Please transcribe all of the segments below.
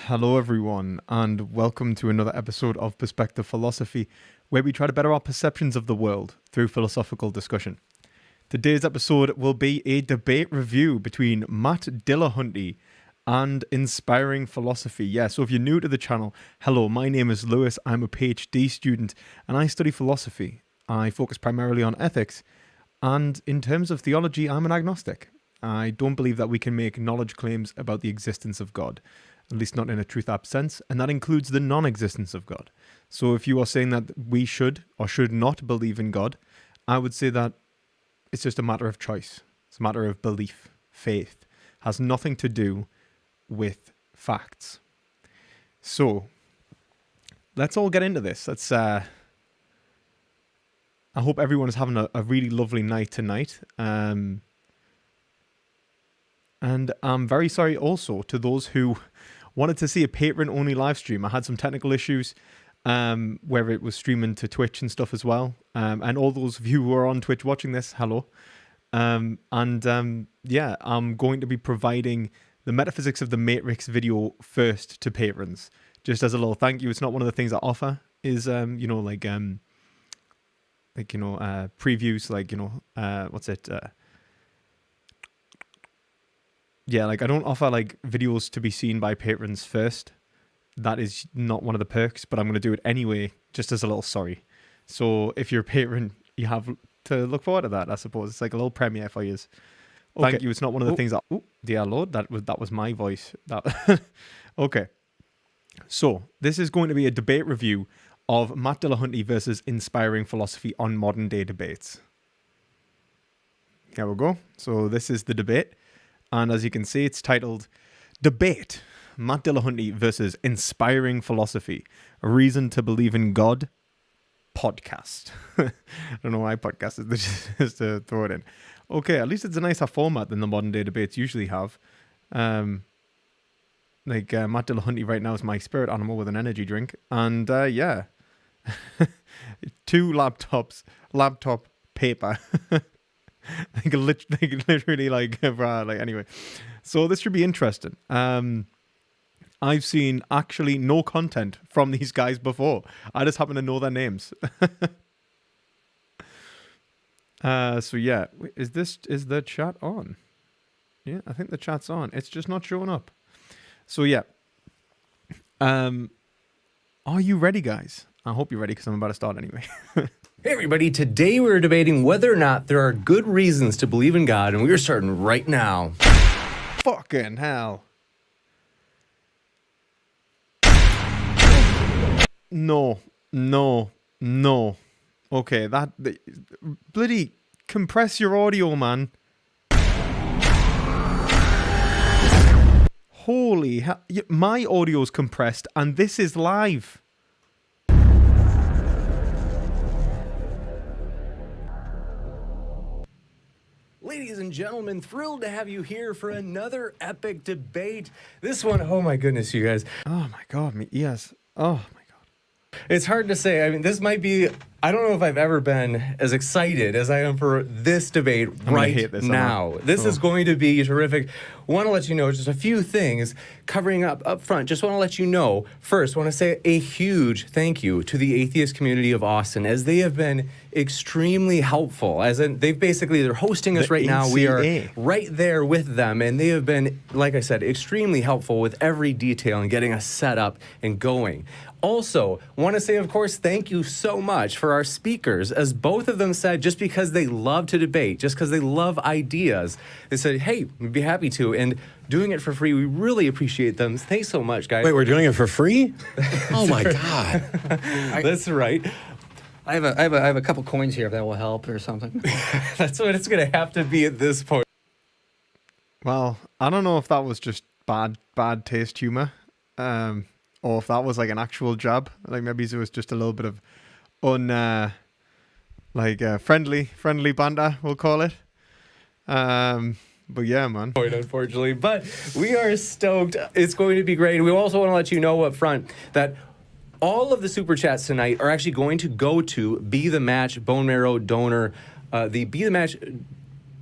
Hello, everyone, and welcome to another episode of Perspective Philosophy, where we try to better our perceptions of the world through philosophical discussion. Today's episode will be a debate review between Matt Dillahunty and Inspiring Philosophy. Yeah, so if you're new to the channel, hello, my name is Lewis. I'm a PhD student, and I study philosophy. I focus primarily on ethics, and in terms of theology, I'm an agnostic. I don't believe that we can make knowledge claims about the existence of God, at least not in a truth app sense, and that includes the non-existence of God. So if you are saying that we should or should not believe in God, I would say that it's just a matter of choice. It's a matter of belief, faith. It has nothing to do with facts. So let's all get into this. I hope everyone is having a really lovely night tonight. And I'm very sorry also to those who wanted to see a patron-only live stream. I had some technical issues where it was streaming to Twitch and stuff as well. And all those of you who are on Twitch watching this, hello. Yeah, I'm going to be providing the Metaphysics of the Matrix video first to patrons, just as a little thank you. It's not one of the things I offer is, previews, yeah, like I don't offer like videos to be seen by patrons first. That is not one of the perks, but I'm going to do it anyway, just as a little sorry. So if you're a patron, you have to look forward to that, I suppose. It's like a little premiere for you. Thank you. It's not one of the things that... Oh, dear Lord, that was my voice. Okay. So this is going to be a debate review of Matt Dillahunty versus Inspiring Philosophy on modern day debates. Here we go. So this is the debate. And as you can see, it's titled Debate, Matt Dillahunty versus Inspiring Philosophy, A Reason to Believe in God podcast. I don't know why podcast is just to throw it in. Okay, at least it's a nicer format than the modern day debates usually have. Matt Dillahunty right now is my spirit animal with an energy drink. And yeah, 2 laptops, laptop paper. They can literally anyway. So this should be interesting. I've seen actually no content from these guys before. I just happen to know their names. So yeah, is the chat on? Yeah, I think the chat's on. It's just not showing up. So yeah. Are you ready, guys? I hope you're ready because I'm about to start anyway. Hey everybody, today we're debating whether or not there are good reasons to believe in God, and we're starting right now. Fucking hell. No. Okay, bloody compress your audio, man. Holy hell, my audio's compressed and this is live. Ladies and gentlemen, thrilled to have you here for another epic debate. This one, oh my goodness, you guys. Oh my God, my ears. Oh my God. It's hard to say. I mean, this might be, I don't know if I've ever been as excited as I am for this debate right now. This is going to be terrific. Want to let you know just a few things covering up front. Just want to let you know, first, want to say a huge thank you to the atheist community of Austin, as they have been extremely helpful. As in, they're hosting us right now. We are right there with them, and they have been, like I said, extremely helpful with every detail and getting us set up and going. Also, want to say, of course, thank you so much for our speakers. As both of them said, just because they love to debate, just because they love ideas, they said, hey, we'd be happy to. And doing it for free, we really appreciate them. Thanks so much, guys. Wait, we're doing it for free? Oh, my God. That's right. I have a couple coins here if that will help or something. That's what it's going to have to be at this point. Well, I don't know if that was just bad taste humor. Or if that was like an actual jab, like maybe it was just a little bit of friendly banter, we'll call it. But yeah, man. Unfortunately, but we are stoked. It's going to be great. We also want to let you know up front that all of the super chats tonight are actually going to go to Be the Match Bone Marrow Donor, the Be the Match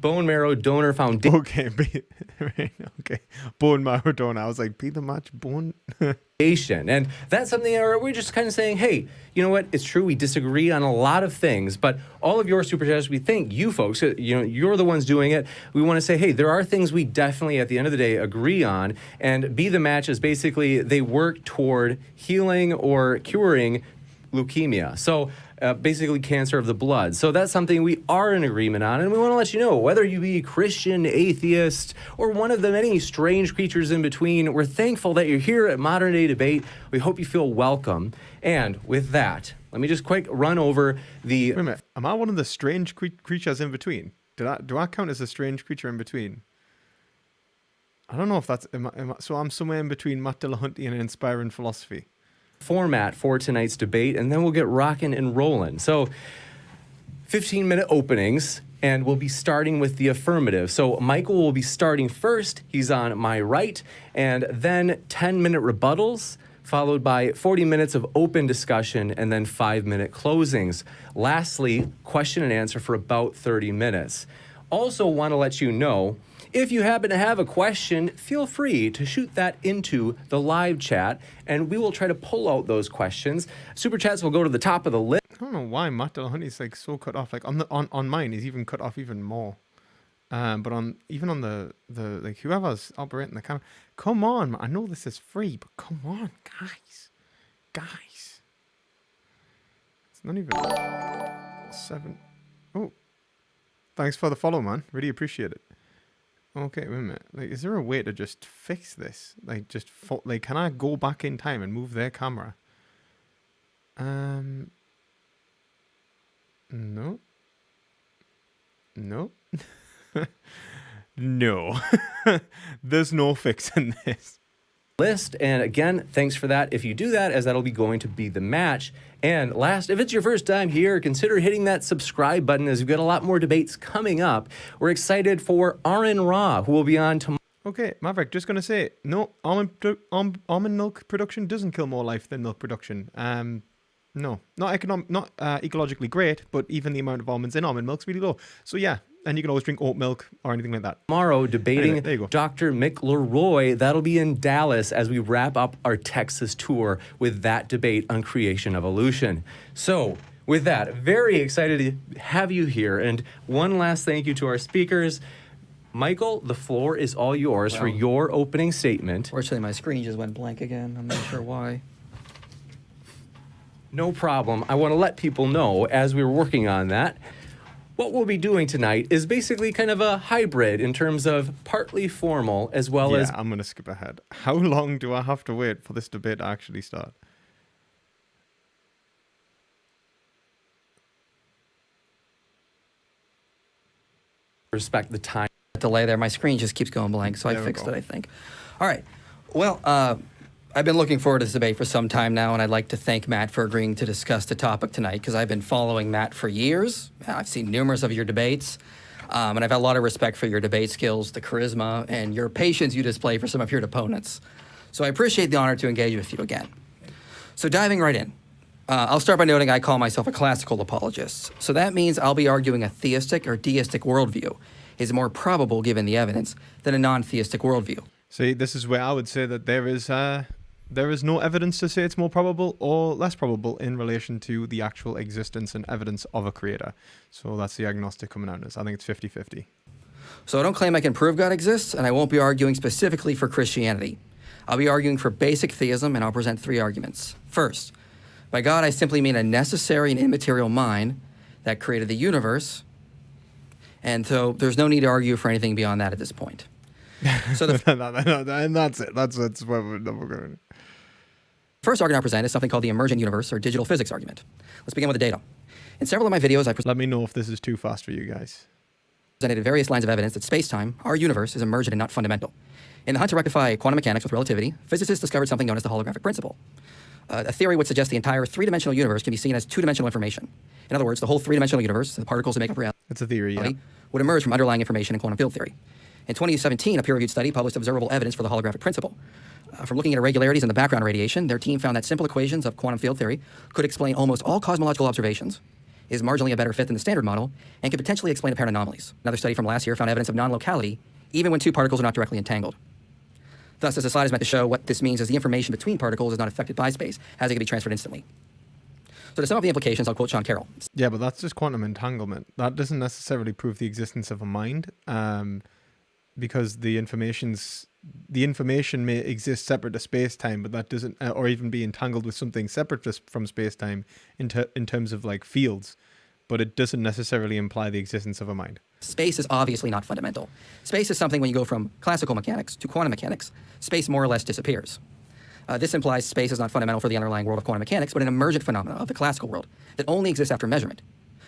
Bone Marrow Donor Foundation. Okay, right, okay. Bone marrow donor. I was like, be the match bone. And that's something where we're just kind of saying, hey, you know what? It's true we disagree on a lot of things, but all of your super chats, we thank you folks. You're the ones doing it. We want to say, hey, there are things we definitely at the end of the day agree on, and Be the Match is basically they work toward healing or curing leukemia. So basically cancer of the blood. So that's something we are in agreement on, and we want to let you know, whether you be Christian, atheist, or one of the many strange creatures in between, we're thankful that you're here at Modern Day Debate. We hope you feel welcome. And with that, let me just quick run over the... Wait a minute. Am I one of the strange creatures in between? Do I count as a strange creature in between? I don't know if that's... So I'm somewhere in between Matt Dillahunty and Inspiring Philosophy. Format for tonight's debate, and then we'll get rocking and rolling. So 15-minute openings, and we'll be starting with the affirmative. So Michael will be starting first. He's on my right, and then 10-minute rebuttals, followed by 40 minutes of open discussion, and then 5-minute closings. Lastly, question and answer for about 30 minutes. Also want to let you know, if you happen to have a question, feel free to shoot that into the live chat, and we will try to pull out those questions. Super chats will go to the top of the list. I don't know why Matt Dillahunty's like so cut off. Like on mine, he's even cut off even more. But on the like whoever's operating the camera, come on, man. I know this is free, but come on, guys. It's not even 7. Oh, thanks for the follow, man. Really appreciate it. Okay, wait a minute. Like, is there a way to just fix this? Like, can I go back in time and move their camera? No. No. No. There's no fixing this. List, and again, thanks for that. If you do that, as that'll be going to be the match. And last, if it's your first time here, consider hitting that subscribe button, as we've got a lot more debates coming up. We're excited for Aaron Ra, who will be on tomorrow. Okay, Maverick, just going to say, no, almond milk production doesn't kill more life than milk production. No, not ecologically great, but even the amount of almonds in almond milk's really low. So yeah, and you can always drink oat milk or anything like that. Tomorrow, debating anyway, Dr. Mick Leroy. That'll be in Dallas as we wrap up our Texas tour with that debate on creation evolution. So with that, very excited to have you here. And one last thank you to our speakers. Michael, the floor is all yours for your opening statement. Fortunately, my screen just went blank again. I'm not sure why. No problem. I want to let people know, as we were working on that, what we'll be doing tonight is basically kind of a hybrid in terms of partly formal as well as... Yeah, I'm going to skip ahead. How long do I have to wait for this debate to actually start? Respect the time. Delay there. My screen just keeps going blank, so I fixed it, I think. All right. Well, I've been looking forward to this debate for some time now, and I'd like to thank Matt for agreeing to discuss the topic tonight, because I've been following Matt for years. I've seen numerous of your debates, and I've had a lot of respect for your debate skills, the charisma, and your patience you display for some of your opponents. So I appreciate the honor to engage with you again. So diving right in, I'll start by noting I call myself a classical apologist. So that means I'll be arguing a theistic or deistic worldview is more probable, given the evidence, than a non-theistic worldview. See, this is where I would say that there is no evidence to say it's more probable or less probable in relation to the actual existence and evidence of a creator. So that's the agnostic coming out of this. I think it's 50-50. So I don't claim I can prove God exists, and I won't be arguing specifically for Christianity. I'll be arguing for basic theism, and I'll present 3 arguments. First, by God, I simply mean a necessary and immaterial mind that created the universe, and so there's no need to argue for anything beyond that at this point. So and that's it. That's what we're going to. First argument I present is something called the emergent universe or digital physics argument. Let's begin with the data. In several of my videos, I let me know if this is too fast for you guys. Presented various lines of evidence that space-time, our universe, is emergent and not fundamental. In the hunt to rectify quantum mechanics with relativity, physicists discovered something known as the holographic principle. A theory would suggest the entire 3-dimensional universe can be seen as 2-dimensional information. In other words, the whole 3-dimensional universe, the particles that make up reality, it's a theory, yeah, would emerge from underlying information in quantum field theory. In 2017, a peer-reviewed study published observable evidence for the holographic principle. From looking at irregularities in the background radiation, their team found that simple equations of quantum field theory could explain almost all cosmological observations. is marginally a better fit than the standard model and could potentially explain apparent anomalies. Another study from last year found evidence of non-locality even when two particles are not directly entangled. Thus, as the slide is meant to show, what this means is the information between particles is not affected by space, as it can be transferred instantly. So to sum up the implications, I'll quote Sean Carroll. Yeah, but that's just quantum entanglement. That doesn't necessarily prove the existence of a mind, because the information may exist separate to space-time, but that doesn't, or even be entangled with something separate from space-time in terms of like fields, but it doesn't necessarily imply the existence of a mind. Space is obviously not fundamental. Space is something when you go from classical mechanics to quantum mechanics, space more or less disappears. This implies space is not fundamental for the underlying world of quantum mechanics, but an emergent phenomenon of the classical world that only exists after measurement.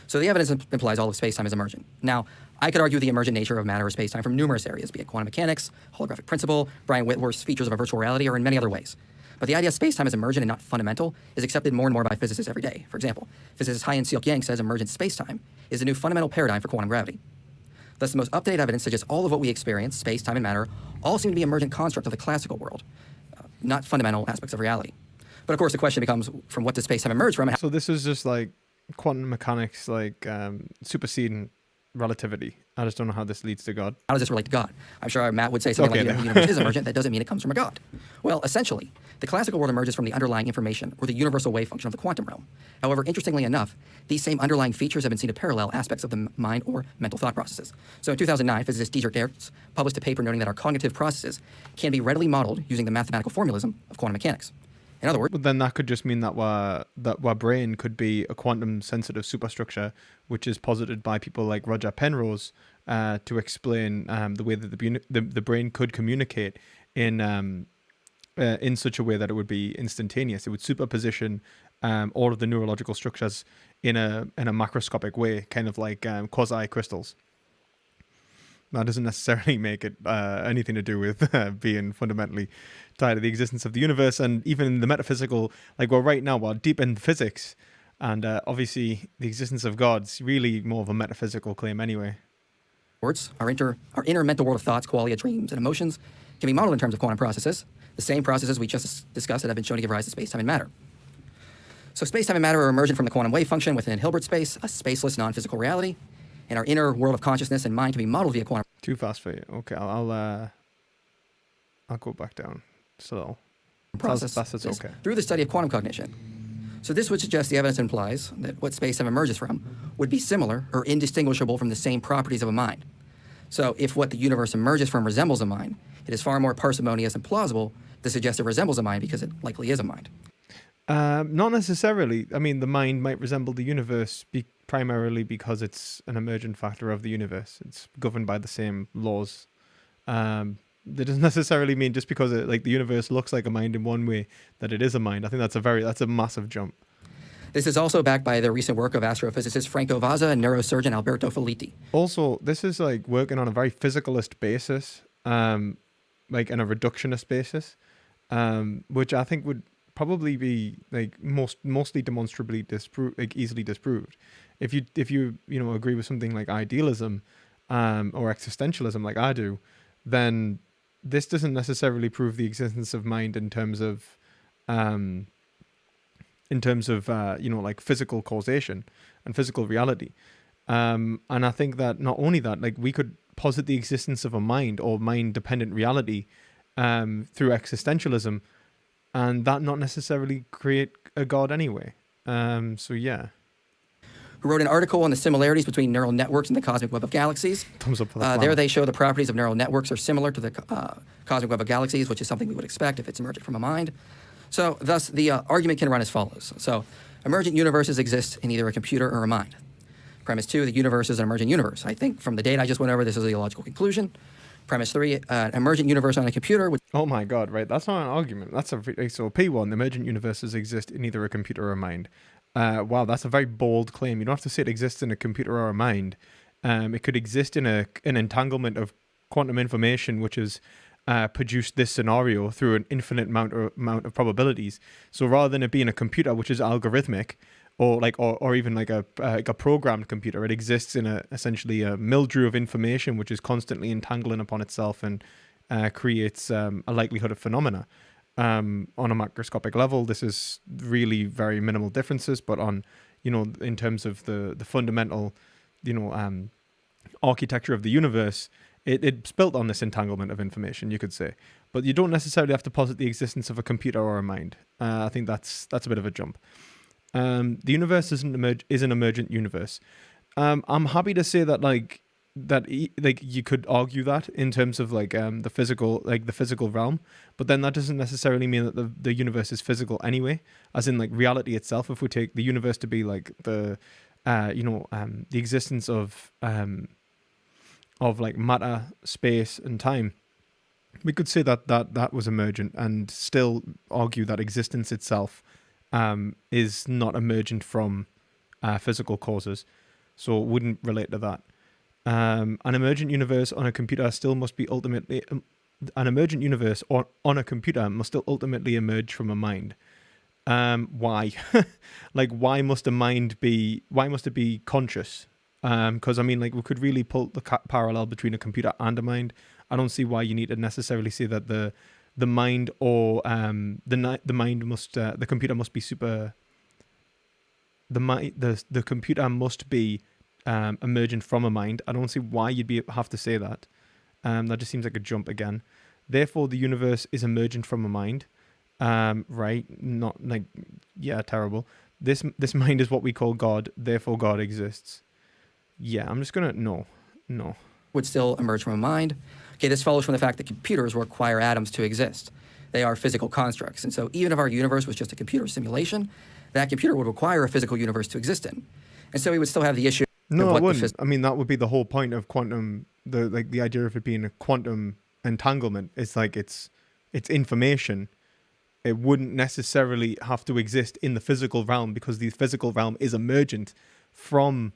So the evidence implies all of space-time is emergent. Now, I could argue the emergent nature of matter or space-time from numerous areas, be it quantum mechanics, holographic principle, Brian Whitworth's features of a virtual reality, or in many other ways. But the idea space-time is emergent and not fundamental is accepted more and more by physicists every day. For example, physicist Haiyan Seok Yang says emergent space-time is the new fundamental paradigm for quantum gravity. Thus, the most up-to-date evidence suggests all of what we experience, space, time, and matter, all seem to be emergent construct of the classical world, not fundamental aspects of reality. But of course, the question becomes, from what does space-time emerge from? So this is just like quantum mechanics, like superseding relativity. I just don't know how this leads to God. How does this relate to God? I'm sure Matt would say something like the universe is emergent. That doesn't mean it comes from a God. Well, essentially, the classical world emerges from the underlying information or the universal wave function of the quantum realm. However, interestingly enough, these same underlying features have been seen to parallel aspects of the mind or mental thought processes. So in 2009, physicist Dietrich Gertz published a paper noting that our cognitive processes can be readily modeled using the mathematical formalism of quantum mechanics. In other words, but then that could just mean that our brain could be a quantum sensitive superstructure, which is posited by people like Roger Penrose to explain the way that the brain could communicate in such a way that it would be instantaneous. It would superposition all of the neurological structures in a macroscopic way, kind of like quasi crystals. That doesn't necessarily make it anything to do with being fundamentally tied to the existence of the universe, and even the metaphysical, like right now we're deep in physics, and obviously the existence of God's really more of a metaphysical claim anyway. Our inner mental world of thoughts, qualia, dreams, and emotions can be modeled in terms of quantum processes, the same processes we just discussed that have been shown to give rise to space-time and matter. So space-time and matter are emergent from the quantum wave function within Hilbert space, a spaceless non-physical reality, and our inner world of consciousness and mind can be modeled via quantum. Too fast for you. Okay, I'll go back down slow. Process okay. Through the study of quantum cognition. So this would suggest the evidence implies that what space-time emerges from would be similar or indistinguishable from the same properties of a mind. So if what the universe emerges from resembles a mind, it is far more parsimonious and plausible to suggest it resembles a mind because it likely is a mind. Not necessarily. I mean, the mind might resemble the universe primarily because it's an emergent factor of the universe. It's governed by the same laws. That doesn't necessarily mean just because the universe looks like a mind in one way that it is a mind. I think that's a massive jump. This is also backed by the recent work of astrophysicist Franco Vazza and neurosurgeon Alberto Felitti. Also, this is working on a very physicalist basis, in a reductionist basis, which I think would probably be mostly demonstrably easily disproved. If you agree with something like idealism or existentialism like I do, then this doesn't necessarily prove the existence of mind in terms of physical causation and physical reality. And I think that not only that, we could posit the existence of a mind or mind-dependent reality through existentialism, and that not necessarily create a God anyway. So yeah. Who wrote an article on the similarities between neural networks and the cosmic web of galaxies. Thumbs up for that. There they show the properties of neural networks are similar to the cosmic web of galaxies, which is something we would expect if it's emergent from a mind. So thus, the argument can run as follows. So emergent universes exist in either a computer or a mind. Premise 2, the universe is an emergent universe. I think from the data I just went over, this is a logical conclusion. Premise 3, an emergent universe on a computer. Oh my God, right. That's not an argument. So P1, the emergent universes exist in either a computer or a mind. Wow, that's a very bold claim. You don't have to say it exists in a computer or a mind. It could exist in an entanglement of quantum information, which has produced this scenario through an infinite amount of probabilities. So rather than it being a computer, which is algorithmic, or even like a programmed computer, it exists in essentially a mildew of information, which is constantly entangling upon itself and creates a likelihood of phenomena. On a macroscopic level, this is really very minimal differences, but on in terms of the fundamental, architecture of the universe, it's built on this entanglement of information, you could say. But you don't necessarily have to posit the existence of a computer or a mind. I think that's a bit of a jump. The universe is an emergent universe. I'm happy to say that you could argue that in terms of the physical realm, but then that doesn't necessarily mean that the universe is physical anyway, as in reality itself. If we take the universe to be the existence of matter, space, and time, we could say that was emergent and still argue that existence itself is not emergent from physical causes, so it wouldn't relate to that. An emergent universe on a computer still must be ultimately an emergent universe on a computer must still ultimately emerge from a mind. Why? Why must it be conscious? Because we could really pull the parallel between a computer and a mind. I don't see why you need to necessarily say that the mind or the mind must the computer must be super. The computer must be emergent from a mind. I don't see why you'd have to say that. That just seems like a jump again. Therefore, the universe is emergent from a mind. Right? Not terrible. This mind is what we call God. Therefore, God exists. Yeah, I'm just gonna no. Would still emerge from a mind. Okay, this follows from the fact that computers require atoms to exist. They are physical constructs, and so even if our universe was just a computer simulation, that computer would require a physical universe to exist in, and so we would still have the issue. No, it wouldn't. That would be the whole point of quantum. The idea of it being a quantum entanglement is it's information. It wouldn't necessarily have to exist in the physical realm because the physical realm is emergent from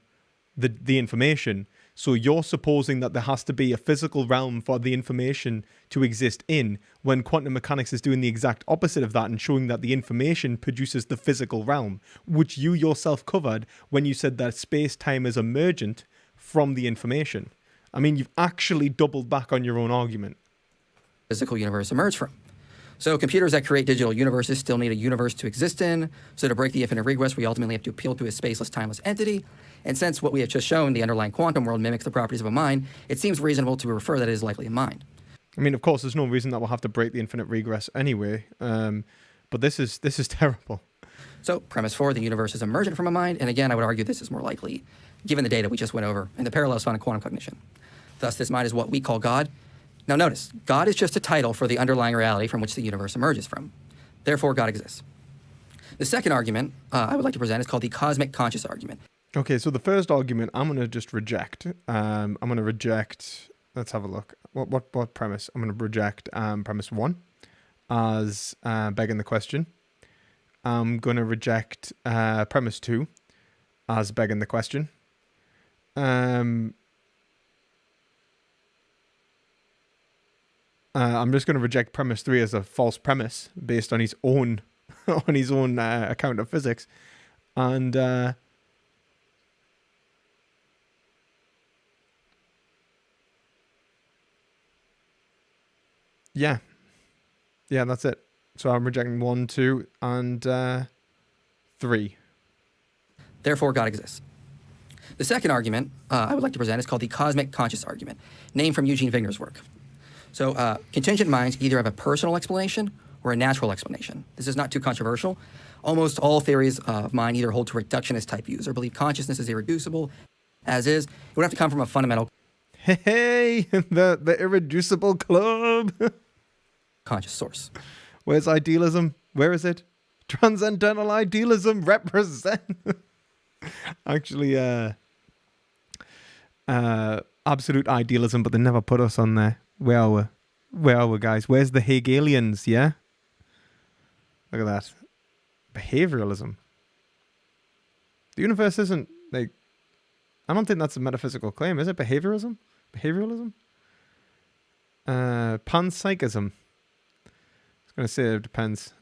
the information. So you're supposing that there has to be a physical realm for the information to exist in, when quantum mechanics is doing the exact opposite of that and showing that the information produces the physical realm, which you yourself covered when you said that space-time is emergent from the information. You've actually doubled back on your own argument. Physical universe emerge from. So computers that create digital universes still need a universe to exist in. So to break the infinite regress, we ultimately have to appeal to a spaceless, timeless entity. And since what we have just shown, the underlying quantum world mimics the properties of a mind, it seems reasonable to refer that it is likely a mind. Of course, there's no reason that we'll have to break the infinite regress anyway. But this is terrible. So premise 4, the universe is emergent from a mind. And again, I would argue this is more likely, given the data we just went over and the parallels found in quantum cognition. Thus, this mind is what we call God. Now notice, God is just a title for the underlying reality from which the universe emerges from. Therefore, God exists. The second argument I would like to present is called the cosmic conscious argument. Okay, so the first argument I'm going to just reject. I'm going to reject, let's have a look. What premise? I'm going to reject premise 1 as begging the question. I'm going to reject premise 2 as begging the question. I'm just going to reject premise 3 as a false premise based on his own account of physics. And yeah, that's it. So I'm rejecting 1, 2, and 3. Therefore, God exists. The second argument I would like to present is called the cosmic conscious argument, named from Eugene Wigner's work. So contingent minds either have a personal explanation or a natural explanation. This is not too controversial. Almost all theories of mind either hold to reductionist type views or believe consciousness is irreducible, as is. It would have to come from a fundamental Hey, the irreducible club. conscious source. Where's idealism? Where is it? Transcendental idealism represent. Actually, absolute idealism, but they never put us on there. Where are we, guys? Where's the Hegelians? Yeah. Look at that. Behavioralism. The universe isn't like. I don't think that's a metaphysical claim, is it? Behavioralism. Panpsychism. I was going to say it depends.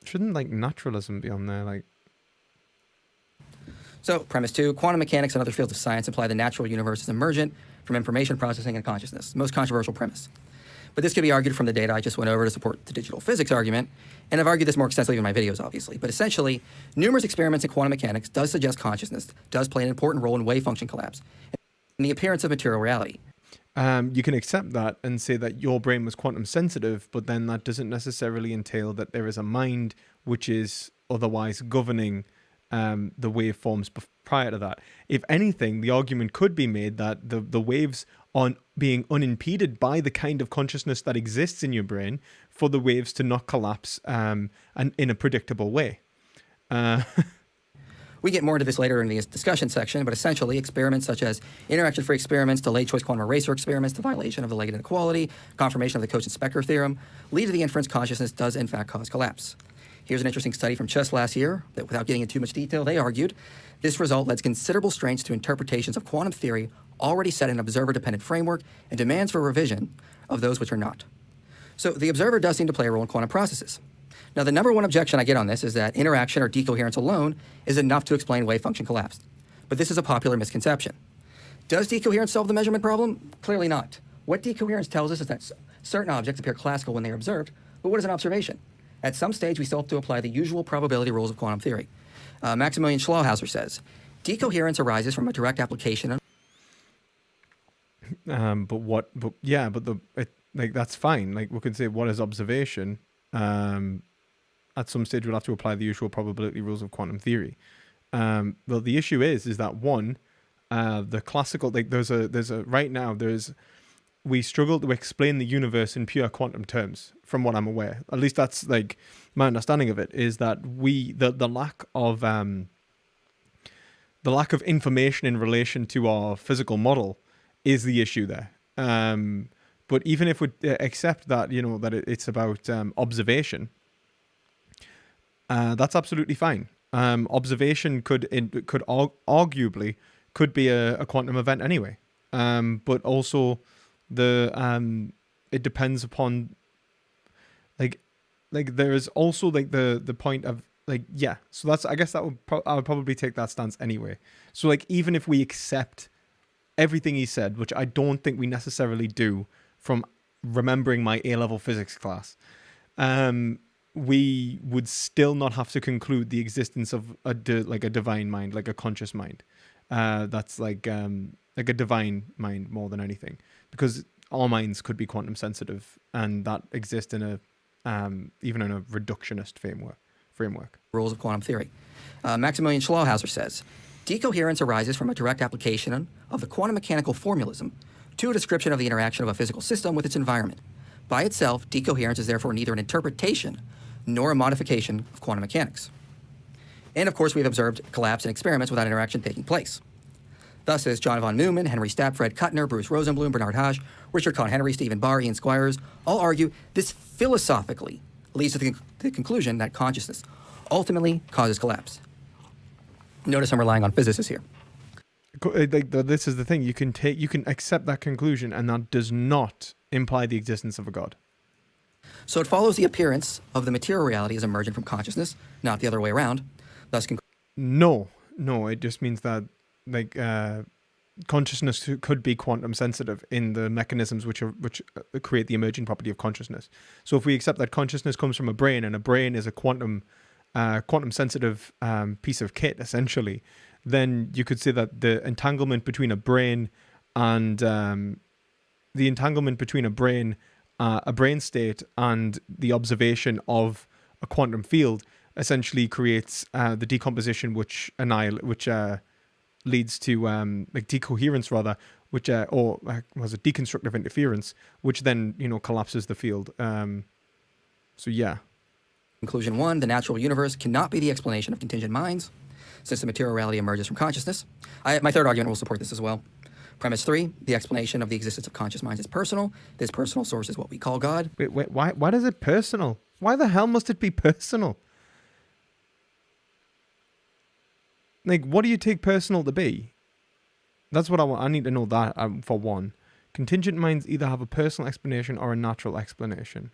Shouldn't like naturalism be on there? Like. So, premise 2, quantum mechanics and other fields of science imply the natural universe is emergent from information processing and consciousness. Most controversial premise. But this could be argued from the data I just went over to support the digital physics argument, and I've argued this more extensively in my videos, obviously. But essentially, numerous experiments in quantum mechanics does suggest consciousness does play an important role in wave function collapse and the appearance of material reality. You can accept that and say that your brain was quantum sensitive, but then that doesn't necessarily entail that there is a mind which is otherwise governing the waveforms prior to that. If anything, the argument could be made that the waves are being unimpeded by the kind of consciousness that exists in your brain for the waves to not collapse and in a predictable way. We get more into this later in the discussion section, but essentially experiments such as interaction-free experiments, delayed choice quantum eraser experiments, the violation of the Leggett inequality, confirmation of the Cauchy-Specker theorem, lead to the inference consciousness does in fact cause collapse. Here's an interesting study from Chess last year that, without getting into too much detail, they argued this result lends considerable strength to interpretations of quantum theory already set in an observer-dependent framework and demands for revision of those which are not. So the observer does seem to play a role in quantum processes. Now, the number one objection I get on this is that interaction or decoherence alone is enough to explain wave function collapse. But this is a popular misconception. Does decoherence solve the measurement problem? Clearly not. What decoherence tells us is that certain objects appear classical when they are observed, but what is an observation? At some stage, we still have to apply the usual probability rules of quantum theory. Maximilian Schlauhauser says, decoherence arises from a direct application. That's fine. Like, we could say, what is observation? At some stage, we'll have to apply the usual probability rules of quantum theory. Well, the issue is that one, the classical, we struggle to explain the universe in pure quantum terms, from what I'm aware. At least that's like my understanding of it, is that the lack of information in relation to our physical model is the issue there. But even if we accept that, that it's about observation, that's absolutely fine. Observation could arguably be a quantum event anyway. But also it depends upon there is also the point of so that's, I guess that I would probably take that stance anyway. So even if we accept everything he said, which I don't think we necessarily do from remembering my A-level physics class, we would still not have to conclude the existence of a divine mind, like a conscious mind. That's like a divine mind more than anything, because our minds could be quantum sensitive, and that exists in even in a reductionist framework. Rules of quantum theory. Maximilian Schlauhauser says, decoherence arises from a direct application of the quantum mechanical formalism to a description of the interaction of a physical system with its environment. By itself, decoherence is therefore neither an interpretation nor a modification of quantum mechanics. And of course, we've observed collapse in experiments without interaction taking place. Thus, as John von Neumann, Henry Stapp, Fred Kuttner, Bruce Rosenblum, Bernard Hasch, Richard Cohn-Henry, Stephen Barr, Ian Squires, all argue this philosophically leads to the conclusion that consciousness ultimately causes collapse. Notice I'm relying on physicists here. This is the thing. You can accept that conclusion, and that does not imply the existence of a God. So it follows the appearance of the material reality as emergent from consciousness, not the other way around. Thus, no, it just means that consciousness could be quantum sensitive in the mechanisms which create the emerging property of consciousness. So if we accept that consciousness comes from a brain, and a brain is a quantum sensitive piece of kit, essentially, then you could say that the entanglement between a brain and a brain state and the observation of a quantum field essentially creates the decomposition which leads to decoherence rather, which was a deconstructive interference, which then collapses the field. So yeah. Conclusion 1, the natural universe cannot be the explanation of contingent minds, since the material reality emerges from consciousness. My third argument will support this as well. Premise 3, the explanation of the existence of conscious minds is personal. This personal source is what we call God. Wait, why is it personal? Why the hell must it be personal? What do you take personal to be? That's what I need to know that, for one. Contingent minds either have a personal explanation or a natural explanation.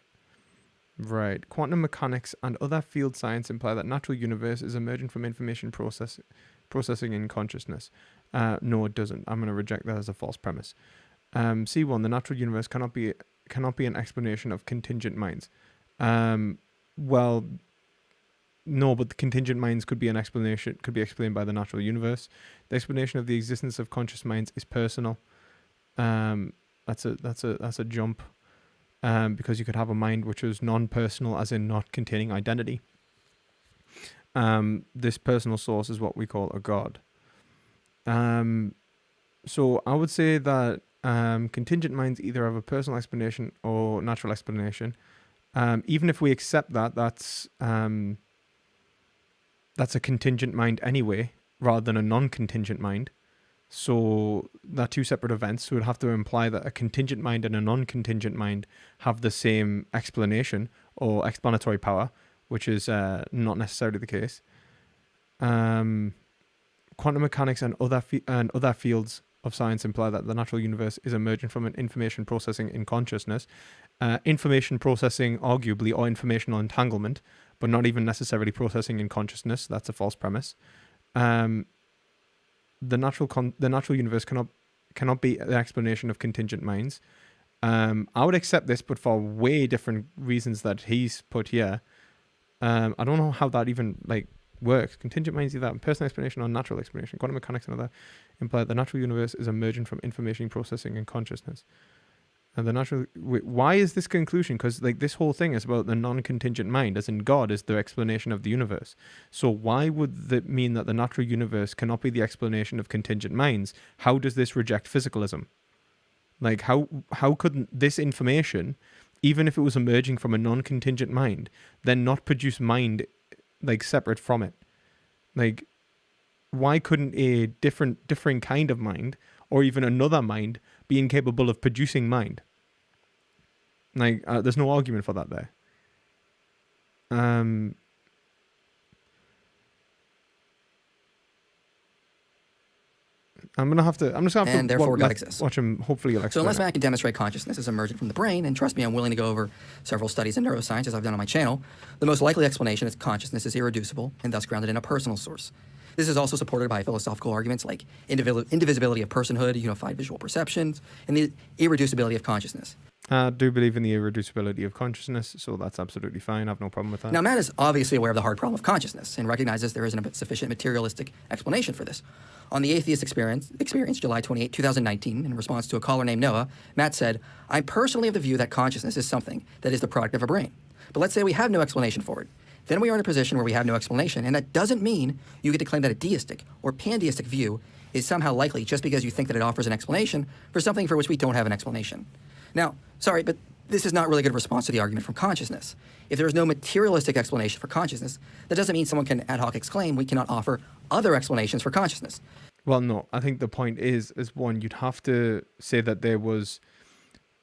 Right. Quantum mechanics and other field science imply that natural universe is emergent from information processing in consciousness. No, it doesn't. I'm going to reject that as a false premise. C1, the natural universe cannot be cannot be an explanation of contingent minds. Well, no, but the contingent minds could be explained by the natural universe. The explanation of the existence of conscious minds is personal. That's a jump. Because you could have a mind which was non-personal, as in not containing identity. This personal source is what we call a god. So I would say that contingent minds either have a personal explanation or natural explanation. Even if we accept that, that's a contingent mind anyway, rather than a non-contingent mind. So they're two separate events. So it would have to imply that a contingent mind and a non-contingent mind have the same explanation or explanatory power, which is not necessarily the case. Quantum mechanics and other fields of science imply that the natural universe is emergent from an information processing in consciousness. Information processing, arguably, or informational entanglement, but not even necessarily processing in consciousness. That's a false premise. The natural universe cannot be an explanation of contingent minds. I would accept this, but for way different reasons that he's put here. I don't know how that even works. Contingent minds either a personal explanation or natural explanation. Quantum mechanics and other imply that the natural universe is emergent from information processing and consciousness. And why is this conclusion? Because this whole thing is about the non-contingent mind, as in God is the explanation of the universe. So why would that mean that the natural universe cannot be the explanation of contingent minds? How does this reject physicalism? How could this information, even if it was emerging from a non-contingent mind, then not produce mind separate from it? Why couldn't a different kind of mind, or even another mind, be incapable of producing mind? There's no argument for that there. I'm just gonna have and to therefore God exists. Watch him. Hopefully, you'll So explain unless it. Matt can demonstrate consciousness is emergent from the brain, and trust me, I'm willing to go over several studies in neuroscience as I've done on my channel, the most likely explanation is consciousness is irreducible and thus grounded in a personal source. This is also supported by philosophical arguments like indivisibility of personhood, unified visual perceptions, and the irreducibility of consciousness. I do believe in the irreducibility of consciousness, so that's absolutely fine. I have no problem with that. Now, Matt is obviously aware of the hard problem of consciousness and recognizes there isn't a sufficient materialistic explanation for this. On the Atheist Experience, July 28, 2019, in response to a caller named Noah, Matt said, "I personally have the view that consciousness is something that is the product of a brain. But let's say we have no explanation for it. Then we are in a position where we have no explanation, and that doesn't mean you get to claim that a deistic or pandeistic view is somehow likely just because you think that it offers an explanation for something for which we don't have an explanation." Now, sorry, but this is not really a good response to the argument from consciousness. If there is no materialistic explanation for consciousness, that doesn't mean someone can ad hoc exclaim we cannot offer other explanations for consciousness. Well, no, I think the point is one, you'd have to say that there was,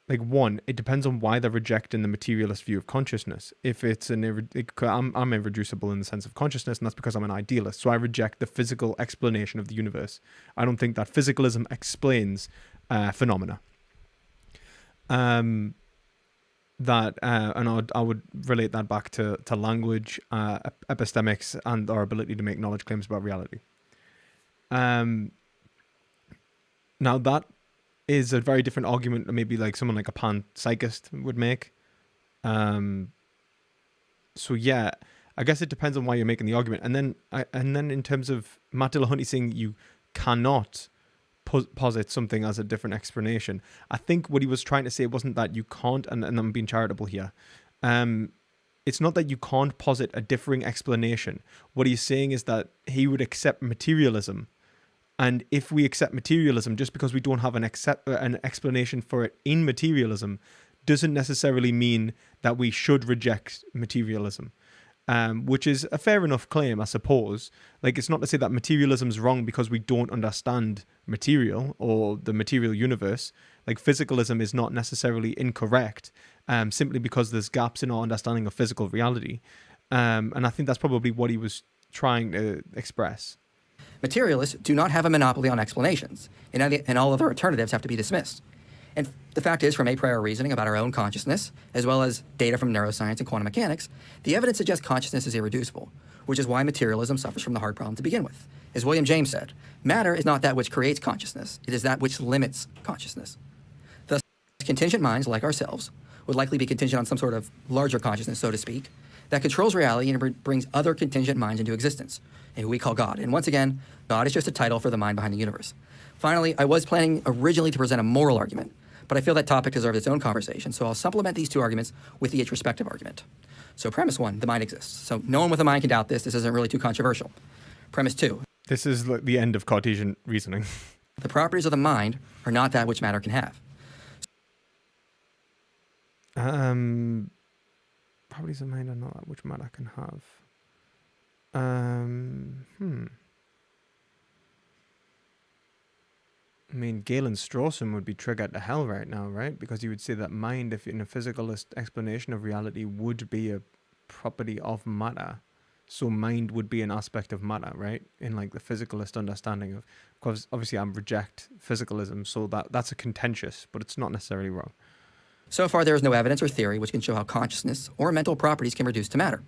one, it depends on why they're rejecting the materialist view of consciousness. If it's I'm irreducible in the sense of consciousness, and that's because I'm an idealist, so I reject the physical explanation of the universe. I don't think that physicalism explains phenomena. And I would relate that back to language, epistemics, and our ability to make knowledge claims about reality. Now that is a very different argument than maybe someone like a panpsychist would make. So yeah, I guess it depends on why you're making the argument. And then in terms of Matt Dillahunty saying you cannot posit something as a different explanation, I think what he was trying to say wasn't that you can't, and I'm being charitable here. It's not that you can't posit a differing explanation. What he's saying is that he would accept materialism. And if we accept materialism, just because we don't have an explanation for it in materialism, doesn't necessarily mean that we should reject materialism. Which is a fair enough claim, I suppose. It's not to say that materialism is wrong because we don't understand material or the material universe. Physicalism is not necessarily incorrect, simply because there's gaps in our understanding of physical reality. And I think that's probably what he was trying to express. Materialists do not have a monopoly on explanations, and all other alternatives have to be dismissed. And the fact is, from a priori reasoning about our own consciousness, as well as data from neuroscience and quantum mechanics, the evidence suggests consciousness is irreducible, which is why materialism suffers from the hard problem to begin with. As William James said, matter is not that which creates consciousness, it is that which limits consciousness. Thus, contingent minds like ourselves would likely be contingent on some sort of larger consciousness, so to speak, that controls reality and brings other contingent minds into existence, and who we call God. And once again, God is just a title for the mind behind the universe. Finally, I was planning originally to present a moral argument, but I feel that topic deserves its own conversation, so I'll supplement these two arguments with the introspective argument. So premise one, the mind exists. So no one with a mind can doubt this. This isn't really too controversial. Premise two. This is like the end of Cartesian reasoning. The properties of the mind are not that which matter can have. Properties of mind are not that which matter can have. I mean, Galen Strawson would be triggered to hell right now, right? Because he would say that mind, if in a physicalist explanation of reality, would be a property of matter. So mind would be an aspect of matter, right? In like the physicalist understanding of, because obviously I reject physicalism, so that's a contentious, but it's not necessarily wrong. So far, there is no evidence or theory which can show how consciousness or mental properties can reduce to matter.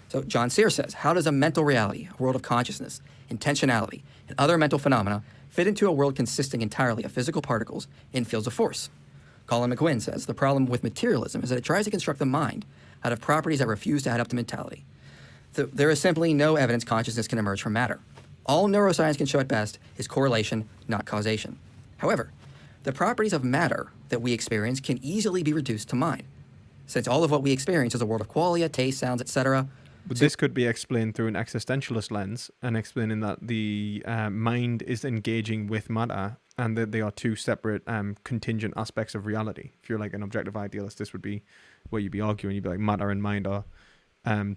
So John Sear says, how does a mental reality, a world of consciousness, intentionality, and other mental phenomena fit into a world consisting entirely of physical particles in fields of force? Colin McGuinn says, the problem with materialism is that it tries to construct the mind out of properties that refuse to add up to mentality. There is simply no evidence consciousness can emerge from matter. All neuroscience can show at best is correlation, not causation. However, the properties of matter that we experience can easily be reduced to mind. Since all of what we experience is a world of qualia, taste, sounds, etc. But this could be explained through an existentialist lens and explaining that the mind is engaging with matter and that they are two separate contingent aspects of reality. If you're like an objective idealist, this would be where you'd be arguing. You'd be like, matter and mind are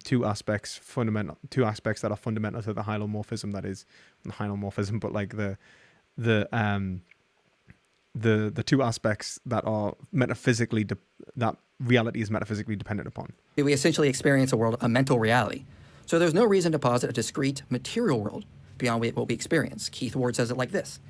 two aspects that are fundamental to the hylomorphism. That is, not hylomorphism, but like the two aspects that are metaphysically that reality is metaphysically dependent upon. We essentially experience a mental reality. So there's no reason to posit a discrete material world beyond what we experience. Keith Ward says it like this.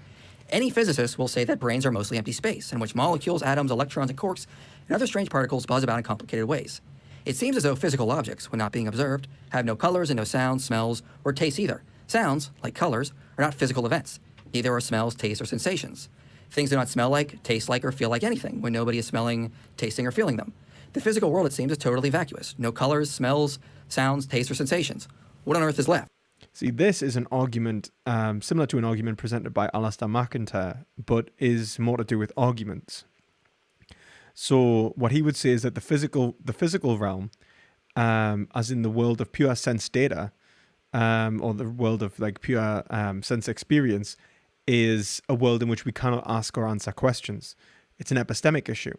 Any physicist will say that brains are mostly empty space, in which molecules, atoms, electrons, and quarks, and other strange particles buzz about in complicated ways. It seems as though physical objects, when not being observed, have no colors and no sounds, smells, or tastes either. Sounds, like colors, are not physical events. Neither are smells, tastes, or sensations. Things do not smell like, taste like, or feel like anything when nobody is smelling, tasting, or feeling them. The physical world, it seems, is totally vacuous. No colors, smells, sounds, tastes, or sensations. What on earth is left? See, this is an argument similar to an argument presented by Alistair McIntyre, but is more to do with arguments. So what he would say is that the physical realm, as in the world of pure sense data, or the world of like pure sense experience, is a world in which we cannot ask or answer questions. It's an epistemic issue.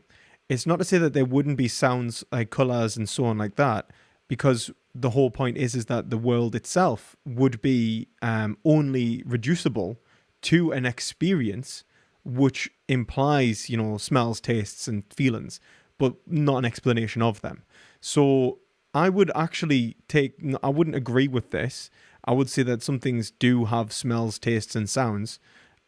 It's not to say that there wouldn't be sounds like colors and so on like that, because the whole point is that the world itself would be only reducible to an experience which implies, smells, tastes, and feelings, but not an explanation of them. So I would actually I wouldn't agree with this. I would say that some things do have smells, tastes, and sounds,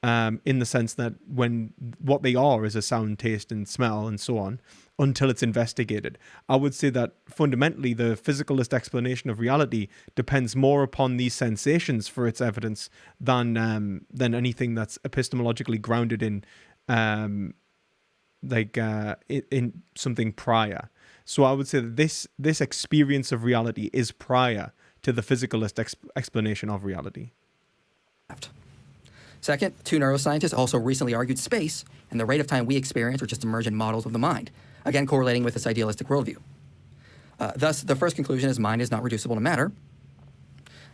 in the sense that when what they are is a sound, taste, and smell, and so on, until it's investigated. I would say that fundamentally the physicalist explanation of reality depends more upon these sensations for its evidence than anything that's epistemologically grounded in in something prior. So I would say that this experience of reality is prior to the physicalist explanation of reality. Second, two neuroscientists also recently argued space and the rate of time we experience are just emergent models of the mind, again correlating with this idealistic worldview. Thus, the first conclusion is mind is not reducible to matter.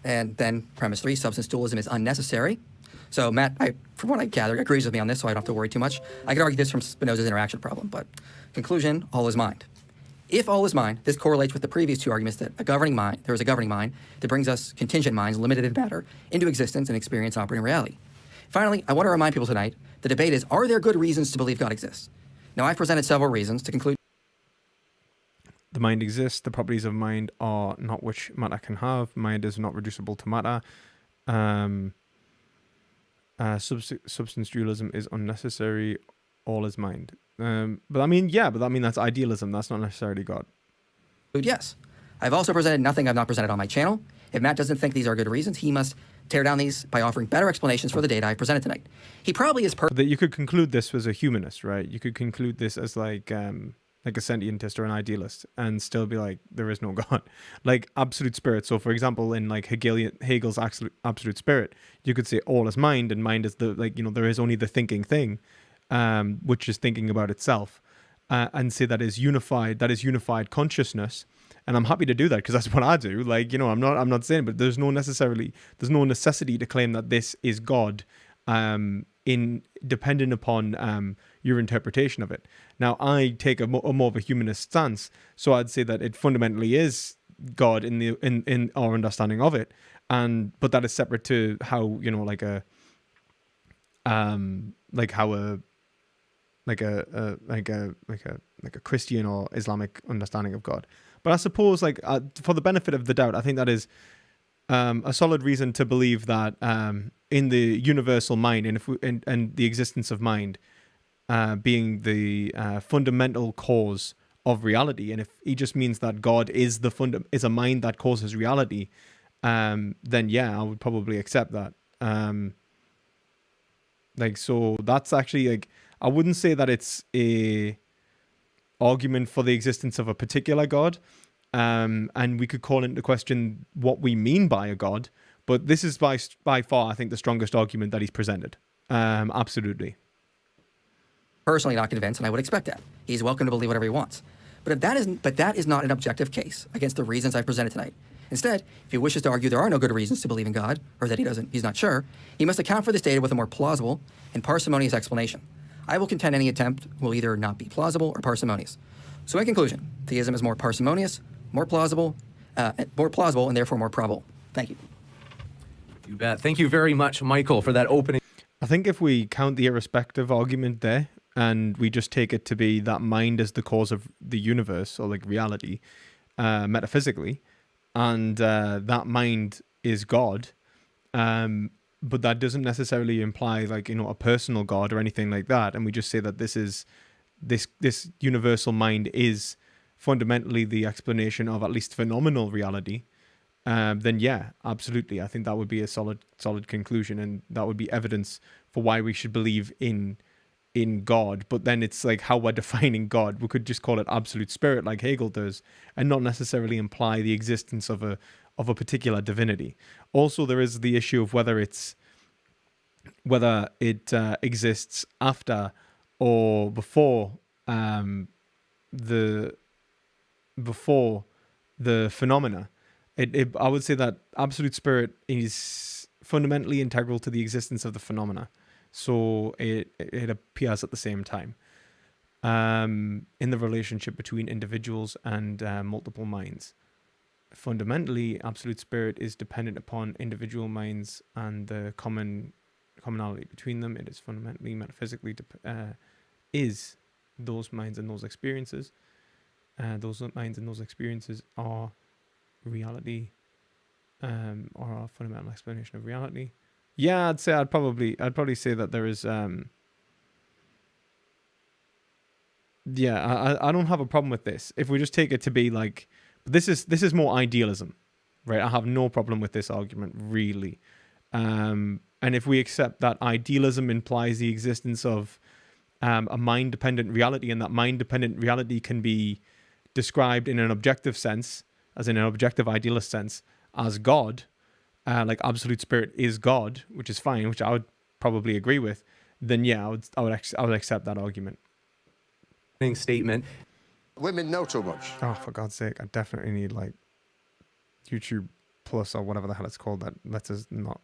And then premise 3, substance dualism is unnecessary. So Matt, from what I gather, agrees with me on this, so I don't have to worry too much. I could argue this from Spinoza's interaction problem, but conclusion, all is mind. If all is mind, this correlates with the previous two arguments that there is a governing mind that brings us contingent minds, limited in matter, into existence and experience operating reality. Finally, I want to remind people tonight, the debate is, are there good reasons to believe God exists? Now, I've presented several reasons to conclude. The mind exists. The properties of mind are not which matter can have. Mind is not reducible to matter. Substance dualism is unnecessary. All is mind. But that's idealism. That's not necessarily God. Yes. I've also presented nothing I've not presented on my channel. If Matt doesn't think these are good reasons, he must tear down these by offering better explanations for the data I presented tonight. He probably is That you could conclude this as a humanist, right? You could conclude this as like a sentientist or an idealist and still be like, there is no God. Like absolute spirit. So for example, in like Hegel's absolute spirit, you could say all is mind, and mind is the, like, you know, there is only the thinking thing, which is thinking about itself, and say that is unified consciousness. And I'm happy to do that because that's what I do. Like, you know, I'm not saying, but there's no necessity to claim that this is God, dependent upon your interpretation of it. Now, I take a more of a humanist stance, so I'd say that it fundamentally is God in our understanding of it, but that is separate to how, you know, like a Christian or Islamic understanding of God. But I suppose, like, for the benefit of the doubt, I think that is a solid reason to believe that in the universal mind and the existence of mind being the fundamental cause of reality, and if he just means that God is is a mind that causes reality, then yeah, I would probably accept that. So that's actually, like, I wouldn't say that it's a argument for the existence of a particular God, and we could call into question what we mean by a God, but this is by far, I think, the strongest argument that he's presented. Absolutely. Personally not convinced, and I would expect that. He's welcome to believe whatever he wants. But that is not an objective case against the reasons I presented tonight. Instead, if he wishes to argue there are no good reasons to believe in God, or that he's not sure, he must account for this data with a more plausible and parsimonious explanation. I will contend any attempt will either not be plausible or parsimonious. So in conclusion, theism is more parsimonious, more plausible, and therefore more probable. Thank you. You bet. Thank you very much, Michael, for that opening. I think if we count the irrespective argument there, and we just take it to be that mind is the cause of the universe, or like reality, metaphysically, and that mind is God, but that doesn't necessarily imply, like, you know, a personal God or anything like that, and we just say that this universal mind is fundamentally the explanation of at least phenomenal reality, then yeah, absolutely, I think that would be a solid conclusion, and that would be evidence for why we should believe in God. But then it's like how we're defining God. We could just call it absolute spirit like Hegel does, and not necessarily imply the existence of a particular divinity. Also, there is the issue of whether it exists after or before the phenomena. I would say that absolute spirit is fundamentally integral to the existence of the phenomena. So it appears at the same time in the relationship between individuals and multiple minds. Fundamentally, absolute spirit is dependent upon individual minds and the commonality between them. It is fundamentally, metaphysically, is those minds and those experiences. Those minds and those experiences are reality, or a fundamental explanation of reality. Yeah, I'd probably say that there is. I don't have a problem with this. If we just take it to be like, this is more idealism, right? I have no problem with this argument, really. And if we accept that idealism implies the existence of a mind-dependent reality, and that mind-dependent reality can be described in an objective sense, as in an objective idealist sense, as God, like absolute spirit is God, which is fine, which I would probably agree with, then yeah, I would accept that argument. Statement. Women know too much. Oh, for God's sake, I definitely need like YouTube Plus or whatever the hell it's called that lets us not.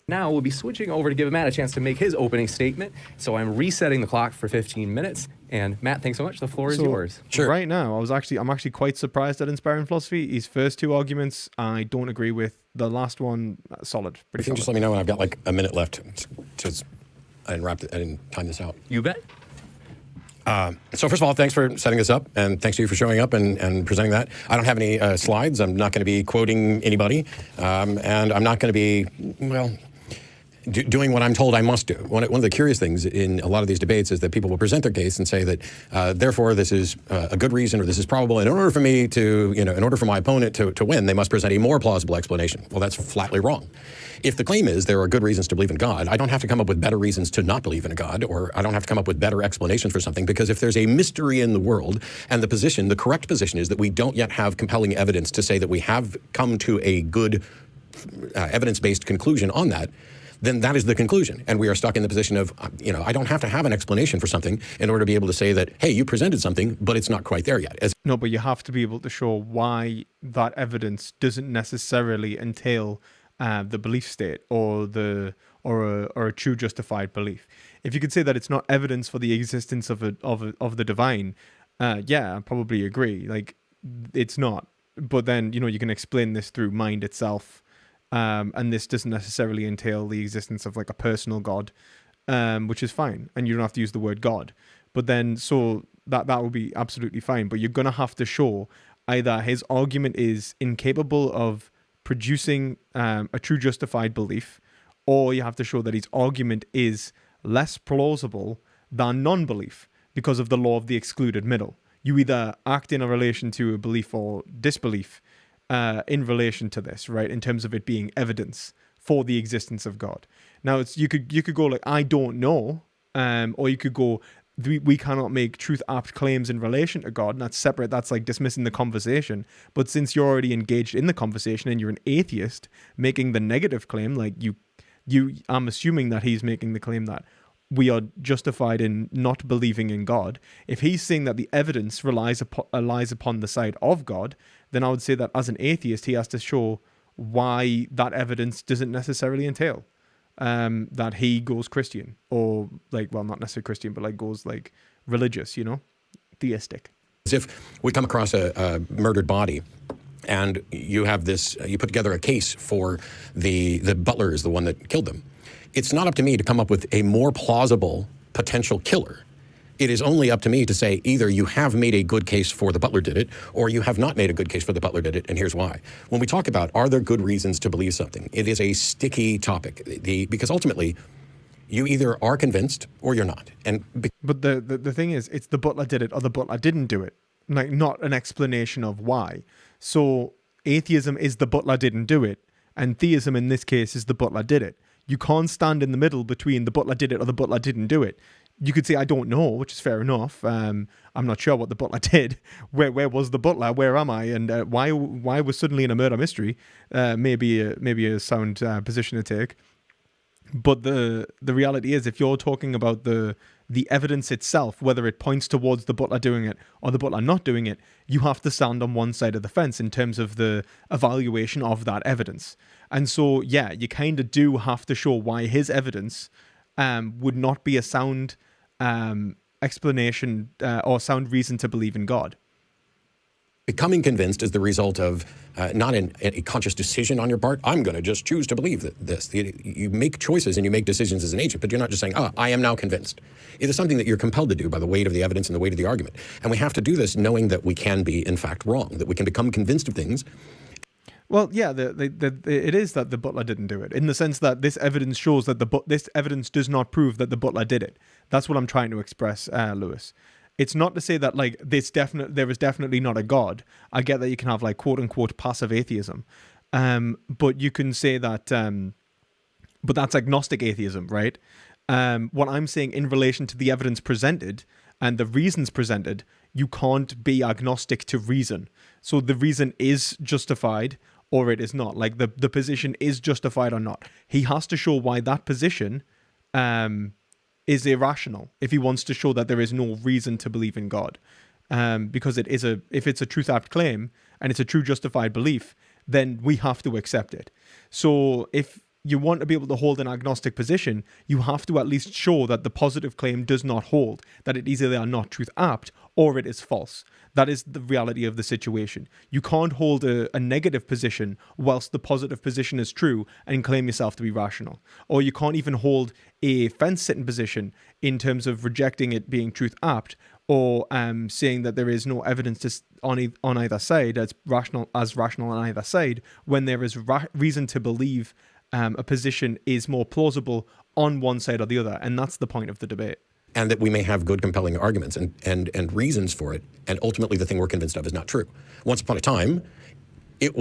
Now we'll be switching over to give Matt a chance to make his opening statement. So I'm resetting the clock for 15 minutes. And Matt, thanks so much. The floor is yours. Sure. Right now, I'm actually quite surprised at Inspiring Philosophy. His first two arguments, I don't agree with. The last one, solid. Pretty solid. Just let me know when I've got like a minute left. I didn't time this out. You bet. So first of all, thanks for setting this up, and thanks to you for showing up and presenting that. I don't have any slides. I'm not going to be quoting anybody, and I'm not going to be, well, doing what I'm told I must do. One of the curious things in a lot of these debates is that people will present their case and say that, therefore, this is a good reason or this is probable. And in order for me to, in order for my opponent to win, they must present a more plausible explanation. Well, that's flatly wrong. If the claim is there are good reasons to believe in God, I don't have to come up with better reasons to not believe in a God, or I don't have to come up with better explanations for something, because if there's a mystery in the world and the correct position is that we don't yet have compelling evidence to say that we have come to a good evidence-based conclusion on that, then that is the conclusion. And we are stuck in the position of, I don't have to have an explanation for something in order to be able to say that, hey, you presented something, but it's not quite there yet. No, but you have to be able to show why that evidence doesn't necessarily entail the belief state or a true justified belief. If you could say that it's not evidence for the existence of the divine, yeah, I probably agree. Like, it's not. But then, you can explain this through mind itself. And this doesn't necessarily entail the existence of like a personal God, which is fine. And you don't have to use the word God. But then, so that would be absolutely fine. But you're going to have to show either his argument is incapable of producing a true justified belief, or you have to show that his argument is less plausible than non-belief because of the law of the excluded middle. You either act in a relation to a belief or disbelief in relation to this, right? In terms of it being evidence for the existence of God. Now, you could go like, I don't know, or you could go, we cannot make truth apt claims in relation to God, and that's separate. That's like dismissing the conversation. But since you're already engaged in the conversation and you're an atheist making the negative claim, like I'm assuming that he's making the claim that we are justified in not believing in God. If he's saying that the evidence lies upon the side of God, then I would say that as an atheist, he has to show why that evidence doesn't necessarily entail that he goes Christian, or like, well, not necessarily Christian, but like goes like religious, theistic. As if we come across a murdered body, and you have you put together a case for the butler is the one that killed them. It's not up to me to come up with a more plausible potential killer. It is only up to me to say either you have made a good case for the butler did it, or you have not made a good case for the butler did it, and here's why. When we talk about are there good reasons to believe something, it is a sticky topic because ultimately you either are convinced or you're not. But the thing is, it's the butler did it or the butler didn't do it, like not an explanation of why. So atheism is the butler didn't do it, and theism in this case is the butler did it. You can't stand in the middle between the butler did it or the butler didn't do it. You could say, I don't know, which is fair enough. I'm not sure what the butler did. Where was the butler? Where am I? And why was suddenly in a murder mystery? Maybe a sound position to take. But the reality is, if you're talking about the evidence itself, whether it points towards the butler doing it or the butler not doing it, you have to stand on one side of the fence in terms of the evaluation of that evidence. And so, yeah, you kind of do have to show why his evidence would not be a sound explanation or sound reason to believe in God. Becoming convinced is the result of not a conscious decision on your part. I'm going to just choose to believe this. You make choices and you make decisions as an agent, but you're not just saying, I am now convinced. It is something that you're compelled to do by the weight of the evidence and the weight of the argument. And we have to do this knowing that we can be, in fact, wrong, that we can become convinced of things. Well, yeah, it is that the butler didn't do it, in the sense that this evidence shows that this evidence does not prove that the butler did it. That's what I'm trying to express, Lewis. It's not to say that like there is definitely not a God. I get that you can have like quote unquote passive atheism, but you can say that, but that's agnostic atheism, right? What I'm saying in relation to the evidence presented and the reasons presented, you can't be agnostic to reason. So the reason is justified or it is not. Like the position is justified or not. He has to show why that position is irrational if he wants to show that there is no reason to believe in God. Because if it's a truth apt claim and it's a true justified belief, then we have to accept it. So if you want to be able to hold an agnostic position, you have to at least show that the positive claim does not hold, that it either they are not truth apt or it is false. That is the reality of the situation. You can't hold a negative position whilst the positive position is true and claim yourself to be rational. Or you can't even hold a fence-sitting position in terms of rejecting it being truth apt or saying that there is no evidence on either side as rational on either side when there is reason to believe a position is more plausible on one side or the other, and that's the point of the debate. And that we may have good, compelling arguments and reasons for it, and ultimately the thing we're convinced of is not true. Once upon a time, there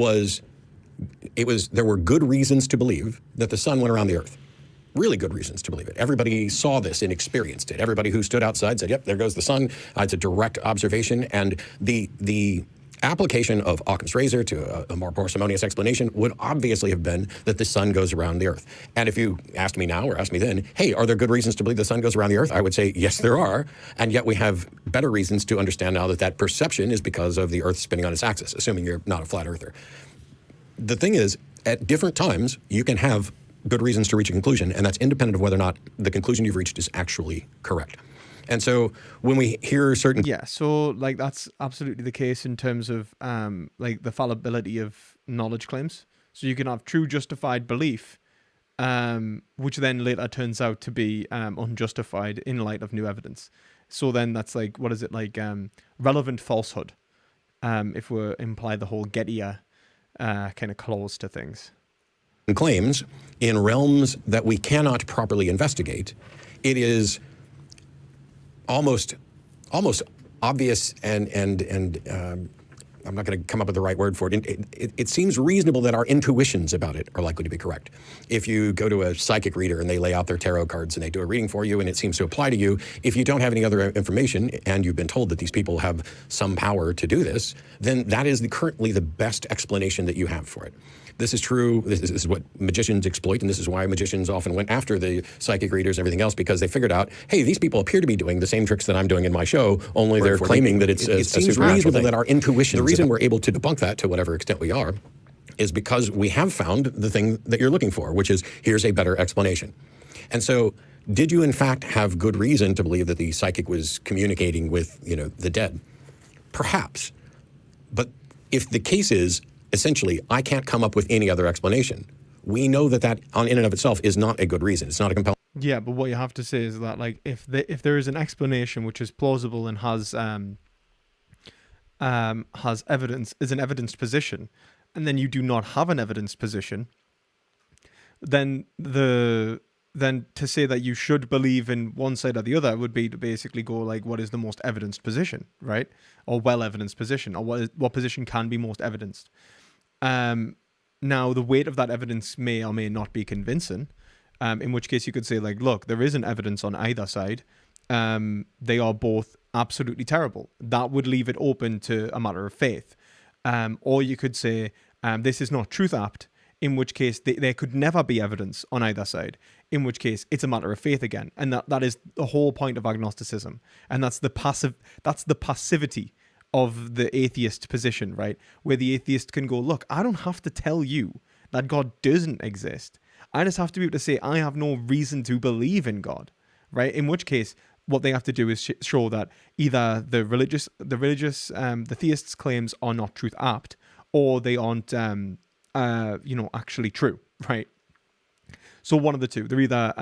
were good reasons to believe that the sun went around the earth. Really good reasons to believe it. Everybody saw this and experienced it. Everybody who stood outside said, yep, there goes the sun. It's a direct observation. And the application of Occam's razor to a more parsimonious explanation would obviously have been that the sun goes around the earth. And if you asked me now or asked me then, hey, are there good reasons to believe the sun goes around the earth? I would say, yes, there are. And yet we have better reasons to understand now that that perception is because of the earth spinning on its axis, assuming you're not a flat earther. The thing is, at different times, you can have good reasons to reach a conclusion, and that's independent of whether or not the conclusion you've reached is actually correct. And so when we hear certain... Yeah, so like that's absolutely the case in terms of like the fallibility of knowledge claims. So you can have true justified belief, which then later turns out to be unjustified in light of new evidence. So then that's like, what is it, like relevant falsehood, if we imply the whole Gettier kind of clause to things. Claims in realms that we cannot properly investigate, it is almost obvious and I'm not going to come up with the right word for it. It seems reasonable that our intuitions about it are likely to be correct. If you go to a psychic reader and they lay out their tarot cards and they do a reading for you and it seems to apply to you, if you don't have any other information and you've been told that these people have some power to do this, then that is currently the best explanation that you have for it. This is true. This is what magicians exploit, and this is why magicians often went after the psychic readers and everything else, because they figured out, hey, these people appear to be doing the same tricks that I'm doing in my show, only they're claiming that it seems reasonable that our intuitions... The reason we're able to debunk that to whatever extent we are is because we have found the thing that you're looking for, which is, here's a better explanation. And so, did you in fact have good reason to believe that the psychic was communicating with, the dead? Perhaps. But if the case is, essentially, I can't come up with any other explanation, we know that in and of itself is not a good reason. It's not a compelling... Yeah, but what you have to say is that, like, if there is an explanation which is plausible and has evidence, is an evidenced position, and then you do not have an evidenced position, then to say that you should believe in one side or the other would be to basically go like, what is the most evidenced position, right? Or well-evidenced position, or what position can be most evidenced. Now, the weight of that evidence may or may not be convincing, in which case you could say, like, look, there isn't evidence on either side. They are both absolutely terrible. That would leave it open to a matter of faith. Or you could say, this is not truth apt, in which case there could never be evidence on either side, in which case it's a matter of faith again. And that is the whole point of agnosticism. And that's the passivity of the atheist position, right? Where the atheist can go, look, I don't have to tell you that God doesn't exist. I just have to be able to say, I have no reason to believe in God, right? In which case, what they have to do is show that either the theist's claims are not truth apt, or they aren't, actually true, right? So one of the two, they're either,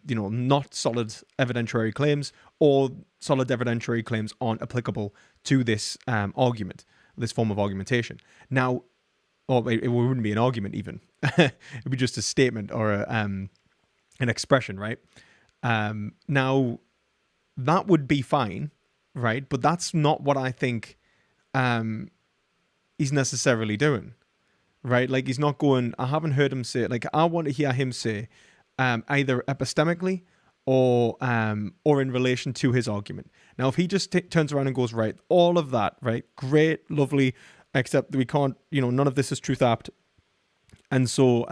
not solid evidentiary claims, or solid evidentiary claims aren't applicable to this argument, this form of argumentation. Now, it wouldn't be an argument even. It'd be just a statement or an expression, right? Now, that would be fine, right? But that's not what I think he's necessarily doing, right? Like, he's not going, I haven't heard him say, like, I want to hear him say either epistemically or in relation to his argument. Now, if he just turns around and goes, right, all of that, right, great, lovely, except that we can't, none of this is truth apt. And so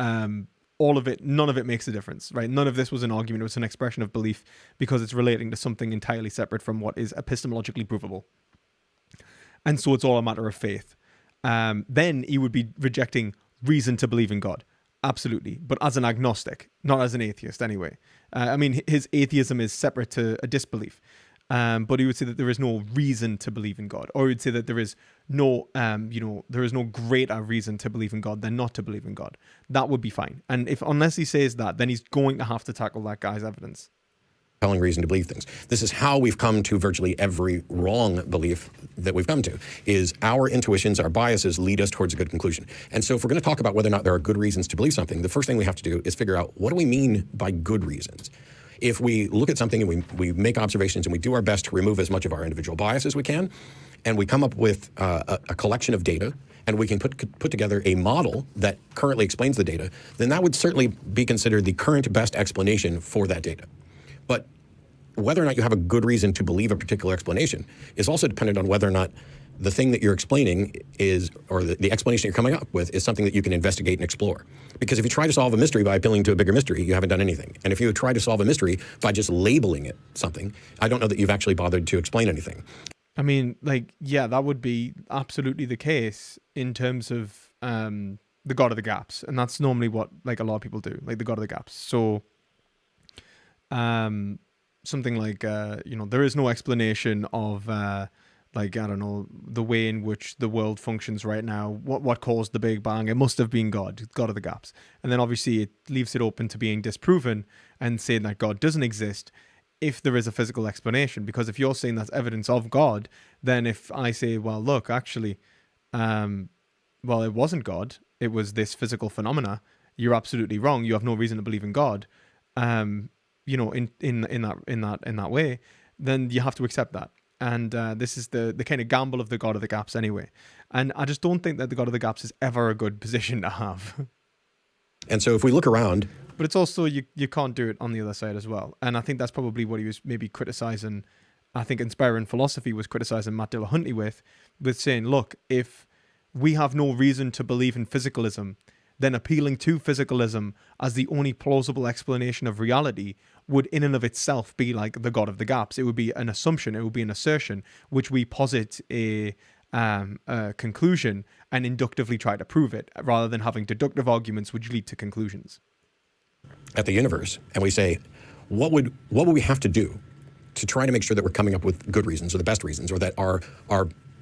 all of it, none of it makes a difference, right? None of this was an argument. It was an expression of belief because it's relating to something entirely separate from what is epistemologically provable. And so it's all a matter of faith. Then he would be rejecting reason to believe in God. Absolutely. But as an agnostic, not as an atheist anyway. His atheism is separate to a disbelief. But he would say that there is no reason to believe in God. Or he would say that there is no, there is no greater reason to believe in God than not to believe in God. That would be fine. And unless he says that, then he's going to have to tackle that guy's evidence. compelling reason to believe things. This is how we've come to virtually every wrong belief that we've come to, is our intuitions, our biases lead us towards a good conclusion. And so if we're going to talk about whether or not there are good reasons to believe something, the first thing we have to do is figure out, what do we mean by good reasons? If we look at something and we make observations and we do our best to remove as much of our individual bias as we can, and we come up with a collection of data, and we can put together a model that currently explains the data, then that would certainly be considered the current best explanation for that data. But whether or not you have a good reason to believe a particular explanation is also dependent on whether or not the thing that you're explaining is, or the explanation you're coming up with, is something that you can investigate and explore. Because if you try to solve a mystery by appealing to a bigger mystery, you haven't done anything. And if you try to solve a mystery by just labeling it something, I don't know that you've actually bothered to explain anything. I mean, like, yeah, that would be absolutely the case in terms of the God of the gaps. And that's normally what, like, a lot of people do, like the God of the gaps. So something like, there is no explanation of, like, I don't know, the way in which the world functions right now. What caused the Big Bang? It must have been God of the gaps. And then obviously it leaves it open to being disproven and saying that God doesn't exist if there is a physical explanation. Because if you're saying that's evidence of God, then if I say, well, look, actually, it wasn't God, it was this physical phenomena, you're absolutely wrong. You have no reason to believe in God. In that way, then you have to accept that. And this is the kind of gamble of the God of the gaps anyway. And I just don't think that the God of the gaps is ever a good position to have. And so if we look around... But it's also, you can't do it on the other side as well. And I think that's probably what he was maybe criticizing. I think Inspiring Philosophy was criticizing Matt Dillahunty with saying, look, if we have no reason to believe in physicalism, then appealing to physicalism as the only plausible explanation of reality would in and of itself be like the God of the gaps. It would be an assumption, it would be an assertion, which we posit a conclusion and inductively try to prove it, rather than having deductive arguments which lead to conclusions. At the universe, and we say, what would we have to do to try to make sure that we're coming up with good reasons, or the best reasons, or that our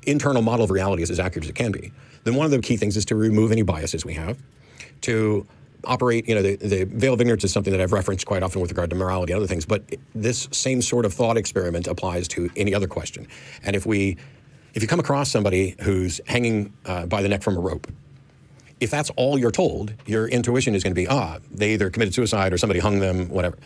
internal model of reality is as accurate as it can be? Then one of the key things is to remove any biases we have, to operate, the veil of ignorance is something that I've referenced quite often with regard to morality and other things, but this same sort of thought experiment applies to any other question. And if you come across somebody who's hanging by the neck from a rope, if that's all you're told, your intuition is going to be, they either committed suicide or somebody hung them, whatever.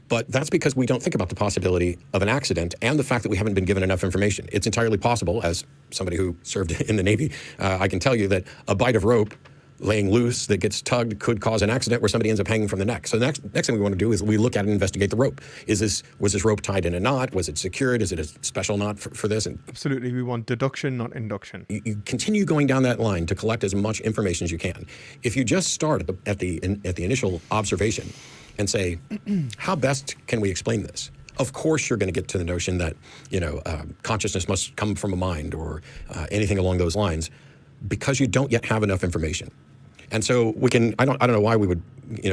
But that's because we don't think about the possibility of an accident and the fact that we haven't been given enough information. It's entirely possible, as somebody who served in the Navy, I can tell you that a bite of rope laying loose that gets tugged could cause an accident where somebody ends up hanging from the neck. So the next thing we want to do is we look at and investigate the rope. Was this rope tied in a knot? Was it secured? Is it a special knot for this? And absolutely, we want deduction, not induction. You continue going down that line to collect as much information as you can. If you just start at the initial observation and say, how best can we explain this? Of course, you're going to get to the notion that consciousness must come from a mind, or anything along those lines, because you don't yet have enough information. And so we can, I don't know why we would,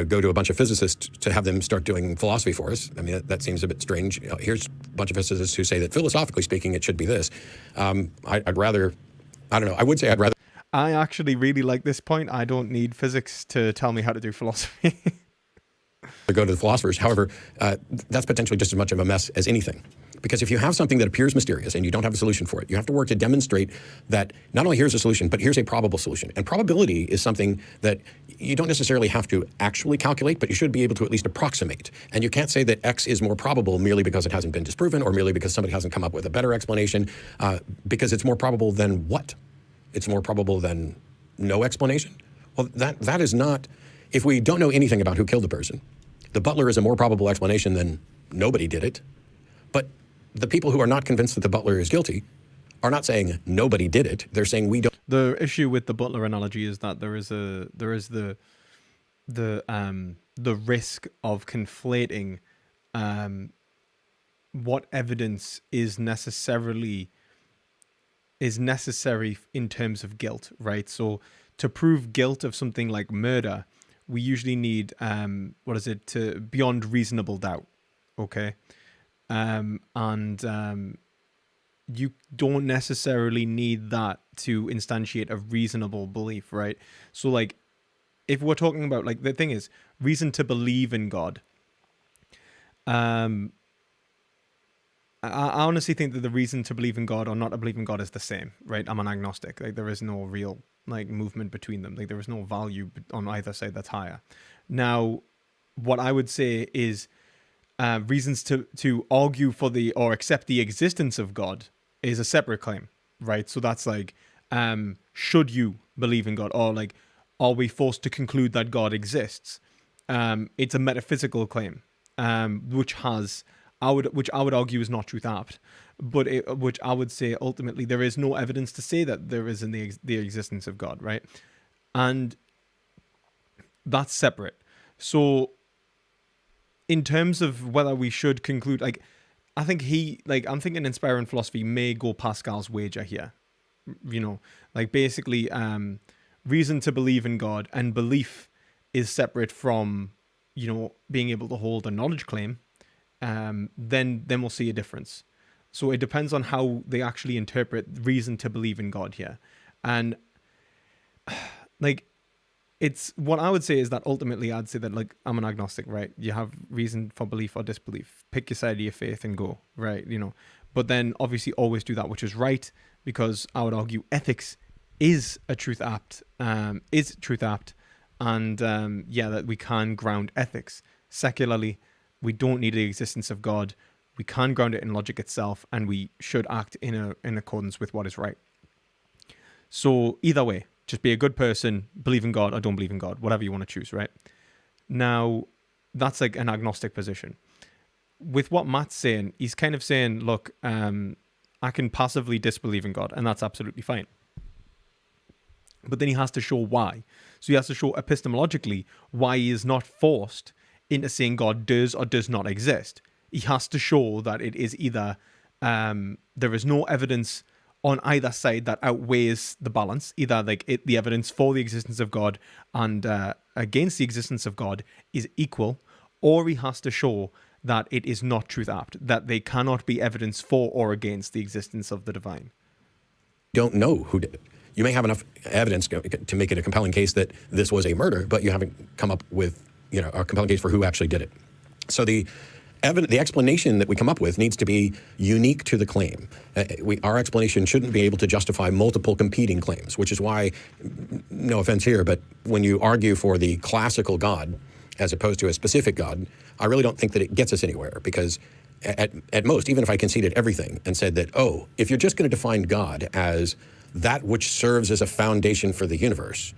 go to a bunch of physicists to have them start doing philosophy for us. I mean, that seems a bit strange. Here's a bunch of physicists who say that philosophically speaking, it should be this. I'd rather, I don't know, I would say I'd rather. I actually really like this point. I don't need physics to tell me how to do philosophy. To go to the philosophers. However, that's potentially just as much of a mess as anything. Because if you have something that appears mysterious and you don't have a solution for it, you have to work to demonstrate that not only here's a solution, but here's a probable solution. And probability is something that you don't necessarily have to actually calculate, but you should be able to at least approximate. And you can't say that X is more probable merely because it hasn't been disproven, or merely because somebody hasn't come up with a better explanation, because it's more probable than what? It's more probable than no explanation? Well, that is not, if we don't know anything about who killed the person, the butler is a more probable explanation than nobody did it. But the people who are not convinced that the butler is guilty are not saying nobody did it. They're saying we don't. The issue with the butler analogy is that there is the risk of conflating what evidence is necessary in terms of guilt, right? So to prove guilt of something like murder, we usually need to beyond reasonable doubt, okay? You don't necessarily need that to instantiate a reasonable belief, right? So like, if we're talking about, like, the thing is, reason to believe in God, I honestly think that the reason to believe in God or not to believe in God is the same, right? I'm an agnostic. Like, there is no real like movement between them. Like, there is no value on either side that's higher. Now, what I would say is reasons to argue for the or accept the existence of God is a separate claim, right? So that's like, should you believe in God, or like, are we forced to conclude that God exists? It's a metaphysical claim, which I would argue is not truth apt, but which I would say ultimately there is no evidence to say that there is in the existence of God, right? And that's separate. So in terms of whether we should conclude, like, I think I'm thinking Inspiring Philosophy may go Pascal's wager here, you know, like basically reason to believe in God and belief is separate from, you know, being able to hold a knowledge claim. Then we'll see a difference. So it depends on how they actually interpret reason to believe in God here. And like, it's what I would say is that ultimately I'd say that, like, I'm an agnostic, right? You have reason for belief or disbelief. Pick your side of your faith and go, right? You know, but then obviously always do that which is right, because I would argue ethics is truth apt, and that we can ground ethics secularly. We don't need the existence of God. We can ground it in logic itself, and we should act in accordance with what is right. So either way, just be a good person, believe in God or don't believe in God, whatever you want to choose, right? Now, that's like an agnostic position. With what Matt's saying, he's kind of saying, look, I can passively disbelieve in God, and that's absolutely fine. But then he has to show why. So he has to show epistemologically why he is not forced into saying God does or does not exist. He has to show that it is either there is no evidence on either side that outweighs the balance, either like the evidence for the existence of God and against the existence of God is equal, or he has to show that it is not truth apt, that they cannot be evidence for or against the existence of the divine. Don't know who did it. You may have enough evidence to make it a compelling case that this was a murder, but you haven't come up with, you know, a compelling case for who actually did it. So the explanation that we come up with needs to be unique to the claim. Our explanation shouldn't be able to justify multiple competing claims, which is why, no offense here, but when you argue for the classical God as opposed to a specific God, I really don't think that it gets us anywhere, because at most, even if I conceded everything and said that, oh, if you're just going to define God as that which serves as a foundation for the universe,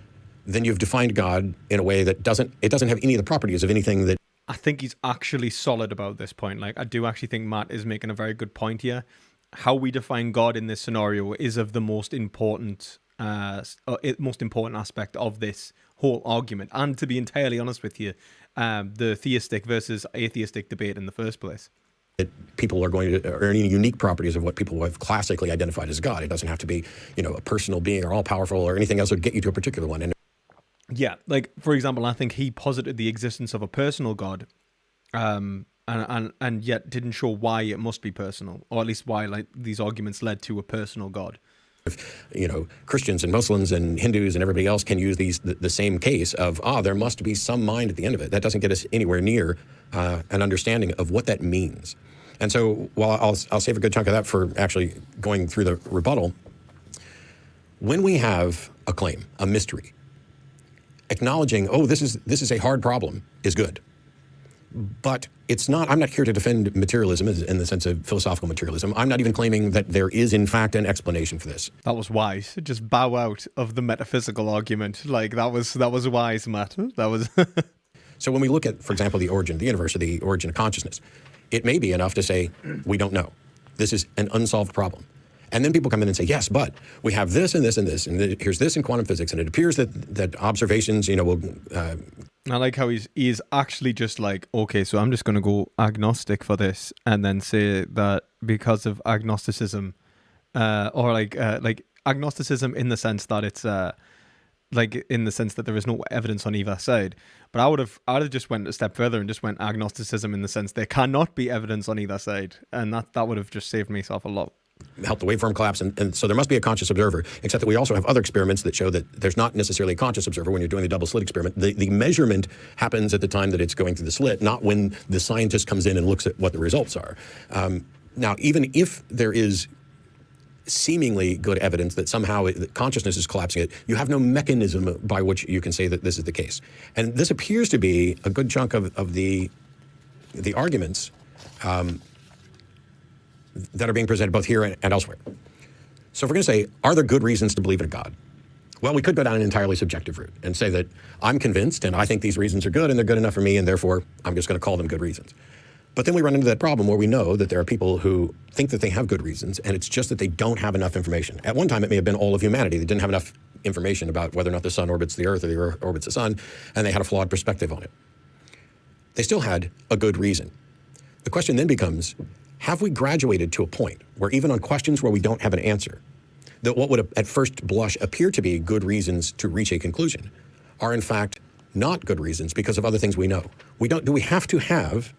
then you've defined God in a way that doesn't have any of the properties of anything that... I think he's actually solid about this point. Like, I do actually think Matt is making a very good point here. How we define God in this scenario is of the most important aspect of this whole argument. And to be entirely honest with you, the theistic versus atheistic debate in the first place. That people are going to, or any unique properties of what people have classically identified as God. It doesn't have to be, you know, a personal being or all powerful or anything else that would get you to a particular one. And yeah, like, for example, I think he posited the existence of a personal God, and yet didn't show why it must be personal, or at least why, like, these arguments led to a personal God. If, you know, Christians and Muslims and Hindus and everybody else can use the same case of, there must be some mind at the end of it. That doesn't get us anywhere near an understanding of what that means. And so, while I'll save a good chunk of that for actually going through the rebuttal, when we have a claim, a mystery, acknowledging, this is a hard problem is good. But it's not, I'm not here to defend materialism in the sense of philosophical materialism. I'm not even claiming that there is, in fact, an explanation for this. That was wise. Just bow out of the metaphysical argument. Like, that was wise, Matt. That was... So when we look at, for example, the origin of the universe or the origin of consciousness, it may be enough to say, we don't know. This is an unsolved problem. And then people come in and say, yes, but we have this and this and this, and here's this in quantum physics, and it appears that observations, you know, will... I like how he's actually just like, okay, so I'm just going to go agnostic for this, and then say that because of agnosticism, or like agnosticism in the sense that it's in the sense that there is no evidence on either side. But I would have just went a step further and just went agnosticism in the sense there cannot be evidence on either side, and that would have just saved myself a lot. Help the waveform collapse, and so there must be a conscious observer, except that we also have other experiments that show that there's not necessarily a conscious observer when you're doing the double slit experiment. The measurement happens at the time that it's going through the slit, not when the scientist comes in and looks at what the results are. Now, even if there is seemingly good evidence that somehow consciousness is collapsing it, you have no mechanism by which you can say that this is the case. And this appears to be a good chunk of the arguments that are being presented both here and elsewhere. So if we're going to say, are there good reasons to believe in a God? Well, we could go down an entirely subjective route and say that I'm convinced and I think these reasons are good and they're good enough for me, and therefore I'm just going to call them good reasons. But then we run into that problem where we know that there are people who think that they have good reasons, and it's just that they don't have enough information. At one time, it may have been all of humanity that didn't have enough information about whether or not the sun orbits the Earth or the Earth orbits the sun, and they had a flawed perspective on it. They still had a good reason. The question then becomes, have we graduated to a point where even on questions where we don't have an answer, that what would at first blush appear to be good reasons to reach a conclusion are in fact not good reasons because of other things we know? Do we have to have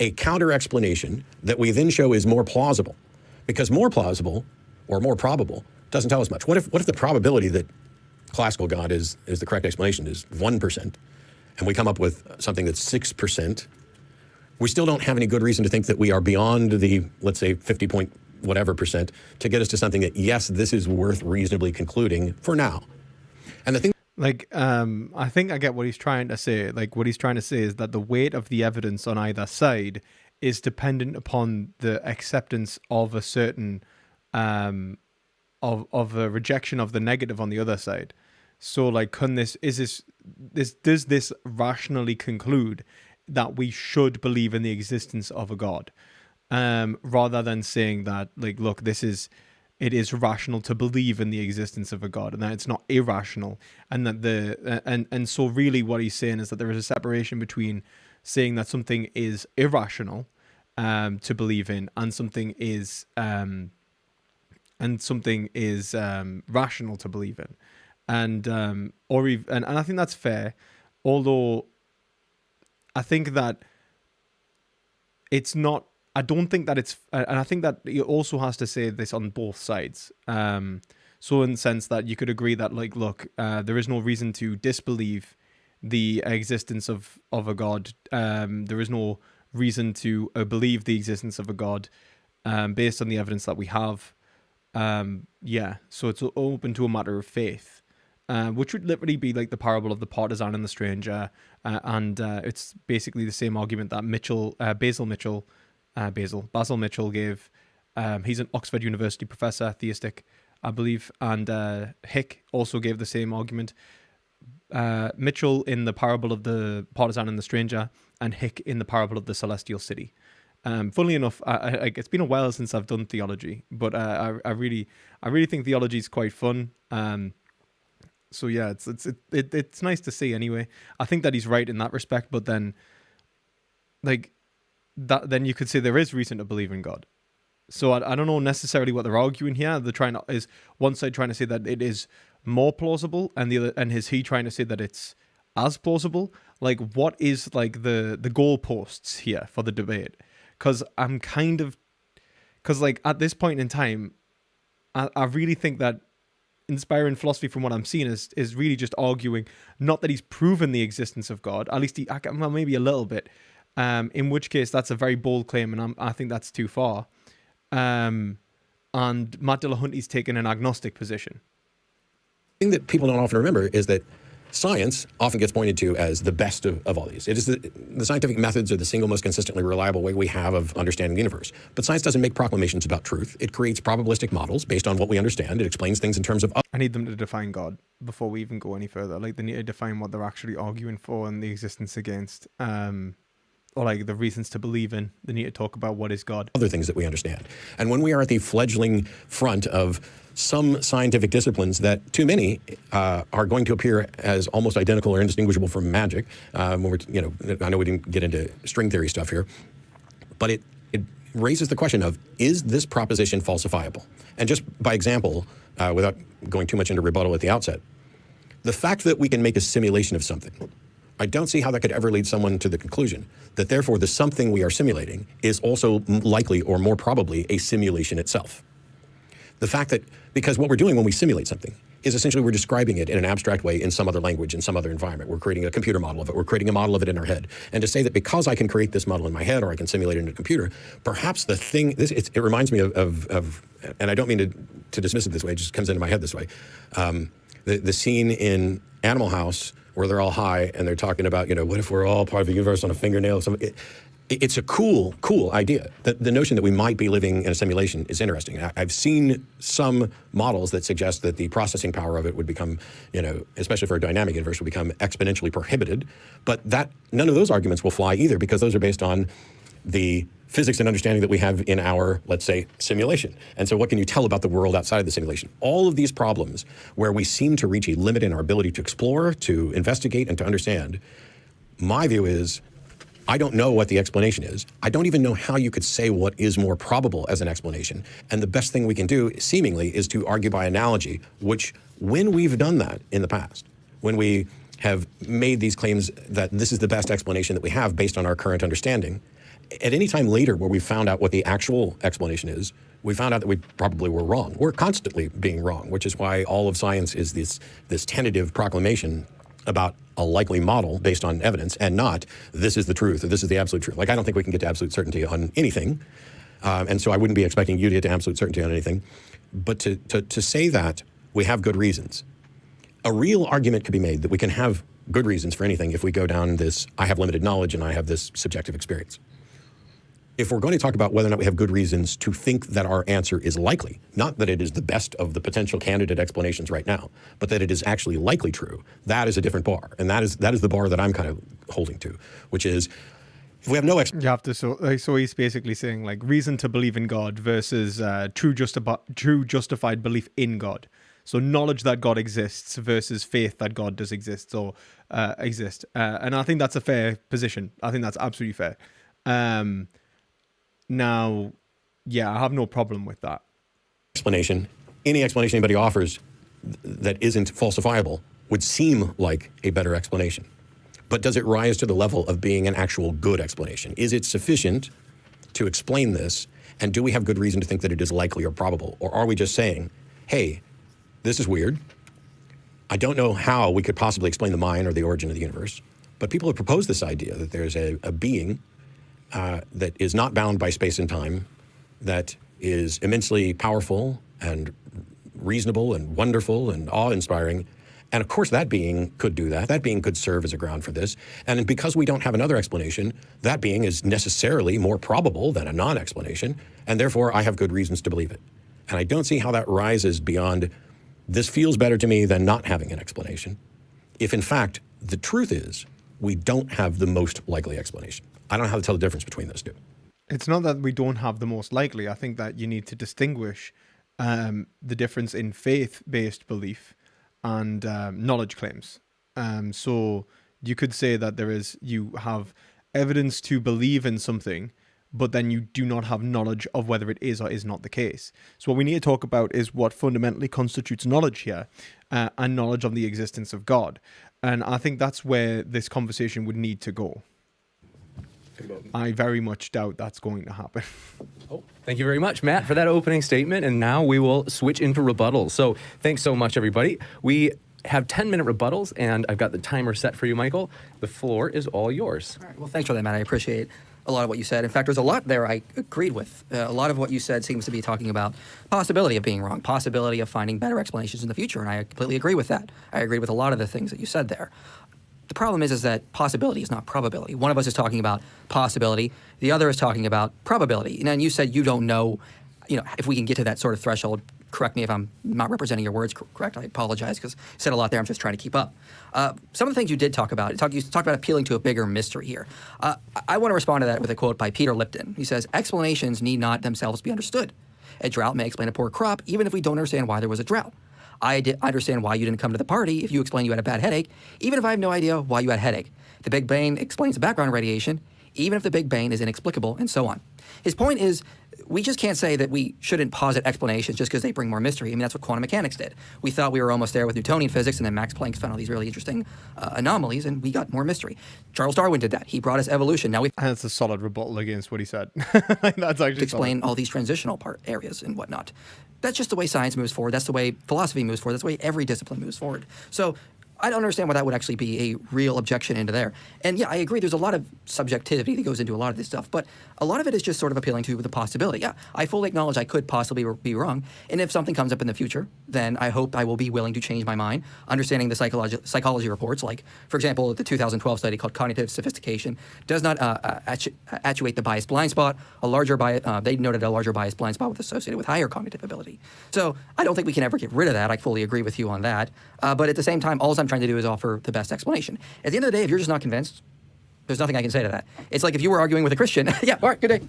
a counter explanation that we then show is more plausible? Because more plausible or more probable doesn't tell us much. What if the probability that classical God is the correct explanation is 1%, and we come up with something that's 6%? We still don't have any good reason to think that we are beyond the, let's say, 50 point whatever percent to get us to something that, yes, this is worth reasonably concluding for now. And the thing, I think I get what he's trying to say. Like, what he's trying to say is that the weight of the evidence on either side is dependent upon the acceptance of a certain of a rejection of the negative on the other side. So, like, does this rationally conclude that we should believe in the existence of a God, rather than saying that, like, look, it is rational to believe in the existence of a God, and that it's not irrational, and that and so really what he's saying is that there is a separation between saying that something is irrational to believe in, and something is rational to believe in, and I think that's fair, although I think that it's not. I don't think that it's, and I think that it also has to say this on both sides. So in the sense that you could agree that, like, look, there is no reason to disbelieve the existence of a God. There is no reason to believe the existence of a God based on the evidence that we have. So it's open to a matter of faith, which would literally be like the parable of the partisan and the stranger. And it's basically the same argument that Basil Mitchell gave. He's an Oxford University professor, theistic, I believe, and Hick also gave the same argument. Mitchell in the parable of the partisan and the stranger, and Hick in the parable of the celestial city. Funnily enough, it's been a while since I've done theology, but I really think theology is quite fun. So yeah, it's nice to see anyway. I think that he's right in that respect, but then, like, that then you could say there is reason to believe in God. So I don't know necessarily what they're arguing here. Is one side trying to say that it is more plausible, and the other, and is he trying to say that it's as plausible? Like, what is, like, the goalposts here for the debate? Because like, at this point in time, I really think that inspiring philosophy, from what I'm seeing, is really just arguing not that he's proven the existence of God, at least maybe a little bit. In which case, that's a very bold claim, and I think that's too far. And Matt Dillahunty's taken an agnostic position. The thing that people don't often remember is that science often gets pointed to as the best of all these. It is the scientific methods are the single most consistently reliable way we have of understanding the universe. But science doesn't make proclamations about truth. It creates probabilistic models based on what we understand. It explains things in terms of... I need them to define God before we even go any further. Like, they need to define what they're actually arguing for and the existence against. Or, like, the reasons to believe in. They need to talk about what is God. Other things that we understand. And when we are at the fledgling front of some scientific disciplines that, to many, are going to appear as almost identical or indistinguishable from magic, when we're, I know we didn't get into string theory stuff here, but it raises the question of, is this proposition falsifiable? And just by example, without going too much into rebuttal at the outset, the fact that we can make a simulation of something, I don't see how that could ever lead someone to the conclusion that therefore the something we are simulating is also likely or more probably a simulation itself. The fact that, because what we're doing when we simulate something is essentially we're describing it in an abstract way in some other language, in some other environment. We're creating a computer model of it. We're creating a model of it in our head. And to say that because I can create this model in my head or I can simulate it in a computer, perhaps the thing, it reminds me of, and I don't mean to dismiss it this way, it just comes into my head this way, the scene in Animal House where they're all high and they're talking about, what if we're all part of the universe on a fingernail? It's a cool idea. The notion that we might be living in a simulation is interesting. I've seen some models that suggest that the processing power of it would become, especially for a dynamic universe, would become exponentially prohibited. But none of those arguments will fly either, because those are based on the physics and understanding that we have in our, let's say, simulation. And so what can you tell about the world outside of the simulation? All of these problems where we seem to reach a limit in our ability to explore, to investigate, and to understand, my view is, I don't know what the explanation is. I don't even know how you could say what is more probable as an explanation. And the best thing we can do, seemingly, is to argue by analogy, which, when we've done that in the past, when we have made these claims that this is the best explanation that we have based on our current understanding, at any time later where we found out what the actual explanation is, we found out that we probably were wrong. We're constantly being wrong, which is why all of science is this tentative proclamation about a likely model based on evidence, and not this is the truth or this is the absolute truth. Like, I don't think we can get to absolute certainty on anything, and so I wouldn't be expecting you to get to absolute certainty on anything. But to say that we have good reasons, a real argument could be made that we can have good reasons for anything if we go down this, I have limited knowledge and I have this subjective experience. If we're going to talk about whether or not we have good reasons to think that our answer is likely, not that it is the best of the potential candidate explanations right now, but that it is actually likely true, that is a different bar. And that is the bar that I'm kind of holding to, which is, if we have no you have to, so he's basically saying, like, reason to believe in God versus true justified belief in God. So knowledge that God exists versus faith that God does exist or exist. And I think that's a fair position. I think that's absolutely fair. Now, yeah, I have no problem with that. Any explanation anybody offers that isn't falsifiable would seem like a better explanation. But does it rise to the level of being an actual good explanation? Is it sufficient to explain this? And do we have good reason to think that it is likely or probable? Or are we just saying, hey, this is weird. I don't know how we could possibly explain the mind or the origin of the universe. But people have proposed this idea that there's a being that is not bound by space and time, that is immensely powerful and reasonable and wonderful and awe-inspiring. And of course, that being could do that. That being could serve as a ground for this. And because we don't have another explanation, that being is necessarily more probable than a non-explanation, and therefore I have good reasons to believe it. And I don't see how that rises beyond, this feels better to me than not having an explanation, if in fact the truth is we don't have the most likely explanation. I don't know how to tell the difference between those two. It's not that we don't have the most likely. I think that you need to distinguish the difference in faith-based belief and knowledge claims. So you could say that you have evidence to believe in something, but then you do not have knowledge of whether it is or is not the case. So what we need to talk about is what fundamentally constitutes knowledge here, and knowledge of the existence of God. And I think that's where this conversation would need to go. I very much doubt that's going to happen. Oh, thank you very much, Matt, for that opening statement. And now we will switch into rebuttals. So thanks so much, everybody. We have 10-minute rebuttals, and I've got the timer set for you, Michael. The floor is all yours. All right. Well, thanks for that, Matt. I appreciate a lot of what you said. In fact, there's a lot there I agreed with. A lot of what you said seems to be talking about possibility of being wrong, possibility of finding better explanations in the future, and I completely agree with that. I agree with a lot of the things that you said there. The problem is that possibility is not probability. One of us is talking about possibility. The other is talking about probability. And you said you don't know, if we can get to that sort of threshold. Correct me if I'm not representing your words correct. I apologize, because you said a lot there. I'm just trying to keep up. Some of the things you did talk about, you talked about appealing to a bigger mystery here. I want to respond to that with a quote by Peter Lipton. He says, explanations need not themselves be understood. A drought may explain a poor crop, even if we don't understand why there was a drought. I understand why you didn't come to the party if you explain you had a bad headache, even if I have no idea why you had a headache. The Big Bang explains the background radiation, even if the Big Bang is inexplicable, and so on. His point is, we just can't say that we shouldn't posit explanations just because they bring more mystery. I mean, that's what quantum mechanics did. We thought we were almost there with Newtonian physics, and then Max Planck found all these really interesting anomalies, and we got more mystery. Charles Darwin did that. He brought us evolution. Now we And that's a solid rebuttal against what he said. That's actually explain solid. all these transitional areas and whatnot. That's just the way science moves forward. That's the way philosophy moves forward. That's the way every discipline moves forward. So I don't understand why that would actually be a real objection into there. And yeah, I agree, there's a lot of subjectivity that goes into a lot of this stuff, but a lot of it is just sort of appealing to the possibility. Yeah, I fully acknowledge I could possibly be wrong, and if something comes up in the future, then I hope I will be willing to change my mind, understanding the psychology reports, like, for example, the 2012 study called Cognitive Sophistication does not actuate the biased blind spot. They noted a larger biased blind spot was associated with higher cognitive ability. So I don't think we can ever get rid of that. I fully agree with you on that. But at the same time, all I'm trying to do is offer the best explanation. At the end of the day, if you're just not convinced, there's nothing I can say to that. It's like if you were arguing with a Christian. Yeah, all right, good day.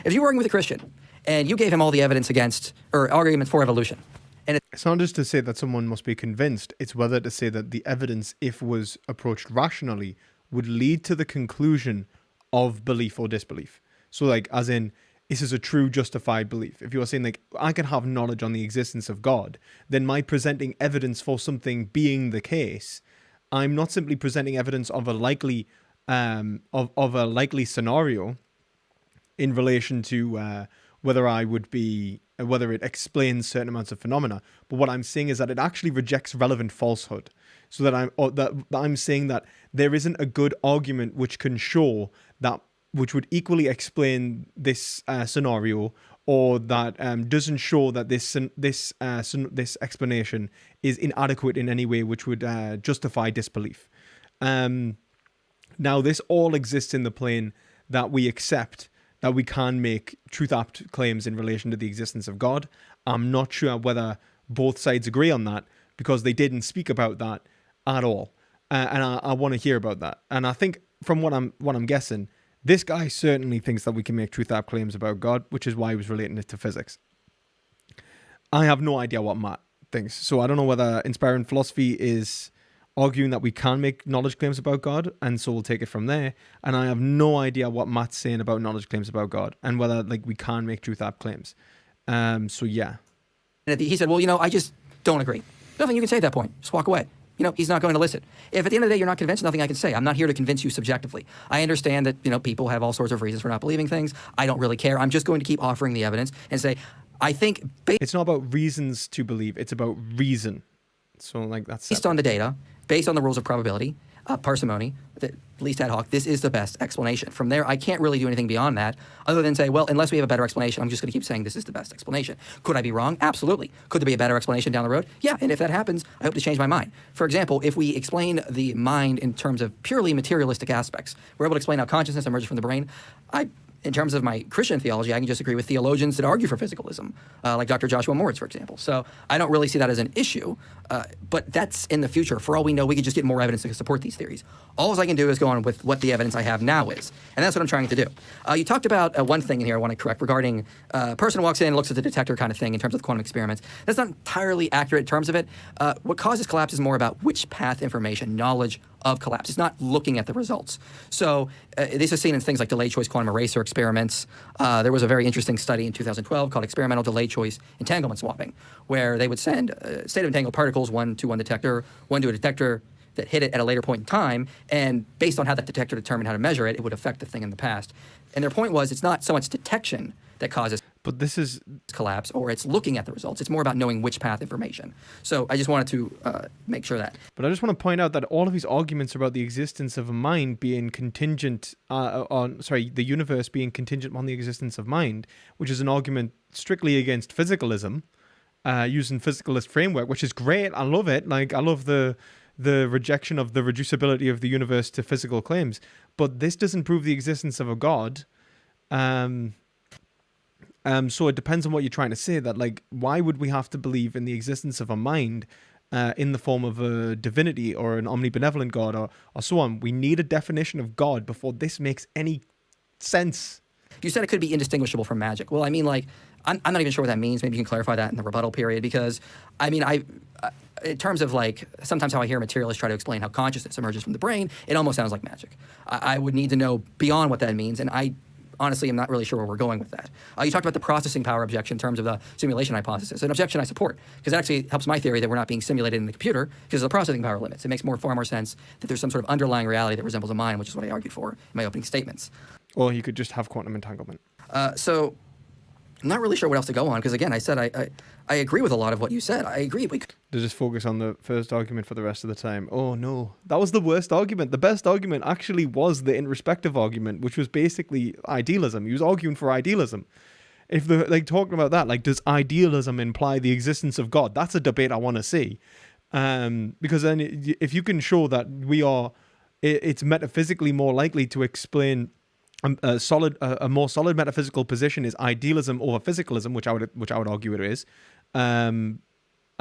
If you were arguing with a Christian and you gave him all the evidence against, or arguments for evolution, and it's not just to say that someone must be convinced, it's whether to say that the evidence, if was approached rationally, would lead to the conclusion of belief or disbelief. So like, as in, this is a true justified belief. If you're saying like, I can have knowledge on the existence of God, then my presenting evidence for something being the case, I'm not simply presenting evidence of a likely scenario in relation to whether it explains certain amounts of phenomena. But what I'm saying is that it actually rejects relevant falsehood. So that I'm saying that there isn't a good argument which can show that, which would equally explain this scenario, or that doesn't show that this explanation is inadequate in any way, which would justify disbelief. Now, this all exists in the plane that we accept that we can make truth-apt claims in relation to the existence of God. I'm not sure whether both sides agree on that, because they didn't speak about that at all, and I want to hear about that. And I think from what I'm guessing, this guy certainly thinks that we can make truth-apt claims about God, which is why he was relating it to physics. I have no idea what Matt thinks, so I don't know whether Inspiring Philosophy is arguing that we can make knowledge claims about God, and so we'll take it from there. And I have no idea what Matt's saying about knowledge claims about God, and whether like we can make truth-apt claims. So yeah. And he said, well, I just don't agree. Nothing you can say at that point. Just walk away. He's not going to listen. If at the end of the day you're not convinced, nothing I can say. I'm not here to convince you subjectively. I understand that, people have all sorts of reasons for not believing things. I don't really care. I'm just going to keep offering the evidence and say, I think... It's not about reasons to believe. It's about reason. So, that's... Based on the data, based on the rules of probability, parsimony, at least ad hoc, this is the best explanation. From there, I can't really do anything beyond that, other than say, well, unless we have a better explanation, I'm just going to keep saying this is the best explanation. Could I be wrong? Absolutely. Could there be a better explanation down the road? Yeah, and if that happens, I hope to change my mind. For example, if we explain the mind in terms of purely materialistic aspects, we're able to explain how consciousness emerges from the brain, in terms of my Christian theology, I can just agree with theologians that argue for physicalism, like Dr. Joshua Moritz, for example. So I don't really see that as an issue, but that's in the future. For all we know, we could just get more evidence to support these theories. All I can do is go on with what the evidence I have now is, and that's what I'm trying to do. You talked about one thing in here I want to correct regarding a person walks in and looks at the detector kind of thing in terms of the quantum experiments. That's not entirely accurate in terms of it. What causes collapse is more about which path information, knowledge of collapse. It's not looking at the results. So this is seen in things like delayed choice quantum eraser experiments. There was a very interesting study in 2012 called experimental delayed choice entanglement swapping, where they would send state of entangled particles, one to one detector, one to a detector that hit it at a later point in time, and based on how that detector determined how to measure it, it would affect the thing in the past. And their point was, it's not so much detection that causes but this is collapse, or it's looking at the results. It's more about knowing which path information. So I just wanted to make sure that. But I just want to point out that all of these arguments about the existence of a mind being contingent the universe being contingent on the existence of mind, which is an argument strictly against physicalism, using physicalist framework, which is great. I love it. I love the rejection of the reducibility of the universe to physical claims. But this doesn't prove the existence of a God. So it depends on what you're trying to say. That why would we have to believe in the existence of a mind in the form of a divinity or an omnibenevolent God or so on? We need a definition of God before this makes any sense. You said it could be indistinguishable from magic. Well, I'm not even sure what that means. Maybe you can clarify that in the rebuttal period, because in terms of like sometimes how I hear materialists try to explain how consciousness emerges from the brain, it almost sounds like magic. I would need to know beyond what that means, and I honestly am not really sure where we're going with that. You talked about the processing power objection in terms of the simulation hypothesis, an objection I support, because it actually helps my theory that we're not being simulated in the computer because of the processing power limits. It makes far more sense that there's some sort of underlying reality that resembles a mind, which is what I argued for in my opening statements. Or you could just have quantum entanglement. So I'm not really sure what else to go on, because again, I said I agree with a lot of what you said. I agree. To just focus on the first argument for the rest of the time. Oh no, that was the worst argument. The best argument actually was the introspective argument, which was basically idealism. He was arguing for idealism. If they're like talking about that, like, does idealism imply the existence of God? That's a debate I want to see. Because then if you can show that it's metaphysically more likely to explain a more solid metaphysical position is idealism over physicalism, which I would argue it is, and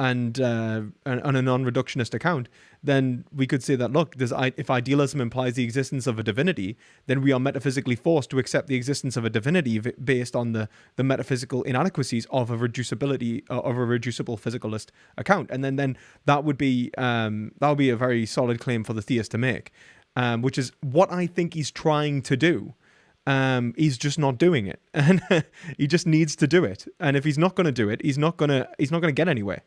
on a non-reductionist account, then we could say that, look, if idealism implies the existence of a divinity, then we are metaphysically forced to accept the existence of a divinity based on the metaphysical inadequacies of a reducible physicalist account, and then that would be a very solid claim for the theist to make, which is what I think he's trying to do. He's just not doing it, and he just needs to do it. And if he's not going to do it, he's not going to get anywhere.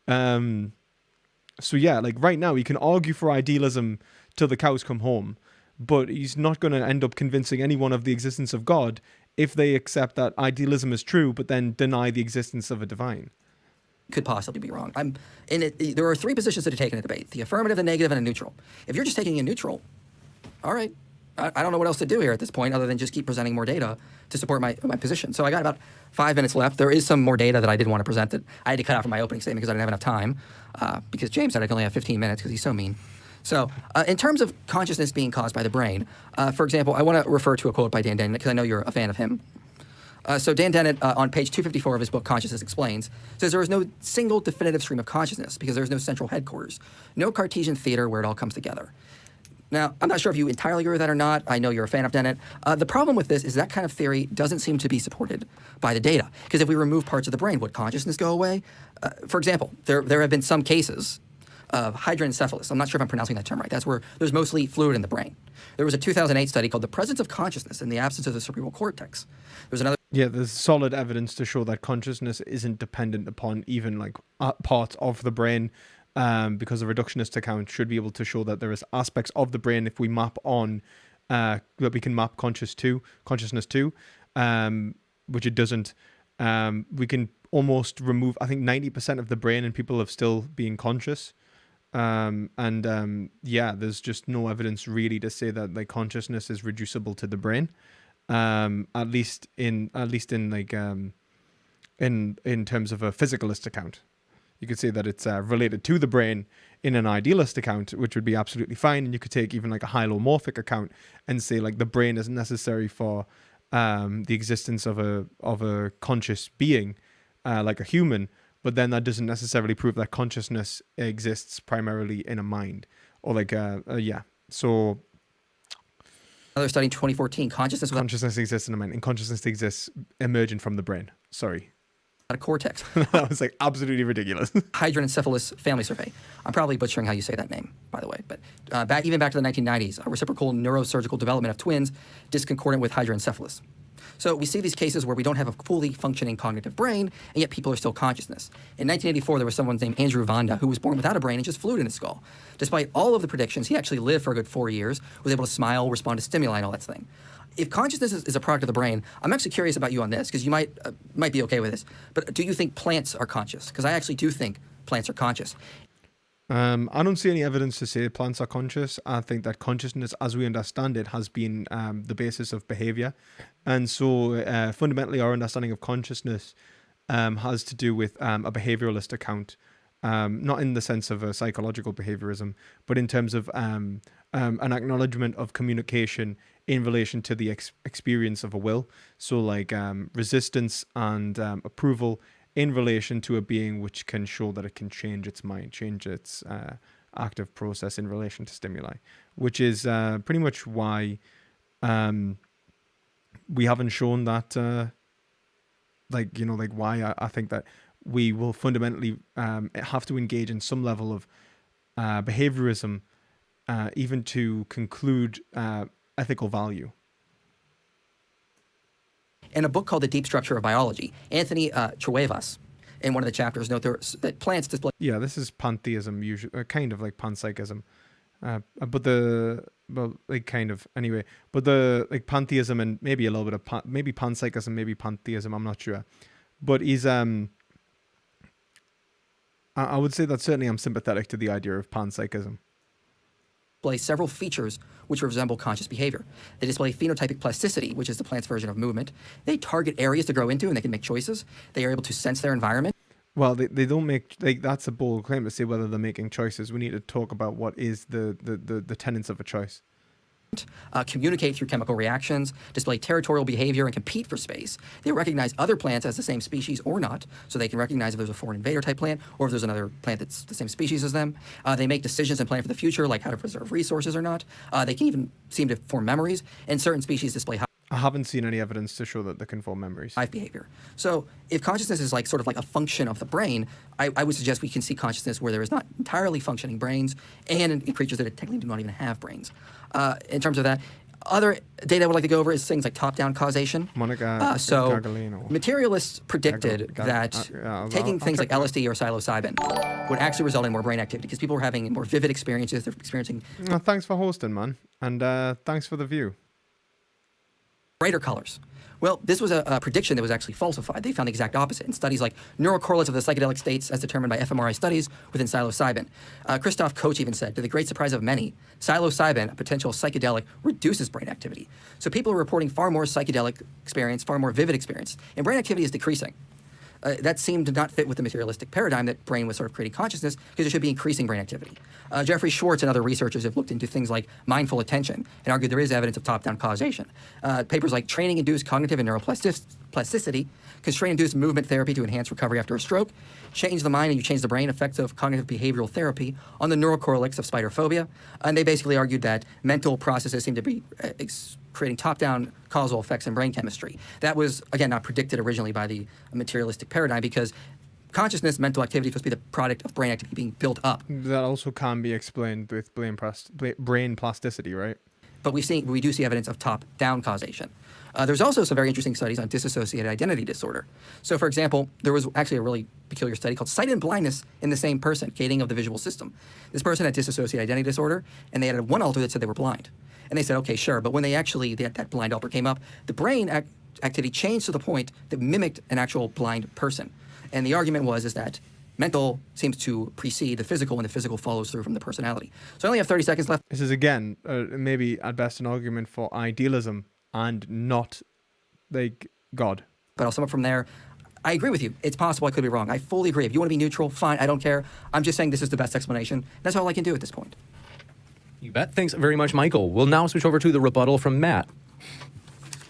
So yeah, like right now, he can argue for idealism till the cows come home, but he's not going to end up convincing anyone of the existence of God if they accept that idealism is true, but then deny the existence of a divine. Could possibly be wrong. There are three positions that are taken in a debate: the affirmative, the negative, and a neutral. If you're just taking a neutral, all right. I don't know what else to do here at this point other than just keep presenting more data to support my position. So I got about 5 minutes left. There is some more data that I did want to present that I had to cut out from my opening statement because I didn't have enough time, because James said I could only have 15 minutes because he's so mean. So in terms of consciousness being caused by the brain, for example, I want to refer to a quote by Dan Dennett because I know you're a fan of him. So Dan Dennett, on page 254 of his book, Consciousness Explains, says there is no single definitive stream of consciousness because there is no central headquarters, no Cartesian theater where it all comes together. Now, I'm not sure if you entirely agree with that or not. I know you're a fan of Dennett. The problem with this is that kind of theory doesn't seem to be supported by the data. Because if we remove parts of the brain, would consciousness go away? For example, there have been some cases of hydranencephalus. I'm not sure if I'm pronouncing that term right. That's where there's mostly fluid in the brain. There was a 2008 study called The Presence of Consciousness in the Absence of the Cerebral Cortex. There's another... Yeah, there's solid evidence to show that consciousness isn't dependent upon even like parts of the brain. Because the reductionist account should be able to show that there is aspects of the brain if we map on that we can map consciousness to, which it doesn't. We can almost remove, I think, 90% of the brain in people of still being conscious. Yeah, there's just no evidence really to say that like consciousness is reducible to the brain. At least in like in terms of a physicalist account. You could say that it's related to the brain in an idealist account, which would be absolutely fine. And you could take even like a hylomorphic account and say like the brain isn't necessary for the existence of a conscious being, like a human. But then that doesn't necessarily prove that consciousness exists primarily in a mind, or like yeah. So another study in 2014, consciousness exists in a mind, and consciousness exists emerging from the brain. Sorry. A cortex. That was like absolutely ridiculous. Hydranencephalus family survey. I'm probably butchering how you say that name, by the way. But back to the 1990s, a reciprocal neurosurgical development of twins discordant with hydranencephalus. So we see these cases where we don't have a fully functioning cognitive brain, and yet people are still consciousness. In 1984, there was someone named Andrew Vanda who was born without a brain and just fluid in his skull. Despite all of the predictions, he actually lived for a good 4 years, was able to smile, respond to stimuli, and all that thing. If consciousness is a product of the brain, I'm actually curious about you on this, because you might be okay with this, but do you think plants are conscious? Because I actually do think plants are conscious. I don't see any evidence to say plants are conscious. I think that consciousness, as we understand it, has been the basis of behavior. And so fundamentally, our understanding of consciousness has to do with a behavioralist account, not in the sense of a psychological behaviorism, but in terms of an acknowledgement of communication in relation to the experience of a will. So like resistance and approval in relation to a being which can show that it can change its mind, change its active process in relation to stimuli, which is pretty much why we haven't shown that, why I think that we will fundamentally have to engage in some level of behaviorism, even to conclude ethical value. In a book called The Deep Structure of Biology, Anthony Truevas, in one of the chapters, note that plants display... Yeah, this is pantheism, usually, kind of like panpsychism. But pantheism and maybe a little bit of maybe panpsychism, maybe pantheism, I'm not sure. But he's... I would say that certainly I'm sympathetic to the idea of panpsychism. Display several features which resemble conscious behavior. They display phenotypic plasticity, which is the plant's version of movement. They target areas to grow into, and they can make choices. They are able to sense their environment. Well, they don't make, like, that's a bold claim to say whether they're making choices. We need to talk about what is the tenets of a choice. Communicate through chemical reactions, display territorial behavior, and compete for space. They recognize other plants as the same species or not, so they can recognize if there's a foreign invader type plant or if there's another plant that's the same species as them. They make decisions and plan for the future, like how to preserve resources or not. They can even seem to form memories, and certain species display I haven't seen any evidence to show that they can form memories. hive behavior. So if consciousness is sort of like a function of the brain, I would suggest we can see consciousness where there is not entirely functioning brains and in creatures that technically do not even have brains. In terms of that, other data I would like to go over is things like top-down causation. Materialists predicted that taking things like LSD or psilocybin would actually result in more brain activity because people were having more vivid experiences. They're experiencing... thanks for hosting, man. And thanks for the view. Brighter colors. Well, this was a prediction that was actually falsified. They found the exact opposite in studies like neural correlates of the psychedelic states as determined by fMRI studies within psilocybin. Christoph Koch even said, to the great surprise of many, psilocybin, a potential psychedelic, reduces brain activity. So people are reporting far more psychedelic experience, far more vivid experience, and brain activity is decreasing. That seemed to not fit with the materialistic paradigm that brain was sort of creating consciousness because it should be increasing brain activity. Jeffrey Schwartz and other researchers have looked into things like mindful attention and argued there is evidence of top-down causation. Papers like training-induced cognitive and neuroplasticity, constraint-induced movement therapy to enhance recovery after a stroke, change the mind and you change the brain, effects of cognitive behavioral therapy on the neural correlates of spider phobia. And they basically argued that mental processes seem to be creating top-down causal effects in brain chemistry. That was, again, not predicted originally by the materialistic paradigm because consciousness, mental activity, is supposed to be the product of brain activity being built up. That also can be explained with brain plasticity, right? But we do see evidence of top-down causation. There's also some very interesting studies on dissociated identity disorder. So, for example, there was actually a really peculiar study called Sight and Blindness in the Same Person, Gating of the Visual System. This person had dissociated identity disorder, and they had one alter that said they were blind. And they said, okay, sure, but when that blind alter came up, the brain activity changed to the point that mimicked an actual blind person. And the argument is that mental seems to precede the physical, and the physical follows through from the personality. So I only have 30 seconds left. This is, again, maybe at best an argument for idealism and not, like, God. But I'll sum up from there. I agree with you. It's possible I could be wrong. I fully agree. If you want to be neutral, fine. I don't care. I'm just saying this is the best explanation. That's all I can do at this point. You bet. Thanks very much, Michael. We'll now switch over to the rebuttal from Matt.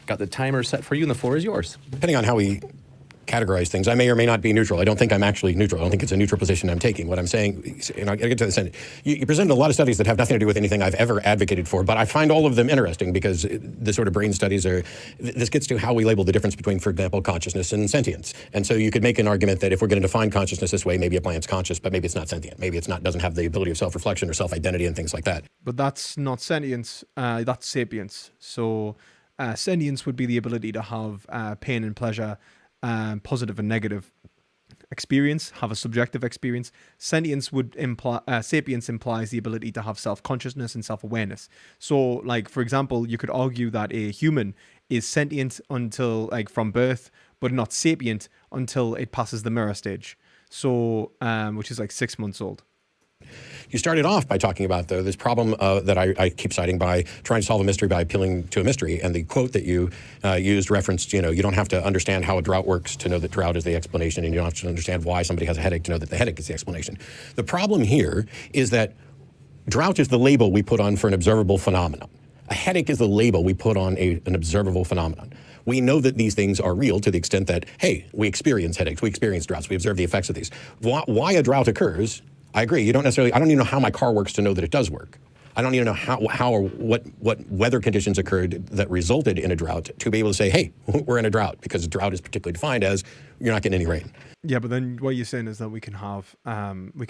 Got the timer set for you, and the floor is yours. Depending on how we categorize things, I may or may not be neutral. I don't think I'm actually neutral. I don't think it's a neutral position I'm taking. What I'm saying, and I'll get to this end, you presented a lot of studies that have nothing to do with anything I've ever advocated for, but I find all of them interesting because the sort of brain studies this gets to how we label the difference between, for example, consciousness and sentience. And so you could make an argument that if we're going to define consciousness this way, maybe a plant's conscious, but maybe it's not sentient. Maybe doesn't have the ability of self-reflection or self-identity and things like that. But that's not sentience, that's sapience. So sentience would be the ability to have pain and pleasure, positive and negative experience, have a subjective experience. Sentience would imply, sapience implies the ability to have self-consciousness and self-awareness. So, like, for example, you could argue that a human is sentient until, like, from birth, but not sapient until it passes the mirror stage. So, which is like 6 months old. You started off by talking about, though, this problem that I keep citing by trying to solve a mystery by appealing to a mystery. And the quote that you used referenced, you don't have to understand how a drought works to know that drought is the explanation, and you don't have to understand why somebody has a headache to know that the headache is the explanation. The problem here is that drought is the label we put on for an observable phenomenon. A headache is the label we put on an observable phenomenon. We know that these things are real to the extent that, hey, we experience headaches, we experience droughts, we observe the effects of these. Why a drought occurs, I agree. I don't even know how my car works to know that it does work. I don't need to know how or what weather conditions occurred that resulted in a drought to be able to say, hey, we're in a drought, because drought is particularly defined as you're not getting any rain. Yeah, but then what you're saying is that we can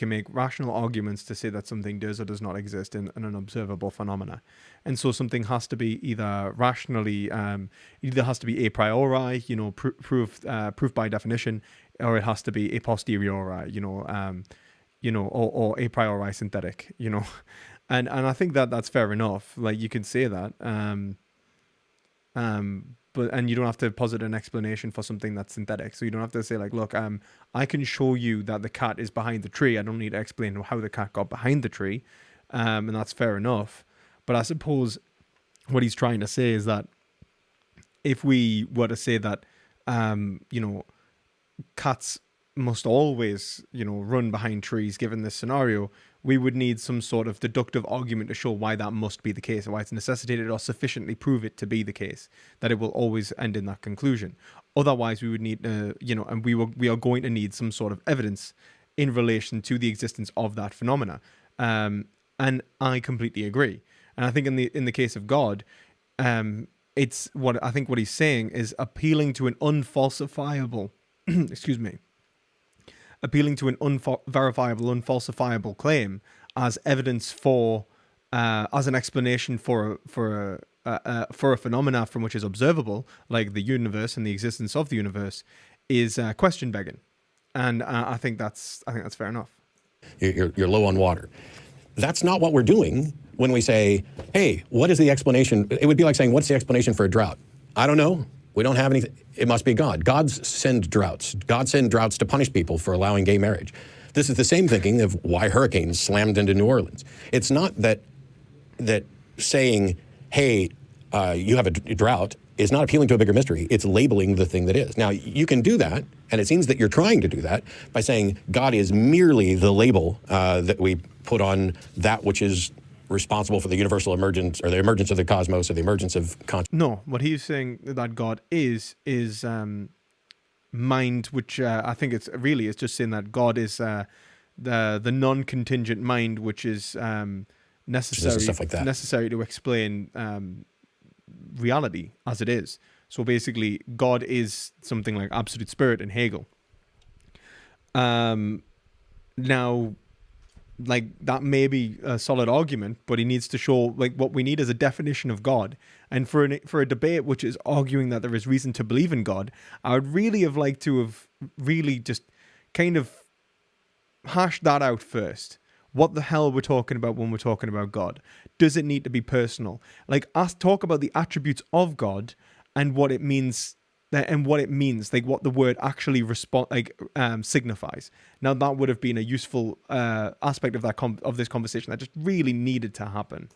make rational arguments to say that something does or does not exist in an observable phenomena. And so something has to be either rationally, either has to be a priori, proof by definition, or it has to be a posteriori, or a priori synthetic, And I think that that's fair enough. Like, you can say that, but you don't have to posit an explanation for something that's synthetic. So you don't have to say, like, look, I can show you that the cat is behind the tree. I don't need to explain how the cat got behind the tree, and that's fair enough. But I suppose what he's trying to say is that if we were to say that, cats must always, run behind trees, given this scenario, we would need some sort of deductive argument to show why that must be the case, or why it's necessitated, or sufficiently prove it to be the case, that it will always end in that conclusion. Otherwise, we would need to, and we are going to need some sort of evidence in relation to the existence of that phenomena. And I completely agree. And I think in the case of God, it's what he's saying is appealing to an unfalsifiable, appealing to an unverifiable, unfalsifiable claim as evidence for, as an explanation for a phenomena from which is observable, like the universe and the existence of the universe, is question begging, and I think that's fair enough. You're low on water. That's not what we're doing when we say, hey, what is the explanation? It would be like saying, what's the explanation for a drought? I don't know. We don't have anything. It must be God. Gods send droughts. God send droughts to punish people for allowing gay marriage. This is the same thinking of why hurricanes slammed into New Orleans. It's not that saying, hey, you have a drought is not appealing to a bigger mystery. It's labeling the thing that is. Now, you can do that, and it seems that you're trying to do that by saying God is merely the label that we put on that which is responsible for the universal emergence, or the emergence of the cosmos, or the emergence of consciousness. No, what he's saying that God is mind, which I think it's just saying that God is the non-contingent mind, which is necessary, stuff like that. necessary to explain reality as it is. So basically, God is something like absolute spirit in Hegel. Now, like, that may be a solid argument, but he needs to show, like, what we need is a definition of God. And for a debate which is arguing that there is reason to believe in God, I would really have liked to have really just kind of hashed that out first. What the hell we're talking about when we're talking about God? Does it need to be personal? Like, talk about the attributes of God and what it means. Like what the word actually signifies. Now, that would have been a useful aspect of of this conversation that just really needed to happen.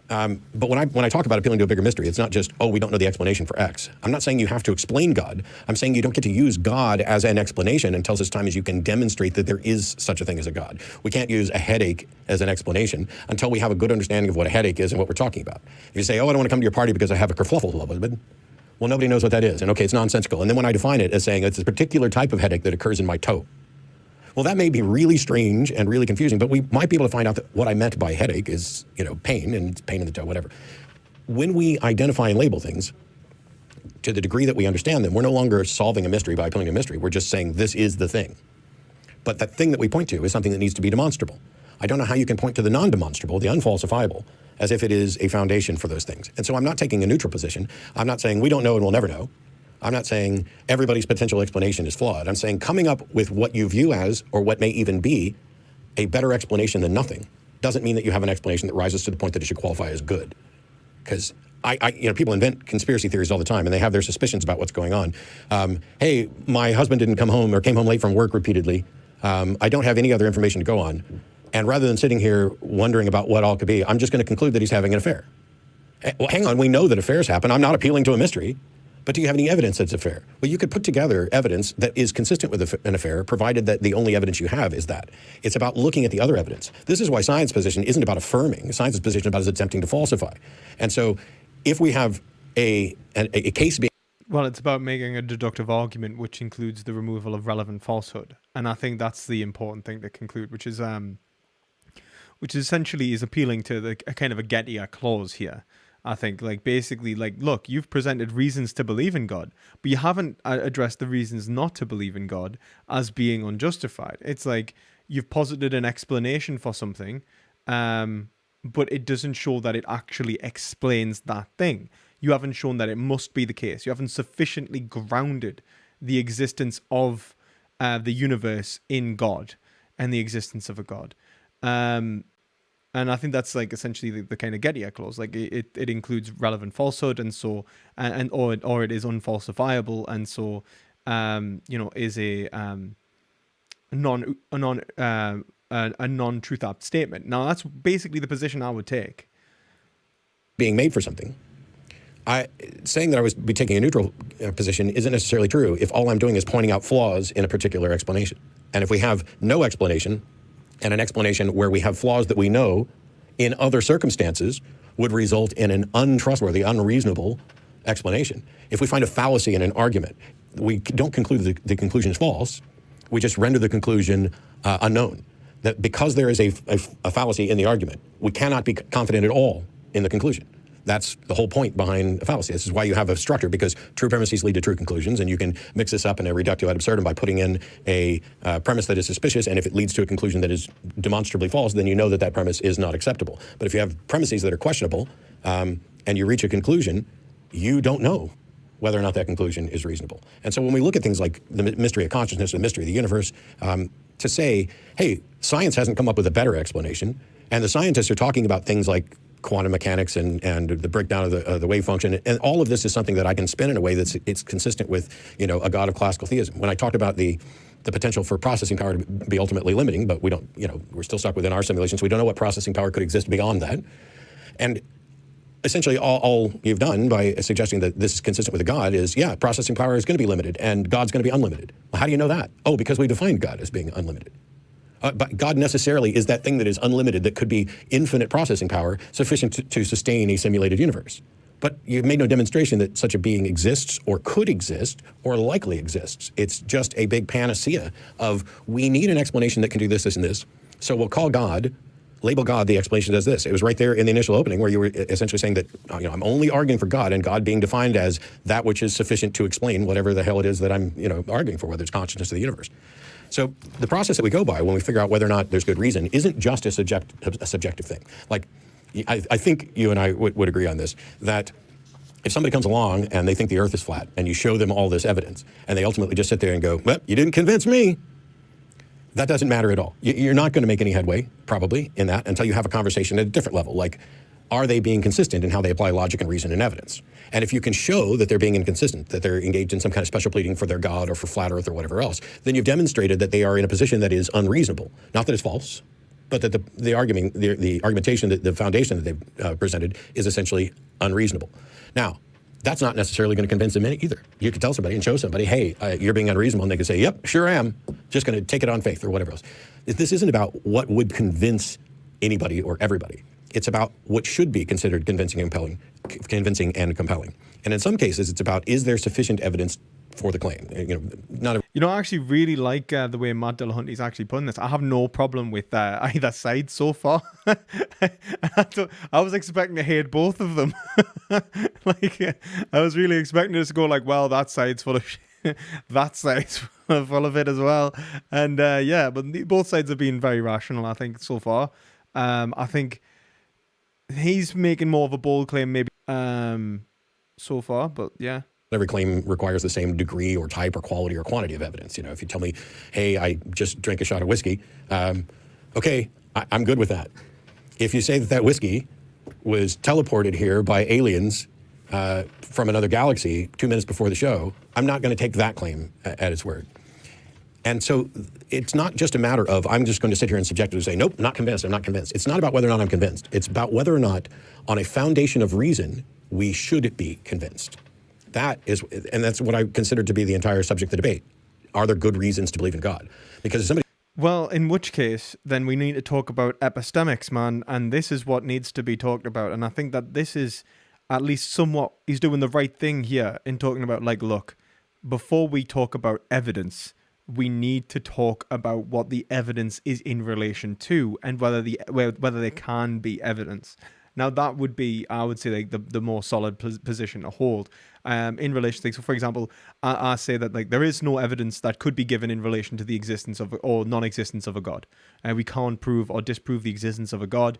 But when I talk about appealing to a bigger mystery, it's not just, we don't know the explanation for X. I'm not saying you have to explain God. I'm saying you don't get to use God as an explanation until such time as you can demonstrate that there is such a thing as a God. We can't use a headache as an explanation until we have a good understanding of what a headache is and what we're talking about. If you say, I don't want to come to your party because I have a kerfluffle, well, nobody knows what that is, and okay, it's nonsensical. And then when I define it as saying it's a particular type of headache that occurs in my toe, well, that may be really strange and really confusing, but we might be able to find out that what I meant by headache is, pain, and it's pain in the toe, whatever. When we identify and label things, to the degree that we understand them, we're no longer solving a mystery by appealing to a mystery. We're just saying this is the thing. But that thing that we point to is something that needs to be demonstrable. I don't know how you can point to the non-demonstrable, the unfalsifiable, as if it is a foundation for those things. And so I'm not taking a neutral position. I'm not saying we don't know and we'll never know. I'm not saying everybody's potential explanation is flawed. I'm saying coming up with what you view as, or what may even be, a better explanation than nothing doesn't mean that you have an explanation that rises to the point that it should qualify as good. Because people invent conspiracy theories all the time, and they have their suspicions about what's going on. Hey, my husband didn't come home or came home late from work repeatedly. I don't have any other information to go on. And rather than sitting here wondering about what all could be, I'm just going to conclude that he's having an affair. Well, hang on, we know that affairs happen. I'm not appealing to a mystery. But do you have any evidence that's a affair? Well, you could put together evidence that is consistent with an affair, provided that the only evidence you have is that. It's about looking at the other evidence. This is why science's position isn't about affirming. Science's position is about attempting to falsify. And so if we have a case being... Well, it's about making a deductive argument, which includes the removal of relevant falsehood. And I think that's the important thing to conclude, which is which essentially is appealing to a kind of a get-ya clause here. I think, like, basically, like, look, you've presented reasons to believe in God, but you haven't addressed the reasons not to believe in God as being unjustified. It's like you've posited an explanation for something, but it doesn't show that it actually explains that thing. You haven't shown that it must be the case. You haven't sufficiently grounded the existence of the universe in God and the existence of a God. And I think that's like essentially the kind of get-ya clause. Like it includes relevant falsehood, and so or it is unfalsifiable, and so is a non-truth apt statement. Now that's basically the position I would take. Being made for something. Saying that I would be taking a neutral position isn't necessarily true if all I'm doing is pointing out flaws in a particular explanation. And if we have no explanation, and an explanation where we have flaws that we know in other circumstances would result in an untrustworthy, unreasonable explanation. If we find a fallacy in an argument, we don't conclude the conclusion is false. We just render the conclusion unknown. That because there is a fallacy in the argument, we cannot be confident at all in the conclusion. That's the whole point behind a fallacy. This is why you have a structure, because true premises lead to true conclusions, and you can mix this up in a reductio ad absurdum by putting in a premise that is suspicious, and if it leads to a conclusion that is demonstrably false, then you know that that premise is not acceptable. But if you have premises that are questionable, and you reach a conclusion, you don't know whether or not that conclusion is reasonable. And so when we look at things like the mystery of consciousness, the mystery of the universe, to say, hey, science hasn't come up with a better explanation, and the scientists are talking about things like quantum mechanics and the breakdown of the wave function, and all of this is something that I can spin in a way it's consistent with a God of classical theism. When I talked about the potential for processing power to be ultimately limiting, but we don't, we're still stuck within our simulations. We don't know what processing power could exist beyond that, and essentially all you've done by suggesting that this is consistent with a God is, processing power is going to be limited and God's going to be unlimited. Well, how do you know that? Oh, because we defined God as being unlimited. But God necessarily is that thing that is unlimited, that could be infinite processing power, sufficient to sustain a simulated universe. But you've made no demonstration that such a being exists or could exist or likely exists. It's just a big panacea of, we need an explanation that can do this, this, and this. So we'll call God, label God, the explanation does this. It was right there in the initial opening where you were essentially saying that, I'm only arguing for God, and God being defined as that which is sufficient to explain whatever the hell it is that I'm, arguing for, whether it's consciousness of the universe. So the process that we go by when we figure out whether or not there's good reason isn't just a subjective thing. Like, I think you and I would agree on this, that if somebody comes along and they think the earth is flat and you show them all this evidence and they ultimately just sit there and go, well, you didn't convince me, that doesn't matter at all. You're not going to make any headway, probably, in that until you have a conversation at a different level. Like, are they being consistent in how they apply logic and reason and evidence? And if you can show that they're being inconsistent, that they're engaged in some kind of special pleading for their God or for flat earth or whatever else, then you've demonstrated that they are in a position that is unreasonable. Not that it's false, but that the argumentation, the foundation that they've presented is essentially unreasonable. Now, that's not necessarily going to convince them either. You could tell somebody and show somebody, hey, you're being unreasonable, and they could say, yep, sure am. Just going to take it on faith or whatever else. This isn't about what would convince anybody or everybody. It's about what should be considered convincing and compelling. And in some cases, it's about, is there sufficient evidence for the claim? I actually really like the way Matt Dillahunty's actually putting this. I have no problem with either side so far. I was expecting to hate both of them. I was really expecting to go like, well, that side's full of shit. That side's full of it as well. And but both sides have been very rational, I think, so far. I think he's making more of a bold claim maybe so far, but yeah. Every claim requires the same degree or type or quality or quantity of evidence. If you tell me, hey, I just drank a shot of whiskey, okay, I'm good with that. If you say that whiskey was teleported here by aliens from another galaxy 2 minutes before the show, I'm not going to take that claim at its word. And so it's not just a matter of, I'm just going to sit here and subjectively say, nope, not convinced, I'm not convinced. It's not about whether or not I'm convinced. It's about whether or not, on a foundation of reason, we should be convinced. That's what I consider to be the entire subject of the debate. Are there good reasons to believe in God? Because if somebody... Well, in which case, then we need to talk about epistemics, man, and this is what needs to be talked about. And I think that this is at least somewhat, he's doing the right thing here in talking about, like, look, before we talk about evidence, we need to talk about what the evidence is in relation to, and whether there can be evidence. Now, that would be, I would say, like the more solid position to hold in relation to things. So, for example, I say that like there is no evidence that could be given in relation to the existence of or non-existence of a God. We can't prove or disprove the existence of a God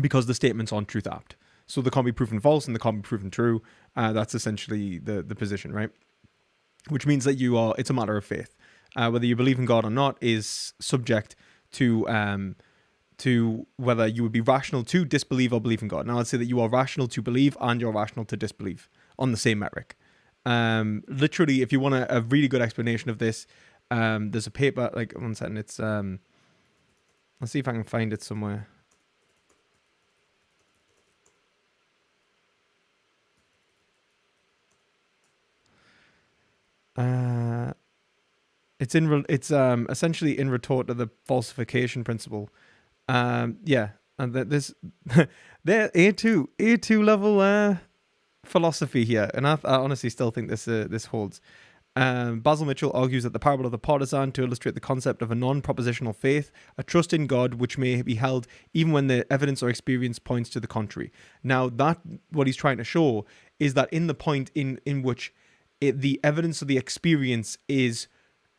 because the statements aren't truth apt. So they can't be proven false and they can't be proven true. That's essentially the position, right? Which means that it's a matter of faith. Whether you believe in God or not is subject to whether you would be rational to disbelieve or believe in God. Now, I'd say that you are rational to believe and you're rational to disbelieve on the same metric. Literally, if you want a really good explanation of this, there's a paper, like, one second, it's, let's see if I can find it somewhere. It's essentially in retort to the falsification principle. Yeah, and there's there A2 level philosophy here, and I honestly still think this holds. Basil Mitchell argues that the parable of the partisan to illustrate the concept of a non-propositional faith, a trust in God which may be held even when the evidence or experience points to the contrary. Now, that what he's trying to show is that in the point in which the evidence of the experience is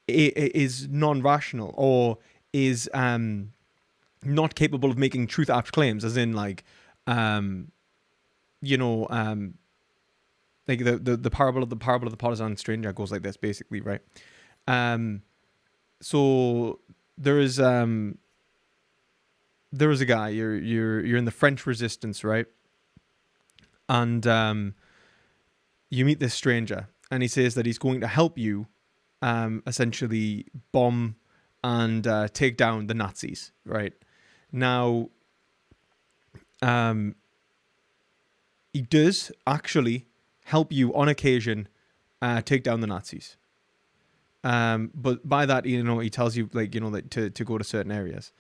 non-rational or is not capable of making truth apt claims, as in like like the parable of the partisan stranger goes like this, basically, right? So there is a guy, you're in the French Resistance, right? And you meet this stranger, and he says that he's going to help you essentially bomb and take down the Nazis, right? Now, he does actually help you on occasion take down the Nazis. But by that, he tells you, like, like to go to certain areas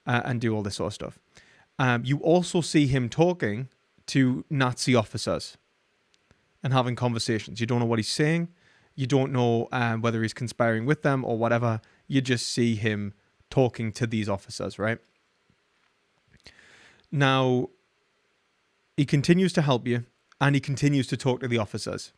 and do all this sort of stuff. You also see him talking to Nazi officers and having conversations. You don't know what he's saying. You don't know whether he's conspiring with them or whatever. You just see him talking to these officers, right? Now, he continues to help you, and he continues to talk to the officers.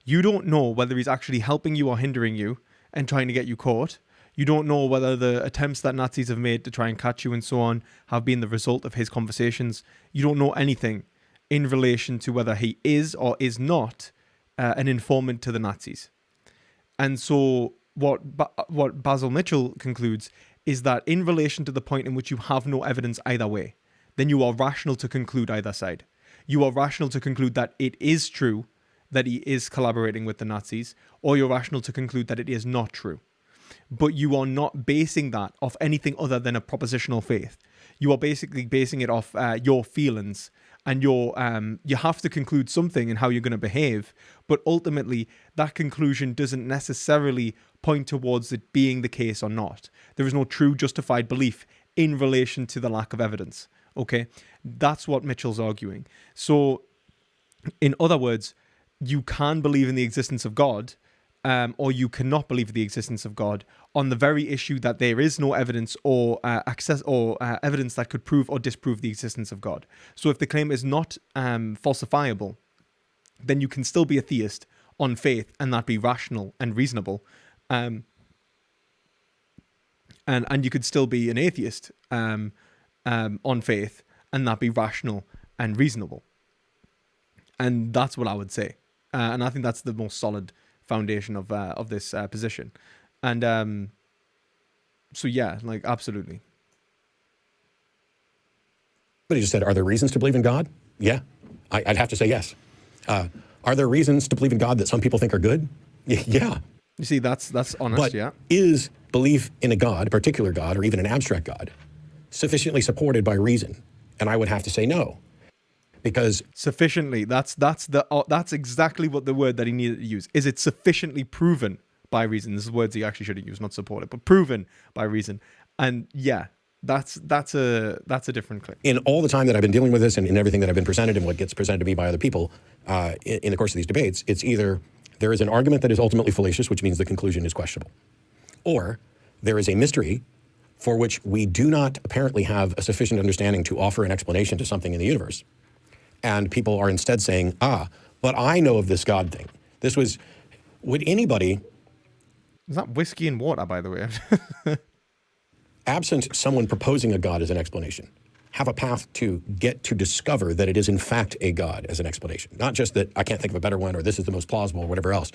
You don't know whether he's actually helping you or hindering you and trying to get you caught. You don't know whether the attempts that Nazis have made to try and catch you and so on have been the result of his conversations. You don't know anything in relation to whether he is or is not an informant to the Nazis. And so what Basil Mitchell concludes is that in relation to the point in which you have no evidence either way, then you are rational to conclude either side. You are rational to conclude that it is true that he is collaborating with the Nazis, or you're rational to conclude that it is not true. But you are not basing that off anything other than a propositional faith. You are basically basing it off your feelings, and you have to conclude something in how you're going to behave, but ultimately that conclusion doesn't necessarily point towards it being the case or not. There is no true justified belief in relation to the lack of evidence. Okay, that's what Mitchell's arguing. So, in other words, you can believe in the existence of God, or you cannot believe in the existence of God on the very issue that there is no evidence or evidence that could prove or disprove the existence of God. So, if the claim is not falsifiable, then you can still be a theist on faith and that be rational and reasonable, and you could still be an atheist on faith and that be rational and reasonable. And that's what I would say. And I think that's the most solid foundation of this position. And so, yeah, like, absolutely. But he just said, are there reasons to believe in God? Yeah, I'd have to say yes. Are there reasons to believe in God that some people think are good? Yeah. You see, that's honest, but yeah. Is belief in a God, a particular God, or even an abstract God, sufficiently supported by reason? And I would have to say no. Because sufficiently, that's exactly what the word that he needed to use. Is it sufficiently proven by reason? This is words he actually should have used, not supported, but proven by reason. And yeah, that's a different claim. In all the time that I've been dealing with this and in everything that I've been presented and what gets presented to me by other people in the course of these debates, it's either There is an argument that is ultimately fallacious, which means the conclusion is questionable. Or there is a mystery for which we do not apparently have a sufficient understanding to offer an explanation to something in the universe. And people are instead saying, but I know of this God thing. Would anybody... Is that whiskey and water, by the way? Absent someone proposing a God as an explanation, have a path to get to discover that it is in fact a God as an explanation. Not just that I can't think of a better one or this is the most plausible or whatever else.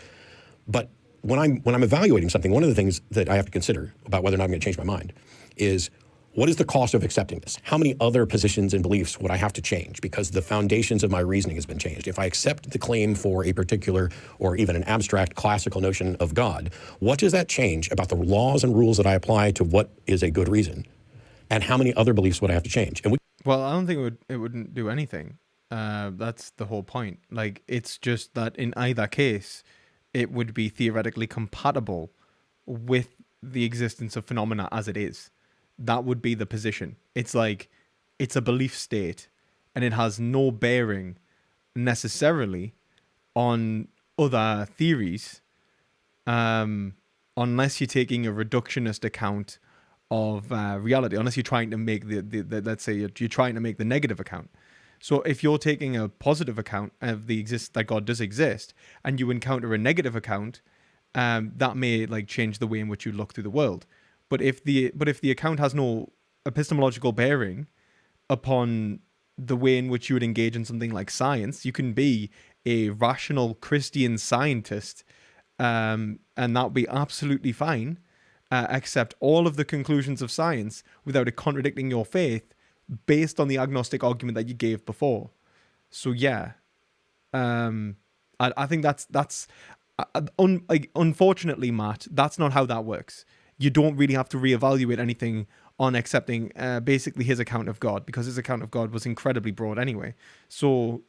But when I'm evaluating something, one of the things that I have to consider about whether or not I'm going to change my mind is, what is the cost of accepting this? How many other positions and beliefs would I have to change because the foundations of my reasoning has been changed? If I accept the claim for a particular or even an abstract classical notion of God, what does that change about the laws and rules that I apply to what is a good reason? And how many other beliefs would I have to change? Well, I don't think it wouldn't do anything. That's the whole point. Like, it's just that in either case, it would be theoretically compatible with the existence of phenomena as it is. That would be the position. It's like, it's a belief state, and it has no bearing necessarily on other theories, unless you're taking a reductionist account of reality, unless you're trying to make the let's say you're trying to make the negative account. So if you're taking a positive account of that God does exist, and you encounter a negative account, that may like change the way in which you look through the world. But if the account has no epistemological bearing upon the way in which you would engage in something like science, you can be a rational Christian scientist, and that would be absolutely fine, accept all of the conclusions of science without it contradicting your faith based on the agnostic argument that you gave before. So yeah, I think that's unfortunately, Matt, that's not how that works. You don't really have to reevaluate anything on accepting basically his account of God, because his account of God was incredibly broad anyway. So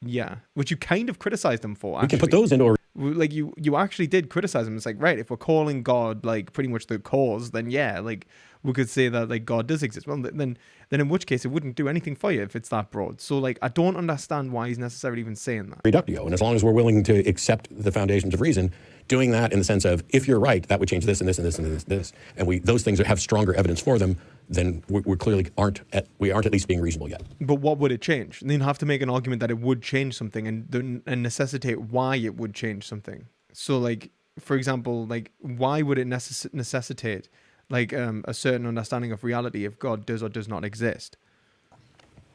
yeah, which you kind of criticized him for. Actually. We can put those into a... Like you actually did criticize him. It's like, right, if we're calling God like pretty much the cause, then yeah, like we could say that like God does exist. Well, then in which case it wouldn't do anything for you if it's that broad. So like I don't understand why he's necessarily even saying that. Reductio, and as long as we're willing to accept the foundations of reason, doing that in the sense of, if you're right, that would change this and this and this and this, and those things have stronger evidence for them, then we clearly aren't at least being reasonable yet. But what would it change? Then you'd have to make an argument that it would change something and necessitate why it would change something. So like, for example, like why would it necessitate like a certain understanding of reality if God does or does not exist?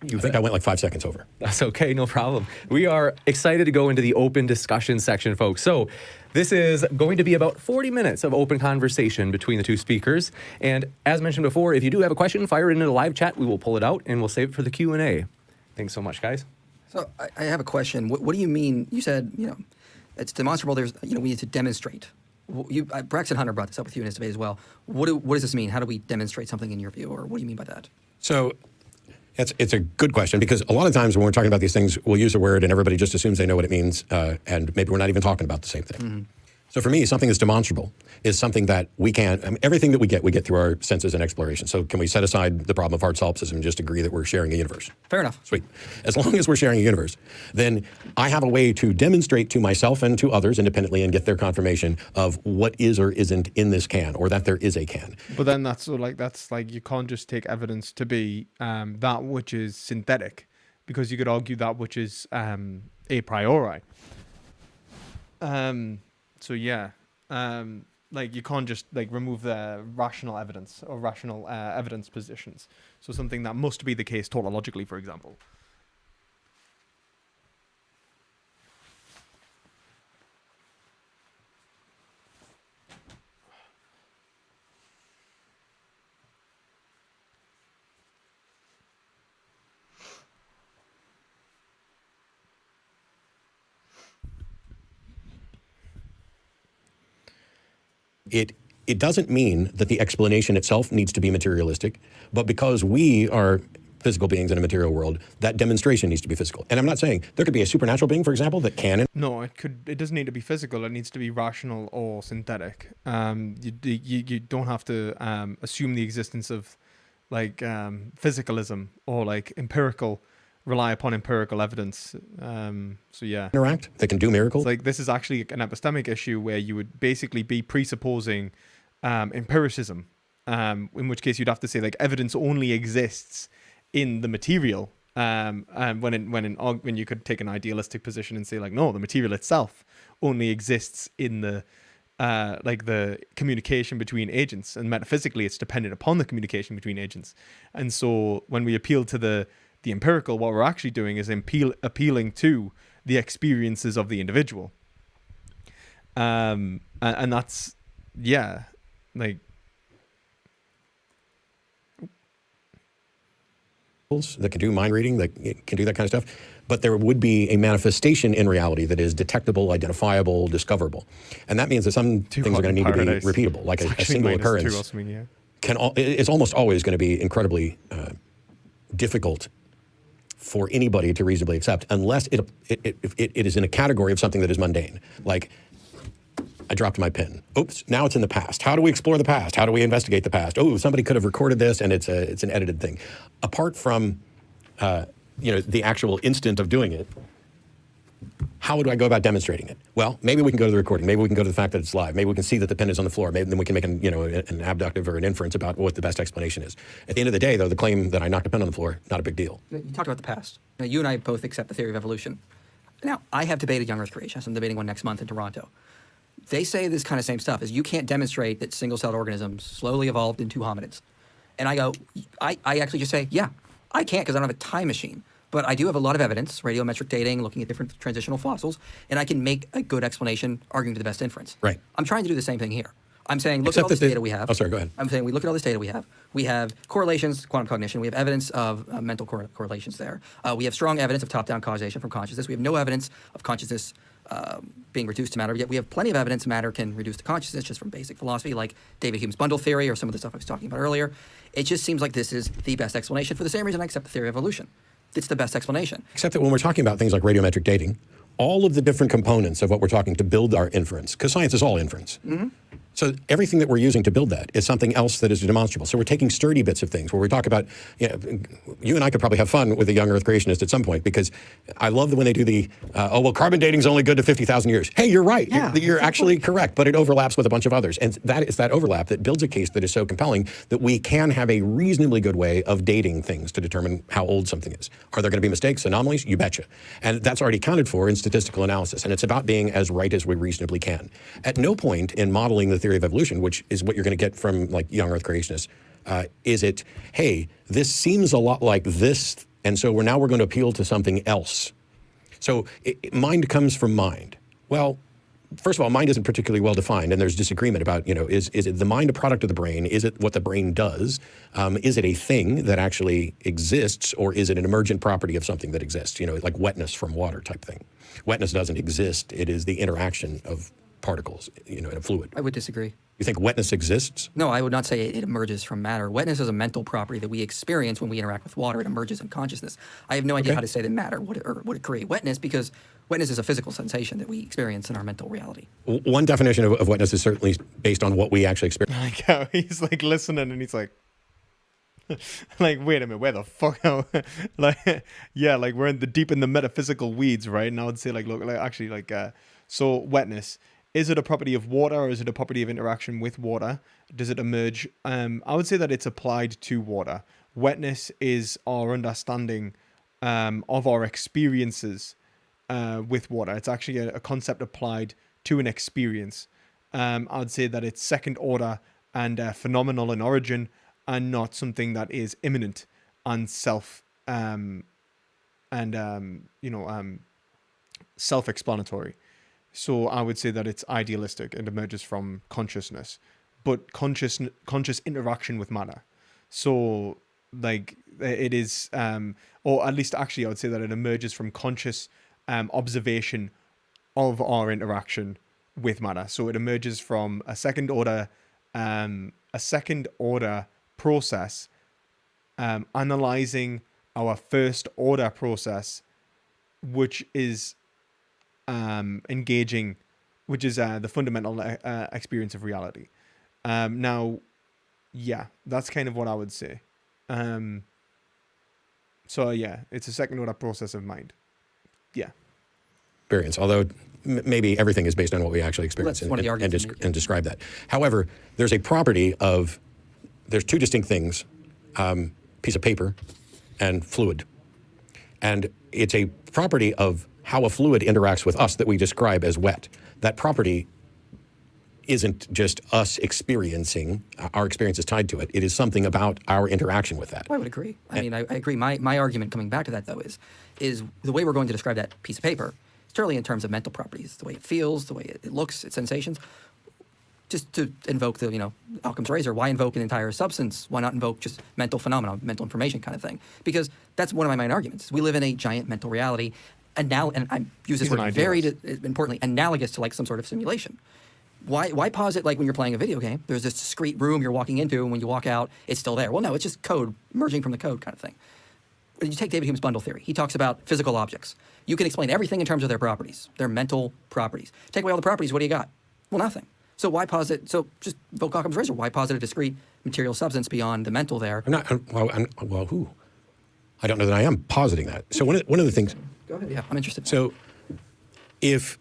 I think I went like 5 seconds over. That's okay, no problem. We are excited to go into the open discussion section, folks. So this is going to be about 40 minutes of open conversation between the two speakers. And as mentioned before, if you do have a question, fire it into the live chat. We will pull it out and we'll save it for the Q&A. Thanks so much, guys. So I have a question. What do you mean? You said, it's demonstrable. There's, we need to demonstrate. Braxton Hunter brought this up with you in his debate as well. What does this mean? How do we demonstrate something in your view? Or what do you mean by that? So it's a good question, because a lot of times when we're talking about these things, we'll use a word and everybody just assumes they know what it means, and maybe we're not even talking about the same thing. Mm-hmm. So for me, something that's demonstrable is something that we can, everything that we get through our senses and exploration. So can we set aside the problem of hard solipsism and just agree that we're sharing a universe? Fair enough. Sweet. As long as we're sharing a universe, then I have a way to demonstrate to myself and to others independently and get their confirmation of what is or isn't in this can, or that there is a can. But then that's like you can't just take evidence to be that which is synthetic, because you could argue that which is a priori. So yeah, like you can't just like remove the rational evidence or rational evidence positions. So something that must be the case tautologically, for example. It doesn't mean that the explanation itself needs to be materialistic, but because we are physical beings in a material world, that demonstration needs to be physical. And I'm not saying there could be a supernatural being, for example, that can... No, it doesn't need to be physical. It needs to be rational or synthetic. You don't have to assume the existence of like physicalism or like empirical rely upon empirical evidence. So yeah, Interact. They can do miracles. it's like this is actually an epistemic issue where you would basically be presupposing empiricism, in which case you'd have to say like evidence only exists in the material. And when you could take an idealistic position and say like, no, the material itself only exists in the like the communication between agents, and metaphysically it's dependent upon the communication between agents. And so when we appeal to the empirical, what we're actually doing is appealing to the experiences of the individual. And that's, yeah, like, that can do mind reading, that can do that kind of stuff. But there would be a manifestation in reality that is detectable, identifiable, discoverable. And that means that some things are going to need to be repeatable, like a single occurrence. It's almost always going to be incredibly difficult for anybody to reasonably accept, unless it is in a category of something that is mundane. Like, I dropped my pen. Oops, now it's in the past. How do we explore the past? How do we investigate the past? Oh, somebody could have recorded this, and it's an edited thing. Apart from the actual instant of doing it, how do I go about demonstrating it? Well, maybe we can go to the recording. Maybe we can go to the fact that it's live. Maybe we can see that the pen is on the floor. Maybe then we can make an abductive or an inference about what the best explanation is. At the end of the day, though, the claim that I knocked a pen on the floor, not a big deal. You talked about the past. Now, you and I both accept the theory of evolution. Now, I have debated young Earth creationists. I'm debating one next month in Toronto. They say this kind of same stuff, is you can't demonstrate that single-celled organisms slowly evolved into hominids. And I go, I actually just say, yeah, I can't because I don't have a time machine. But I do have a lot of evidence, radiometric dating, looking at different transitional fossils, and I can make a good explanation arguing to the best inference. Right. I'm trying to do the same thing here. I'm saying, look at all this data we have. Oh, sorry, go ahead. I'm saying we look at all this data we have. We have correlations, quantum cognition. We have evidence of mental correlations there. We have strong evidence of top-down causation from consciousness. We have no evidence of consciousness being reduced to matter, yet we have plenty of evidence matter can reduce to consciousness just from basic philosophy, like David Hume's bundle theory or some of the stuff I was talking about earlier. It just seems like this is the best explanation for the same reason I accept the theory of evolution. It's the best explanation. Except that when we're talking about things like radiometric dating, all of the different components of what we're talking to build our inference, because science is all inference. Mm-hmm. So everything that we're using to build that is something else that is demonstrable. So we're taking sturdy bits of things where we talk about, you and I could probably have fun with a young Earth creationist at some point, because I love when they do the, carbon dating is only good to 50,000 years. Hey, you're right. Yeah, you're actually correct, but it overlaps with a bunch of others. And that is that overlap that builds a case that is so compelling that we can have a reasonably good way of dating things to determine how old something is. Are there going to be mistakes, anomalies? You betcha. And that's already accounted for in statistical analysis. And it's about being as right as we reasonably can. At no point in modeling the theory of evolution, which is what you're going to get from like young Earth creationists, is it, hey, this seems a lot like this, and so we're going to appeal to something else. So mind comes from mind. Well, first of all, mind isn't particularly well defined, and there's disagreement about, is it the mind a product of the brain? Is it what the brain does? Is it a thing that actually exists, or is it an emergent property of something that exists? Like wetness from water type thing. Wetness doesn't exist. It is the interaction of particles, in a fluid. I would disagree. You think wetness exists? No, I would not say it emerges from matter. Wetness is a mental property that we experience when we interact with water. It emerges in consciousness. I have no idea how to say that matter would create wetness, because wetness is a physical sensation that we experience in our mental reality. One definition of wetness is certainly based on what we actually experience. Like how he's like listening and he's like, like, wait a minute, where the fuck are we? Like, yeah, like we're deep in the metaphysical weeds, right? And I would say so wetness. Is it a property of water, or is it a property of interaction with water? Does it emerge? I would say that it's applied to water. Wetness is our understanding of our experiences with water. It's actually a concept applied to an experience. I would say that it's second order and phenomenal in origin, and not something that is imminent and self-explanatory. So I would say that it's idealistic and emerges from consciousness, but conscious interaction with matter. So like it is, or at least actually I would say that it emerges from conscious observation of our interaction with matter. So it emerges from a second order process, analyzing our first order process, which is engaging, which is the fundamental experience of reality. Now, yeah, that's kind of what I would say. So yeah, it's a second order process of mind. Yeah. Experience, although maybe everything is based on what we actually experience and describe that. However, there's a property of, there's two distinct things, piece of paper and fluid. And it's a property of how a fluid interacts with us that we describe as wet. That property isn't just us experiencing, our experience is tied to it. It is something about our interaction with that. I would agree. I mean, I agree. My argument coming back to that, though, is the way we're going to describe that piece of paper, it's purely in terms of mental properties, the way it feels, the way it looks, its sensations. Just to invoke the, Occam's razor, why invoke an entire substance? Why not invoke just mental phenomena, mental information kind of thing? Because that's one of my main arguments. We live in a giant mental reality, and I use this word very importantly, analogous to like some sort of simulation. Why pause it like when you're playing a video game? There's this discrete room you're walking into, and when you walk out, it's still there. Well, no, it's just code, merging from the code kind of thing. When you take David Hume's bundle theory, he talks about physical objects. You can explain everything in terms of their properties, their mental properties. Take away all the properties, what do you got? Well, nothing. So why posit? So just invoke Occam's razor. Why posit a discrete material substance beyond the mental there? Who? I don't know that I am positing that. So one of the things. Go ahead. Yeah, I'm interested. So if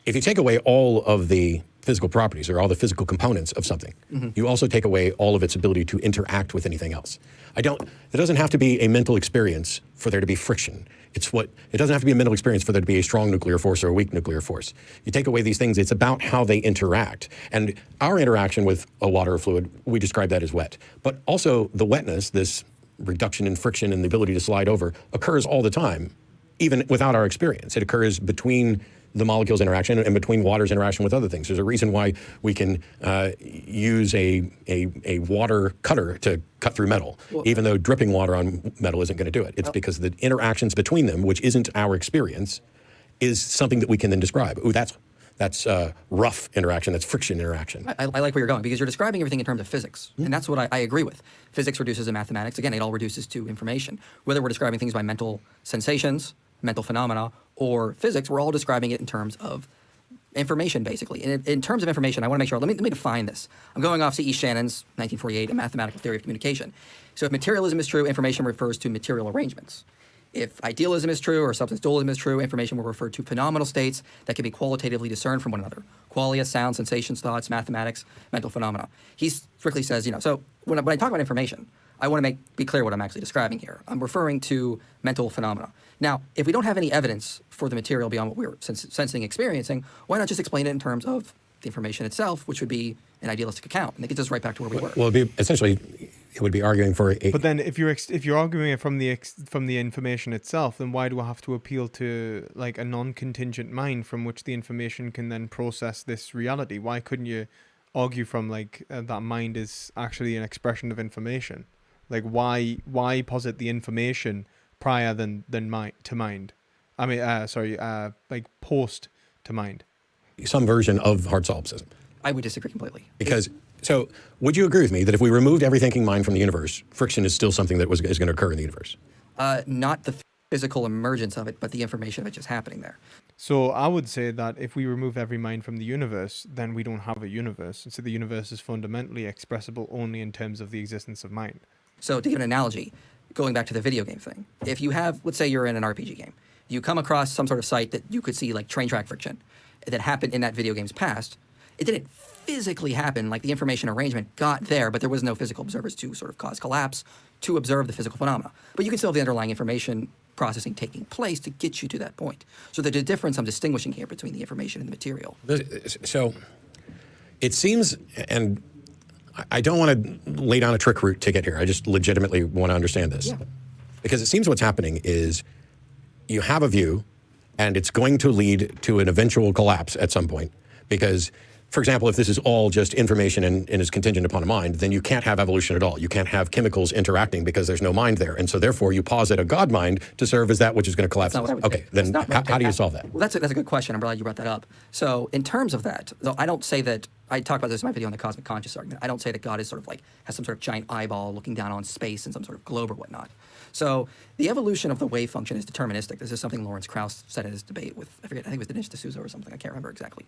you take away all of the physical properties or all the physical components of something, you also take away all of its ability to interact with anything else. There doesn't have to be a mental experience for there to be friction. It doesn't have to be a mental experience for there to be a strong nuclear force or a weak nuclear force. You take away these things, it's about how they interact. And our interaction with a water or fluid, we describe that as wet. But also the wetness, this reduction in friction and the ability to slide over, occurs all the time, even without our experience. It occurs between the molecules interaction and between water's interaction with other things. There's a reason why we can use a water cutter to cut through metal, even though dripping water on metal isn't going to do it. It's because the interactions between them, which isn't our experience, is something that we can then describe. Ooh, that's rough interaction, that's friction interaction. I like where you're going, because you're describing everything in terms of physics, and that's what I agree with. Physics reduces to mathematics. Again, it all reduces to information. Whether we're describing things by mental sensations, mental phenomena, or physics, we're all describing it in terms of information, basically. And in terms of information, I want to make sure, let me define this. I'm going off C.E. Shannon's 1948, A Mathematical Theory of Communication. So if materialism is true, information refers to material arrangements. If idealism is true or substance dualism is true, information will refer to phenomenal states that can be qualitatively discerned from one another. Qualia, sound, sensations, thoughts, mathematics, mental phenomena. He strictly says, so when I talk about information, I want to be clear what I'm actually describing here. I'm referring to mental phenomena. Now, if we don't have any evidence for the material beyond what we're sensing, experiencing, why not just explain it in terms of the information itself, which would be an idealistic account, and it gets us right back to where we were. Well, it would be arguing for a. But then, if you're arguing it from the information itself, then why do I have to appeal to like a non-contingent mind from which the information can then process this reality? Why couldn't you argue from that mind is actually an expression of information? Like why posit the information prior than mind to mind? I mean, post to mind. Some version of hard solipsism. I would disagree completely. So would you agree with me that if we removed every thinking mind from the universe, friction is still something that is going to occur in the universe? Not the physical emergence of it, but the information of it just happening there. So I would say that if we remove every mind from the universe, then we don't have a universe. And so the universe is fundamentally expressible only in terms of the existence of mind. So to give an analogy, going back to the video game thing, if you have, let's say you're in an RPG game, you come across some sort of site that you could see like train track friction that happened in that video game's past. It didn't physically happen, like the information arrangement got there, but there was no physical observers to sort of cause collapse, to observe the physical phenomena. But you can still have the underlying information processing taking place to get you to that point. So there's a difference I'm distinguishing here between the information and the material. So it seems, and I don't want to lay down a trick route to get here. I just legitimately want to understand this. Yeah. Because it seems what's happening is you have a view, and it's going to lead to an eventual collapse at some point. Because, for example, if this is all just information and is contingent upon a mind, then you can't have evolution at all. You can't have chemicals interacting because there's no mind there. And so therefore you posit a God mind to serve as that which is going to collapse. That's not what I would okay, say. then how do you solve that? Well, that's a good question. I'm glad you brought that up. So in terms of that, though, I don't say that I talked about this in my video on the cosmic conscious argument. I don't say that God is sort of like has some sort of giant eyeball looking down on space in some sort of globe or whatnot. So the evolution of the wave function is deterministic. This is something Lawrence Krauss said in his debate with, I think it was Dinesh D'Souza or something. I can't remember exactly.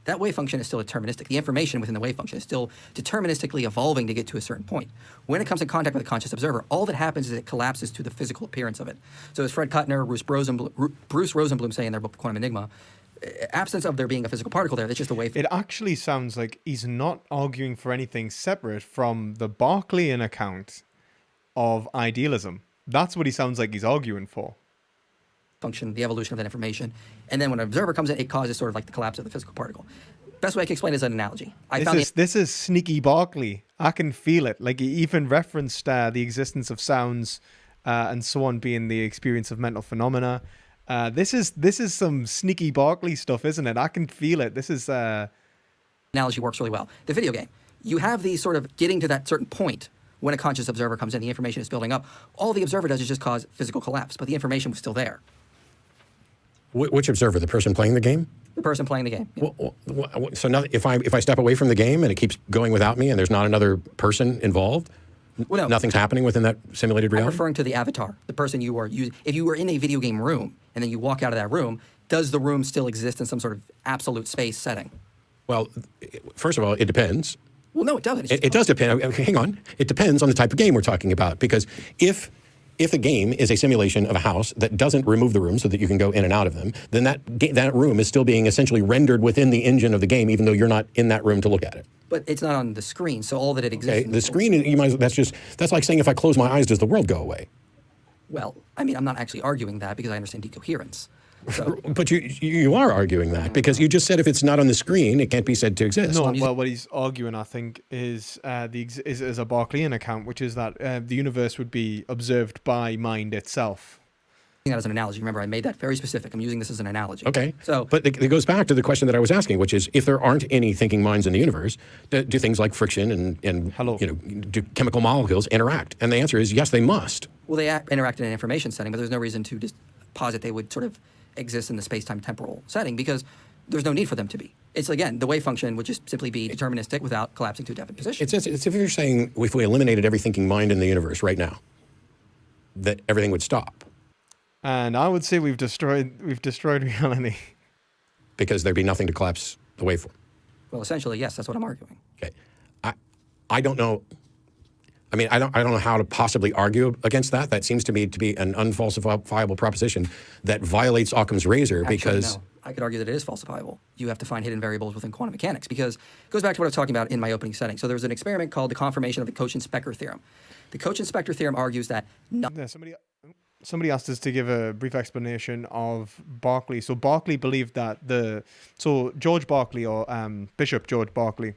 That wave function is still deterministic. The information within the wave function is still deterministically evolving to get to a certain point. When it comes in contact with a conscious observer, all that happens is it collapses to the physical appearance of it. So as Fred Kuttner, Bruce Rosenblum say in their book Quantum Enigma, absence of there being a physical particle there, it's just a wave. It actually sounds like he's not arguing for anything separate from the Berkeleyan account of idealism. That's what he sounds like he's arguing for. Function, the evolution of that information. And then when an observer comes in, it causes sort of like the collapse of the physical particle. Best way I can explain it is an analogy. This is sneaky Berkeley. I can feel it. Like he even referenced the existence of sounds and so on being the experience of mental phenomena. This is some sneaky Berkeley stuff, isn't it? I can feel it. This is analogy works really well. The video game, you have these sort of getting to that certain point when a conscious observer comes in, the information is building up. All the observer does is just cause physical collapse, but the information was still there. Which observer? The person playing the game? The person playing the game. Yeah. So now, if I step away from the game and it keeps going without me and there's not another person involved, nothing's happening within that simulated reality? I'm referring to the avatar, the person you are using. If you were in a video game room and then you walk out of that room, does the room still exist in some sort of absolute space setting? Well, first of all, it depends. Well, no, it doesn't. It does depend. Hang on. It depends on the type of game we're talking about. Because if the game is a simulation of a house that doesn't remove the rooms so that you can go in and out of them, then that room is still being essentially rendered within the engine of the game, even though you're not in that room to look at it. But it's not on the screen, so all that it exists. Okay, the screen, that's like saying if I close my eyes, does the world go away? Well, I mean, I'm not actually arguing that because I understand decoherence. So. But you are arguing that because you just said if it's not on the screen, it can't be said to exist. No, well, what he's arguing, I think, is is a Berkeleyan account, which is that the universe would be observed by mind itself. That as an analogy. Remember, I made that very specific. I'm using this as an analogy. Okay. But it goes back to the question that I was asking, which is if there aren't any thinking minds in the universe, do things like friction and do chemical molecules interact? And the answer is yes, they must. Well, they interact in an information setting, but there's no reason to just posit they would sort of exist in the space-time temporal setting because there's no need for them to be. It's, again, the wave function would just simply be deterministic without collapsing to a definite position. It's if you're saying if we eliminated every thinking mind in the universe right now, that everything would stop. And I would say we've destroyed reality. Because there'd be nothing to collapse the wave for. Well, essentially, yes, that's what I'm arguing. Okay. I don't know. I mean, I don't know how to possibly argue against that. That seems to me to be an unfalsifiable proposition that violates Occam's razor. Actually, because no. I could argue that it is falsifiable. You have to find hidden variables within quantum mechanics because it goes back to what I was talking about in my opening setting. So there was an experiment called the confirmation of the Cauchy-Spector theorem. The Cauchy-Spector theorem argues that somebody asked us to give a brief explanation of Berkeley. So Berkeley believed that George Berkeley or Bishop George Berkeley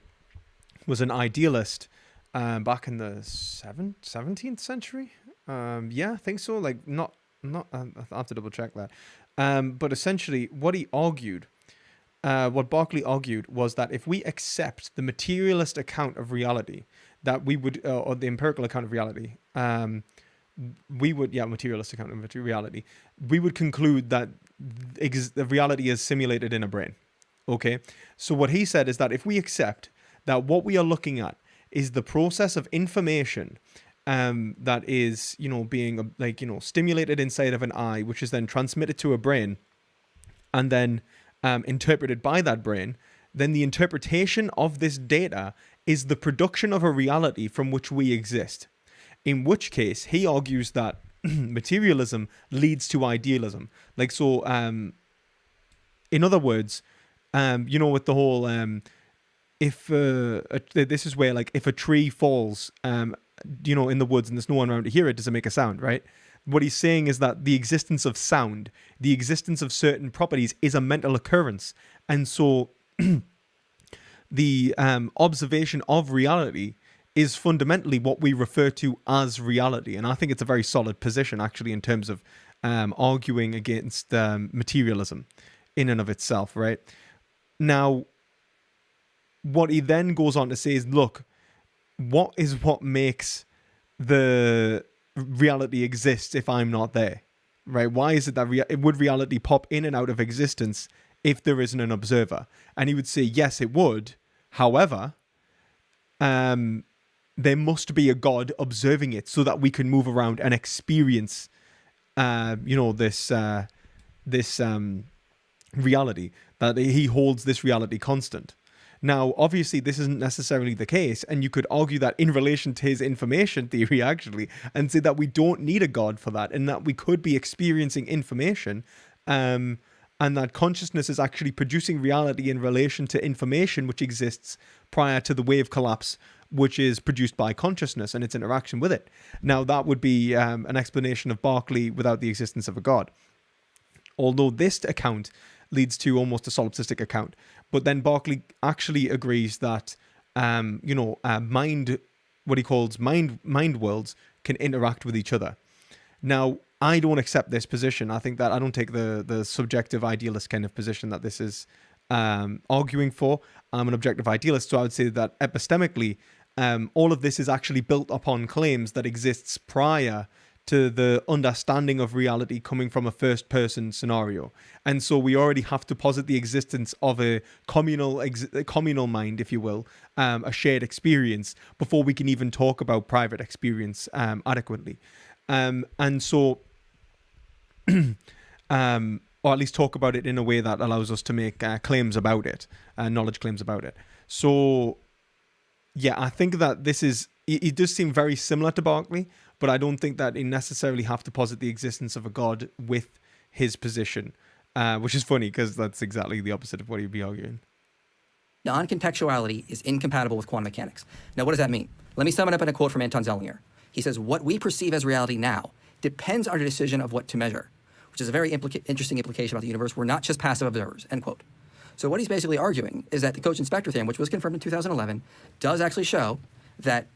was an idealist back in the 17th century. Yeah, I think so. Like not. I have to double check that. But essentially, what Berkeley argued was that if we accept the materialist account of reality, that we would, or the empirical account of reality, materialist account of reality, we would conclude that the reality is simulated in a brain. Okay, so what he said is that if we accept that what we are looking at is the process of information that is, being stimulated inside of an eye, which is then transmitted to a brain and then interpreted by that brain, then the interpretation of this data is the production of a reality from which we exist. In which case, he argues that materialism leads to idealism. In other words, with the whole, this is where, if a tree falls, in the woods and there's no one around to hear it, does it make a sound, right? What he's saying is that the existence of sound, the existence of certain properties is a mental occurrence. And so the observation of reality is fundamentally what we refer to as reality. And I think it's a very solid position, actually, in terms of arguing against materialism in and of itself, right? Now, what he then goes on to say is, look, what makes the reality exist if I'm not there, right? Why is it that would reality pop in and out of existence if there isn't an observer? And he would say, yes, it would, However, there must be a God observing it so that we can move around and experience, this reality, that he holds this reality constant. Now, obviously, this isn't necessarily the case, and you could argue that in relation to his information theory, actually, and say that we don't need a God for that, and that we could be experiencing information, and that consciousness is actually producing reality in relation to information which exists prior to the wave collapse, which is produced by consciousness and its interaction with it. Now, that would be an explanation of Berkeley without the existence of a God. Although this account leads to almost a solipsistic account. But then Berkeley actually agrees that, mind, what he calls mind worlds, can interact with each other. Now, I don't accept this position. I don't take the subjective idealist kind of position that this is arguing for. I'm an objective idealist, so I would say that epistemically, all of this is actually built upon claims that exists prior to the understanding of reality coming from a first-person scenario. And so we already have to posit the existence of a communal mind, if you will, a shared experience, before we can even talk about private experience adequately. And so, or at least talk about it in a way that allows us to make claims about it, knowledge claims about it. So, yeah, I think that it does seem very similar to Berkeley, but I don't think that you necessarily have to posit the existence of a God with his position, which is funny because that's exactly the opposite of what he'd be arguing. Non-contextuality is incompatible with quantum mechanics. Now, what does that mean? Let me sum it up in a quote from Anton Zellinger. He says, what we perceive as reality now depends on our decision of what to measure, which is a very interesting implication about the universe. We're not just passive observers, end quote. So what he's basically arguing is that the Coach-Inspector theorem, which was confirmed in 2011, does actually show that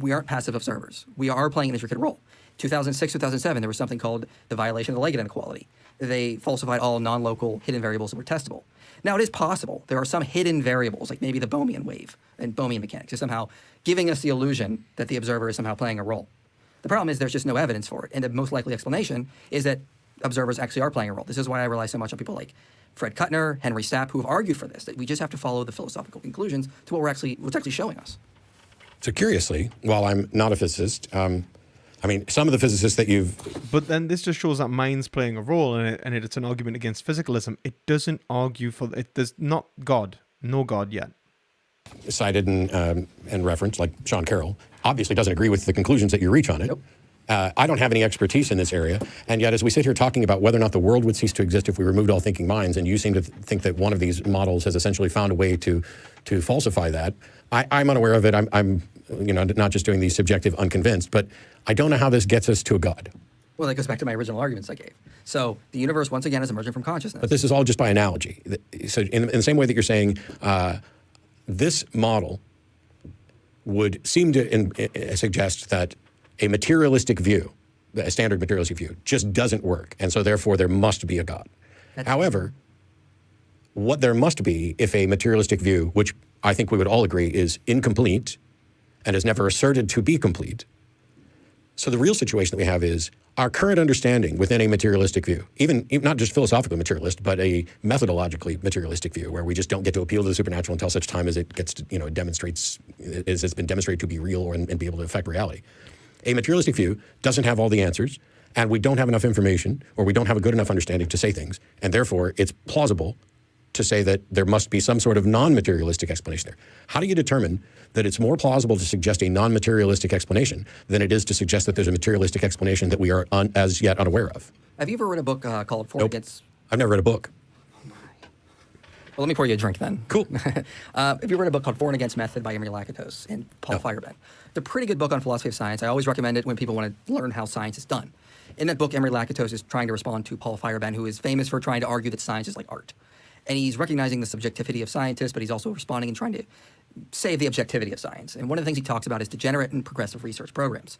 we aren't passive observers. We are playing an intricate role. 2006, 2007, there was something called the violation of the Leggett inequality. They falsified all non-local hidden variables that were testable. Now, it is possible there are some hidden variables, like maybe the Bohmian wave and Bohmian mechanics, is somehow giving us the illusion that the observer is somehow playing a role. The problem is there's just no evidence for it, and the most likely explanation is that observers actually are playing a role. This is why I rely so much on people like Fred Kuttner, Henry Stapp, who have argued for this, that we just have to follow the philosophical conclusions to what's actually showing us. So curiously, while I'm not a physicist, some of the physicists that you've... But then this just shows that mind's playing a role in it, and it's an argument against physicalism. It doesn't argue for... There's not God. No God yet. Cited and referenced, like Sean Carroll, obviously doesn't agree with the conclusions that you reach on it. Nope. I don't have any expertise in this area, and yet as we sit here talking about whether or not the world would cease to exist if we removed all thinking minds, and you seem to think that one of these models has essentially found a way to falsify that, I'm unaware of it. I'm not just doing these subjective unconvinced, but I don't know how this gets us to a God. Well, that goes back to my original arguments I gave. So the universe, once again, is emerging from consciousness. But this is all just by analogy. So in the same way that you're saying this model would seem to suggest that a materialistic view, a standard materialistic view, just doesn't work. And so therefore there must be a God. However, what there must be if a materialistic view, which I think we would all agree is incomplete and is never asserted to be complete. So the real situation that we have is our current understanding within a materialistic view, even not just philosophically materialist, but a methodologically materialistic view, where we just don't get to appeal to the supernatural until such time as it gets to, it's been demonstrated to be real and be able to affect reality. A materialistic view doesn't have all the answers, and we don't have enough information, or we don't have a good enough understanding to say things, and therefore it's plausible to say that there must be some sort of non-materialistic explanation there. How do you determine that it's more plausible to suggest a non-materialistic explanation than it is to suggest that there's a materialistic explanation that we are as yet unaware of? Have you ever read a book called For and Against? I've never read a book. Well, let me pour you a drink then. Cool. Have you read a book called For and Against Method by Emery Lakatos and Paul Feyerabend? It's a pretty good book on philosophy of science. I always recommend it when people want to learn how science is done. In that book, Emery Lakatos is trying to respond to Paul Feyerabend, who is famous for trying to argue that science is like art. And he's recognizing the subjectivity of scientists, but he's also responding and trying to save the objectivity of science. And one of the things he talks about is degenerate and progressive research programs.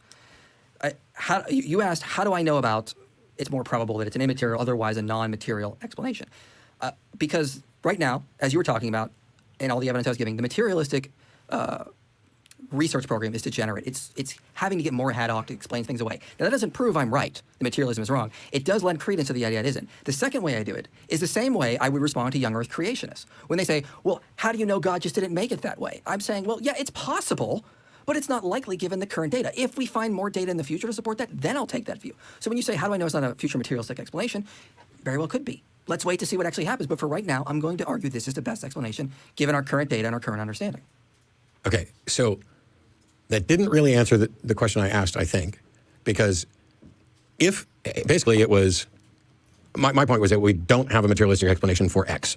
You asked, how do I know about it's more probable that it's an immaterial, otherwise a non-material explanation? Because right now, as you were talking about, and all the evidence I was giving, the materialistic research program is degenerate. It's having to get more ad hoc to explain things away. Now, that doesn't prove I'm right. The materialism is wrong. It does lend credence to the idea it isn't. The second way I do it is the same way I would respond to young Earth creationists. When they say, well, how do you know God just didn't make it that way? I'm saying, well, yeah, it's possible, but it's not likely given the current data. If we find more data in the future to support that, then I'll take that view. So when you say, how do I know it's not a future materialistic explanation? Very well could be. Let's wait to see what actually happens. But for right now, I'm going to argue this is the best explanation given our current data and our current understanding. Okay, so that didn't really answer the question I asked, I think, because if basically it was, my point was that we don't have a materialistic explanation for X,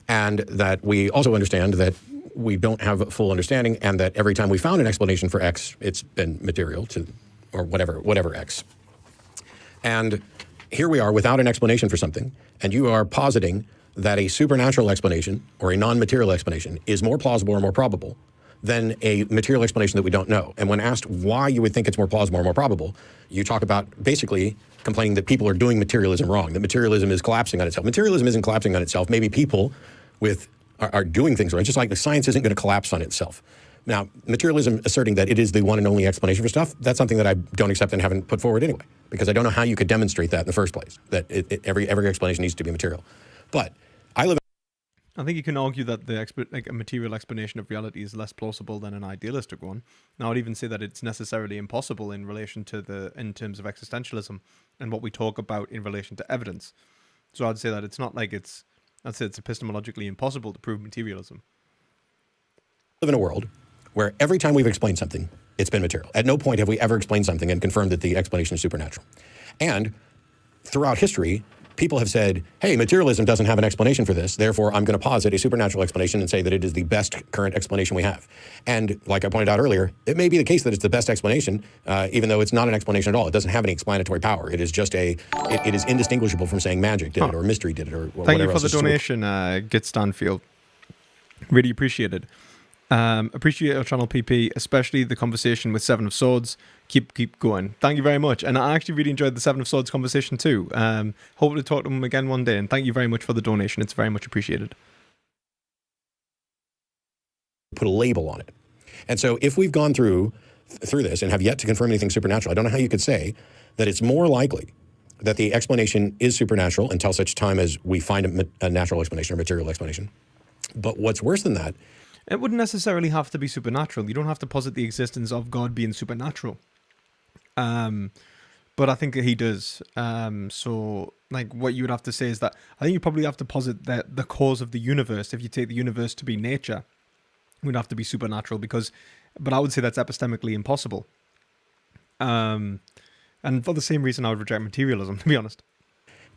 and that we also understand that we don't have a full understanding, and that every time we found an explanation for X, it's been material to, or whatever X. And here we are without an explanation for something, and you are positing that a supernatural explanation or a non-material explanation is more plausible or more probable than a material explanation that we don't know. And when asked why you would think it's more plausible or more probable, you talk about basically complaining that people are doing materialism wrong, that materialism is collapsing on itself. Materialism isn't collapsing on itself. Maybe people are doing things wrong, just like the science isn't going to collapse on itself. Now, materialism asserting that it is the one and only explanation for stuff, that's something that I don't accept and haven't put forward anyway, because I don't know how you could demonstrate that in the first place, that every explanation needs to be material. But I think you can argue that a material explanation of reality is less plausible than an idealistic one. Now, I'd even say that it's necessarily impossible in relation to in terms of existentialism and what we talk about in relation to evidence. So I'd say that it's not like I'd say it's epistemologically impossible to prove materialism. Live in a world where every time we've explained something, it's been material. At no point have we ever explained something and confirmed that the explanation is supernatural. And throughout history, people have said, hey, materialism doesn't have an explanation for this, therefore I'm going to posit a supernatural explanation and say that it is the best current explanation we have. And like I pointed out earlier, it may be the case that it's the best explanation, even though it's not an explanation at all. It doesn't have any explanatory power. It is just it is indistinguishable from saying magic did it or mystery did it or whatever. Thank you for the donation, Git Stanfield. Really appreciate it. Appreciate our channel, PP, especially the conversation with Seven of Swords. Keep going. Thank you very much. And I actually really enjoyed the Seven of Swords conversation too. Hope to talk to him again one day. And thank you very much for the donation. It's very much appreciated. Put a label on it. And so if we've gone through this and have yet to confirm anything supernatural, I don't know how you could say that it's more likely that the explanation is supernatural until such time as we find a natural explanation or material explanation. But what's worse than that, it wouldn't necessarily have to be supernatural. You don't have to posit the existence of God being supernatural. But I think he does. So, like, what you would have to say is that I think you probably have to posit that the cause of the universe, if you take the universe to be nature, would have to be supernatural but I would say that's epistemically impossible. And for the same reason I would reject materialism, to be honest.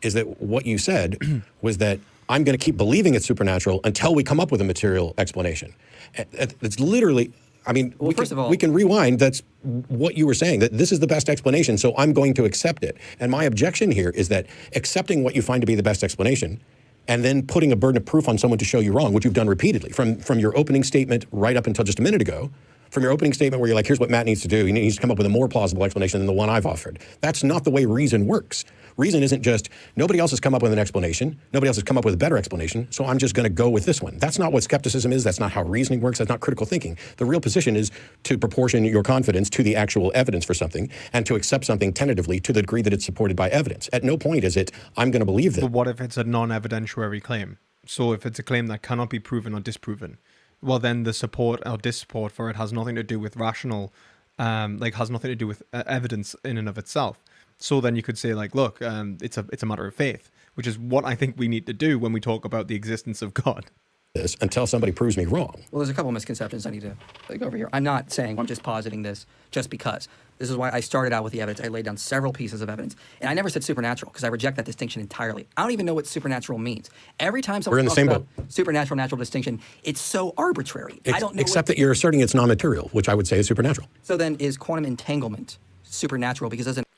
Is that what you said was that I'm going to keep believing it's supernatural until we come up with a material explanation. It's literally, I mean, well, we can rewind. That's what you were saying, that this is the best explanation, so I'm going to accept it. And my objection here is that accepting what you find to be the best explanation and then putting a burden of proof on someone to show you wrong, which you've done repeatedly, from your opening statement right up until just a minute ago, from your opening statement where you're like, here's what Matt needs to do. He needs to come up with a more plausible explanation than the one I've offered. That's not the way reason works. Reason isn't just, nobody else has come up with an explanation, nobody else has come up with a better explanation, so I'm just going to go with this one. That's not what skepticism is. That's not how reasoning works. That's not critical thinking. The real position is to proportion your confidence to the actual evidence for something and to accept something tentatively to the degree that it's supported by evidence. At no point is it, I'm going to believe this. But what if it's a non-evidentiary claim? So if it's a claim that cannot be proven or disproven, well, then the support or dissupport for it has nothing to do with rational, has nothing to do with evidence in and of itself. So then you could say, like, look, it's a matter of faith, which is what I think we need to do when we talk about the existence of God. This until somebody proves me wrong. Well, there's a couple of misconceptions I need to go over here. I'm not saying I'm just positing this just because. This is why I started out with the evidence. I laid down several pieces of evidence. And I never said supernatural because I reject that distinction entirely. I don't even know what supernatural means. Every time someone talks about supernatural, natural distinction, it's so arbitrary. I don't know. Except that you're asserting it's non-material, which I would say is supernatural. So then is quantum entanglement supernatural because it doesn't...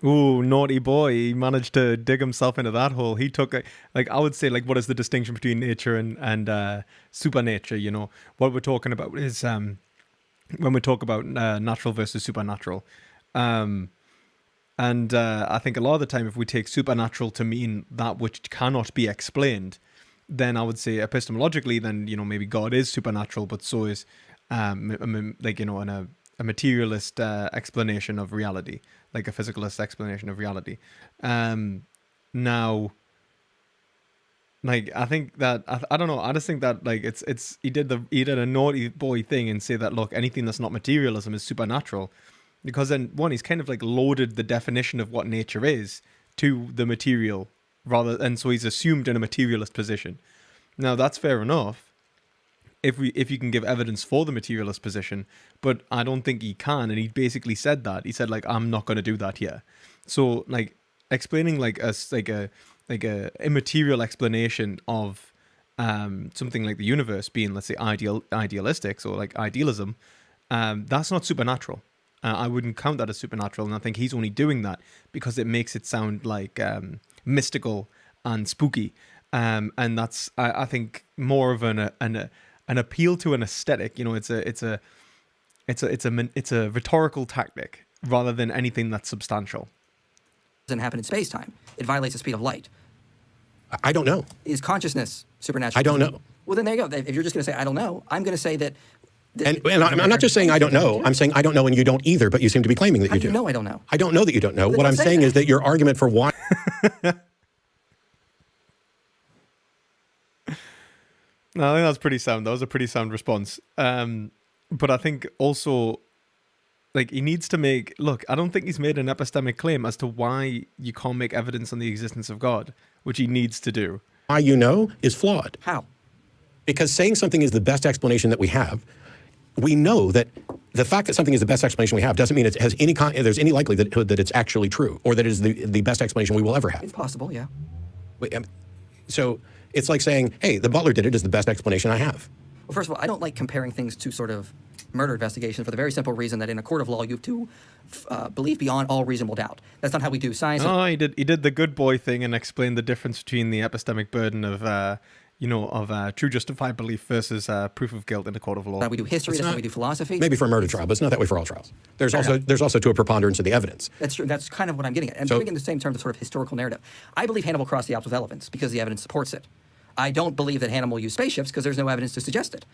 Ooh, naughty boy. He managed to dig himself into that hole. He took, I would say, what is the distinction between nature and supernature, you know? What we're talking about is, when we talk about natural versus supernatural. And I think a lot of the time, if we take supernatural to mean that which cannot be explained, then I would say epistemologically, then, maybe God is supernatural, but so is like, you know, in a materialist explanation of reality, like a physicalist explanation of reality. Now, like, I think that I don't know. I just think that, like, he did a naughty boy thing and say that, look, anything that's not materialism is supernatural, because then one, he's kind of like loaded the definition of what nature is to the material and so he's assumed in a materialist position. Now that's fair enough if you can give evidence for the materialist position, but I don't think he can. And he basically said that. He said, like, I'm not going to do that here. So, like, explaining like a immaterial explanation of something like the universe being, let's say, idealistic, so like idealism, that's not supernatural. I wouldn't count that as supernatural, and I think he's only doing that because it makes it sound like mystical and spooky, and that's I think more of an appeal to an aesthetic. You know, it's a rhetorical tactic rather than anything that's substantial. Doesn't happen in space-time. It violates the speed of light. I don't know. Is consciousness supernatural? I don't know. Well, then there you go. If you're just going to say, I don't know, I'm going to say that... And I'm not just saying I don't know. I'm saying I don't know and you don't either, but you seem to be claiming that you do. How do you know I don't know? I don't know that you don't know. Then What I'm saying is that your argument for why... No, I think that's pretty sound. That was a pretty sound response. But I think also, like, he needs to make... Look, I don't think he's made an epistemic claim as to why you can't make evidence on the existence of God, which he needs to do. Why you know is flawed. How? Because saying something is the best explanation that we have, we know that the fact that something is the best explanation we have doesn't mean it has there's any likelihood that it's actually true or that it is the best explanation we will ever have. It's possible, yeah. So it's like saying, hey, the butler did it is the best explanation I have. Well, first of all, I don't like comparing things to sort of murder investigations for the very simple reason that in a court of law you have to believe beyond all reasonable doubt. That's not how we do science. Oh, he did the good boy thing and explained the difference between the epistemic burden of true justified belief versus proof of guilt in a court of law. That's how we do history. That's how we do philosophy. Maybe for a murder trial, but it's not that way for all trials. There's also to a preponderance of the evidence. That's true. That's kind of what I'm getting at. I'm doing it in the same terms of sort of historical narrative. I believe Hannibal crossed the Alps with elephants because the evidence supports it. I don't believe that Hannibal used spaceships because there's no evidence to suggest it.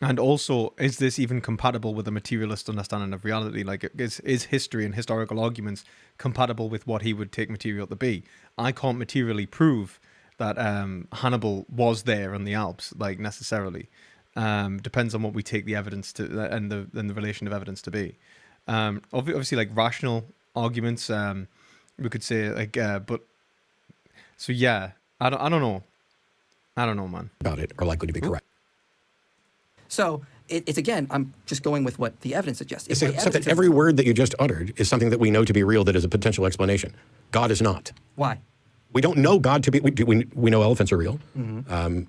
And also, is this even compatible with a materialist understanding of reality? Like, is history and historical arguments compatible with what he would take material to be? I can't materially prove that Hannibal was there in the Alps, like, necessarily. Depends on what we take the evidence to and the relation of evidence to be. Obviously, like, rational arguments, we could say, like, but so yeah, I don't know. I don't know, man. About it are likely to be correct. So it's again, I'm just going with what the evidence suggests. Except that every word that you just uttered is something that we know to be real that is a potential explanation. God is not. Why? We don't know God to be... We know elephants are real. Mm-hmm.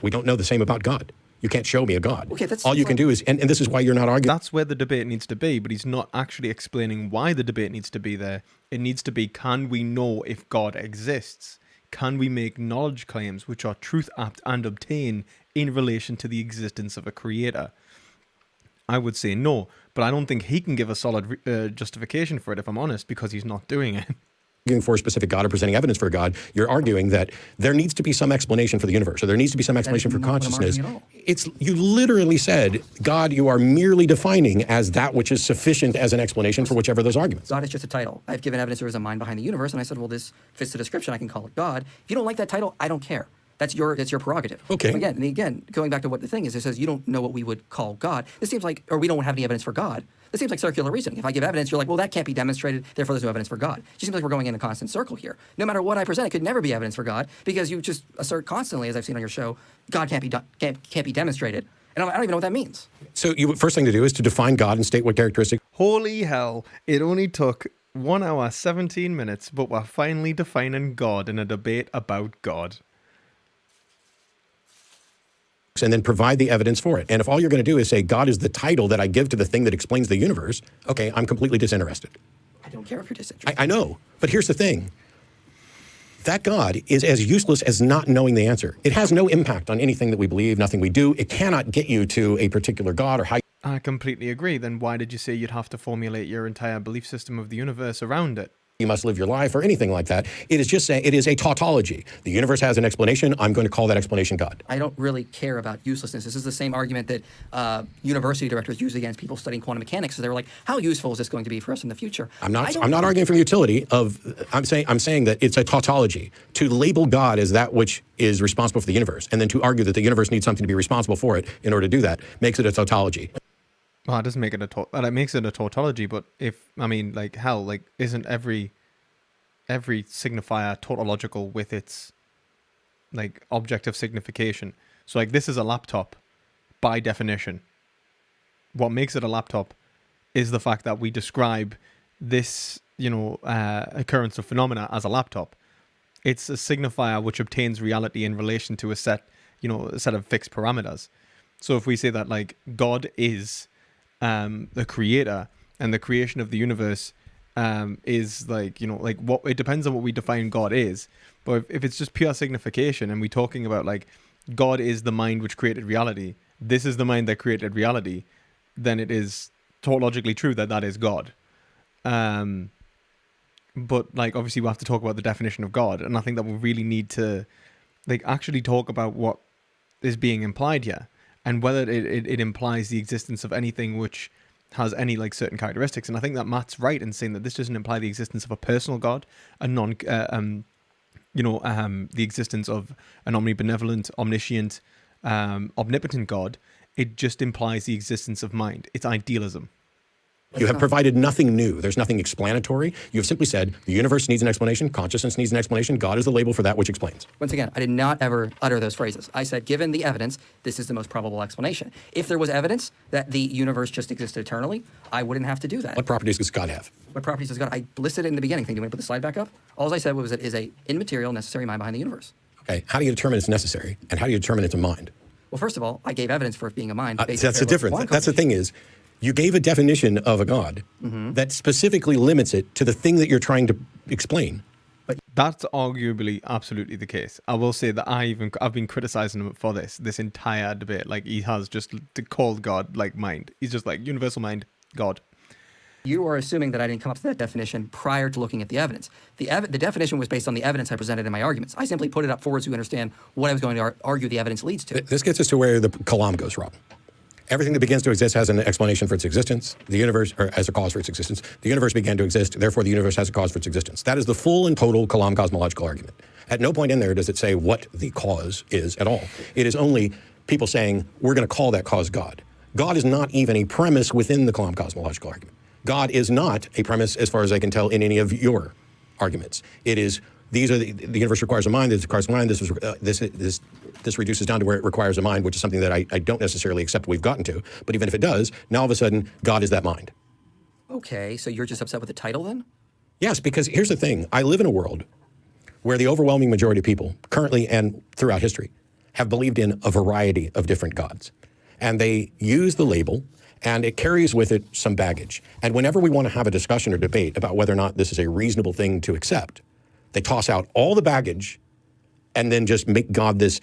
We don't know the same about God. You can't show me a God. Okay, that's all you can do is... And this is why you're not arguing. That's where the debate needs to be, but he's not actually explaining why the debate needs to be there. It needs to be, can we know if God exists? Can we make knowledge claims which are truth apt and obtain in relation to the existence of a creator? I would say no, but I don't think he can give a solid justification for it, if I'm honest, because he's not doing it. Arguing for a specific God or presenting evidence for a God, you're arguing that there needs to be some explanation for the universe, or there needs to be some explanation for consciousness. You literally said, God, you are merely defining as that which is sufficient as an explanation for whichever of those arguments. God is just a title. I've given evidence there is a mind behind the universe, and I said, well, this fits the description. I can call it God. If you don't like that title, I don't care. That's your prerogative. Okay. Again, going back to what the thing is, it says you don't know what we would call God. This seems like, or we don't have any evidence for God. This seems like circular reasoning. If I give evidence, you're like, well, that can't be demonstrated, therefore there's no evidence for God. It just seems like we're going in a constant circle here. No matter what I present, it could never be evidence for God because you just assert constantly, as I've seen on your show, God can't be demonstrated. And I don't even know what that means. So first thing to do is to define God and state what characteristic. Holy hell, it only took 1 hour, 17 minutes, but we're finally defining God in a debate about God. And then provide the evidence for it. And if all you're going to do is say, God is the title that I give to the thing that explains the universe, okay, I'm completely disinterested. I don't care if you're disinterested. I know, but here's the thing. That God is as useless as not knowing the answer. It has no impact on anything that we believe, nothing we do. It cannot get you to a particular God or how... I completely agree. Then why did you say you'd have to formulate your entire belief system of the universe around it? you must live your life or anything like that. It is just saying it is a tautology. The universe has an explanation. I'm going to call that explanation God. I don't really care about uselessness. This is the same argument that university directors use against people studying quantum mechanics. So they were like, how useful is this going to be for us in the future? I'm not arguing for utility of, I'm saying that it's a tautology. To label God as that which is responsible for the universe, and then to argue that the universe needs something to be responsible for it in order to do that, makes it a tautology. Well, it doesn't make it it makes it a tautology, but isn't every signifier tautological with its like objective signification? So like this is a laptop by definition. What makes it a laptop is the fact that we describe this, occurrence of phenomena as a laptop. It's a signifier which obtains reality in relation to a set of fixed parameters. So if we say that like God is the creator and the creation of the universe is what it depends on what we define God is. But if it's just pure signification and we're talking about like God is the mind which created reality, this is the mind that created reality, then it is tautologically true that is God. But like obviously we have to talk about the definition of God, and I think that we really need to like actually talk about what is being implied here, and whether it implies the existence of anything which has any like certain characteristics. And I think that Matt's right in saying that this doesn't imply the existence of a personal God, the existence of an omnibenevolent, omniscient, omnipotent God. It just implies the existence of mind. It's idealism. You have provided nothing new. There's nothing explanatory. You have simply said the universe needs an explanation, consciousness needs an explanation, God is the label for that which explains. Once again, I did not ever utter those phrases. I said, given the evidence, this is the most probable explanation. If there was evidence that the universe just existed eternally, I wouldn't have to do that. What properties does God have? What properties does God? I listed it in the beginning. Do you want to put the slide back up? All I said was it is a immaterial, necessary mind behind the universe. Okay, how do you determine it's necessary? And how do you determine it's a mind? Well, first of all, I gave evidence for it being a mind. That's the difference. That's the thing is, you gave a definition of a God that specifically limits it to the thing that you're trying to explain. But that's arguably absolutely the case. I will say that I've been criticizing him for this entire debate. Like he has just called God like mind. He's just like universal mind, God. You are assuming that I didn't come up with that definition prior to looking at the evidence. The definition was based on the evidence I presented in my arguments. I simply put it up forward so you understand what I was going to argue the evidence leads to. This gets us to where the kalam goes wrong. Everything that begins to exist has an explanation for its existence. The universe, or as a cause for its existence. The universe began to exist, therefore the universe has a cause for its existence. That is the full and total Kalam cosmological argument. At no point in there does it say what the cause is at all. It is only people saying, we're going to call that cause God. God is not even a premise within the Kalam cosmological argument. God is not a premise, as far as I can tell, in any of your arguments. It is, these are the universe requires a mind, this requires a mind, this reduces down to where it requires a mind, which is something that I don't necessarily accept we've gotten to. But even if it does, now all of a sudden, God is that mind. Okay, so you're just upset with the title then? Yes, because here's the thing. I live in a world where the overwhelming majority of people, currently and throughout history, have believed in a variety of different gods. And they use the label, and it carries with it some baggage. And whenever we want to have a discussion or debate about whether or not this is a reasonable thing to accept, they toss out all the baggage and then just make God this,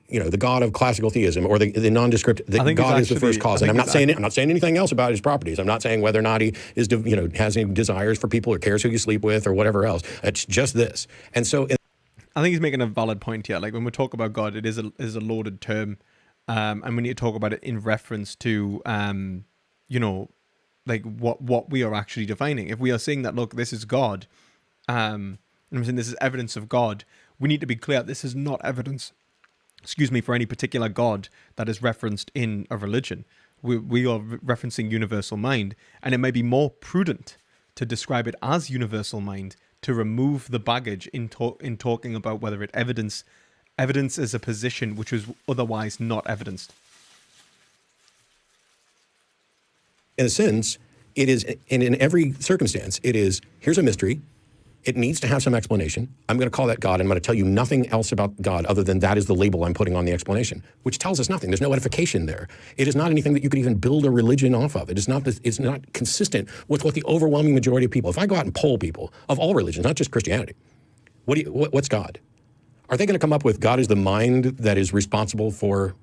the God of classical theism, or the nondescript, that God is the first cause. And I'm not saying anything else about his properties. I'm not saying whether or not he is, has any desires for people or cares who you sleep with or whatever else. It's just this. And so I think he's making a valid point here. Like when we talk about God, it is a loaded term. And we need to talk about it in reference to, like what we are actually defining. If we are saying that, look, this is God, and I'm saying this is evidence of God, we need to be clear this is not evidence, for any particular God that is referenced in a religion. We are referencing universal mind, and it may be more prudent to describe it as universal mind to remove the baggage in talking about whether it evidence is a position which was otherwise not evidenced. In a sense, it is, and in every circumstance, it is, here's a mystery. It needs to have some explanation. I'm going to call that God. I'm going to tell you nothing else about God other than that is the label I'm putting on the explanation, which tells us nothing. There's no edification there. It is not anything that you could even build a religion off of. It's not consistent with what the overwhelming majority of people, if I go out and poll people of all religions, not just Christianity, what's God? Are they going to come up with God is the mind that is responsible for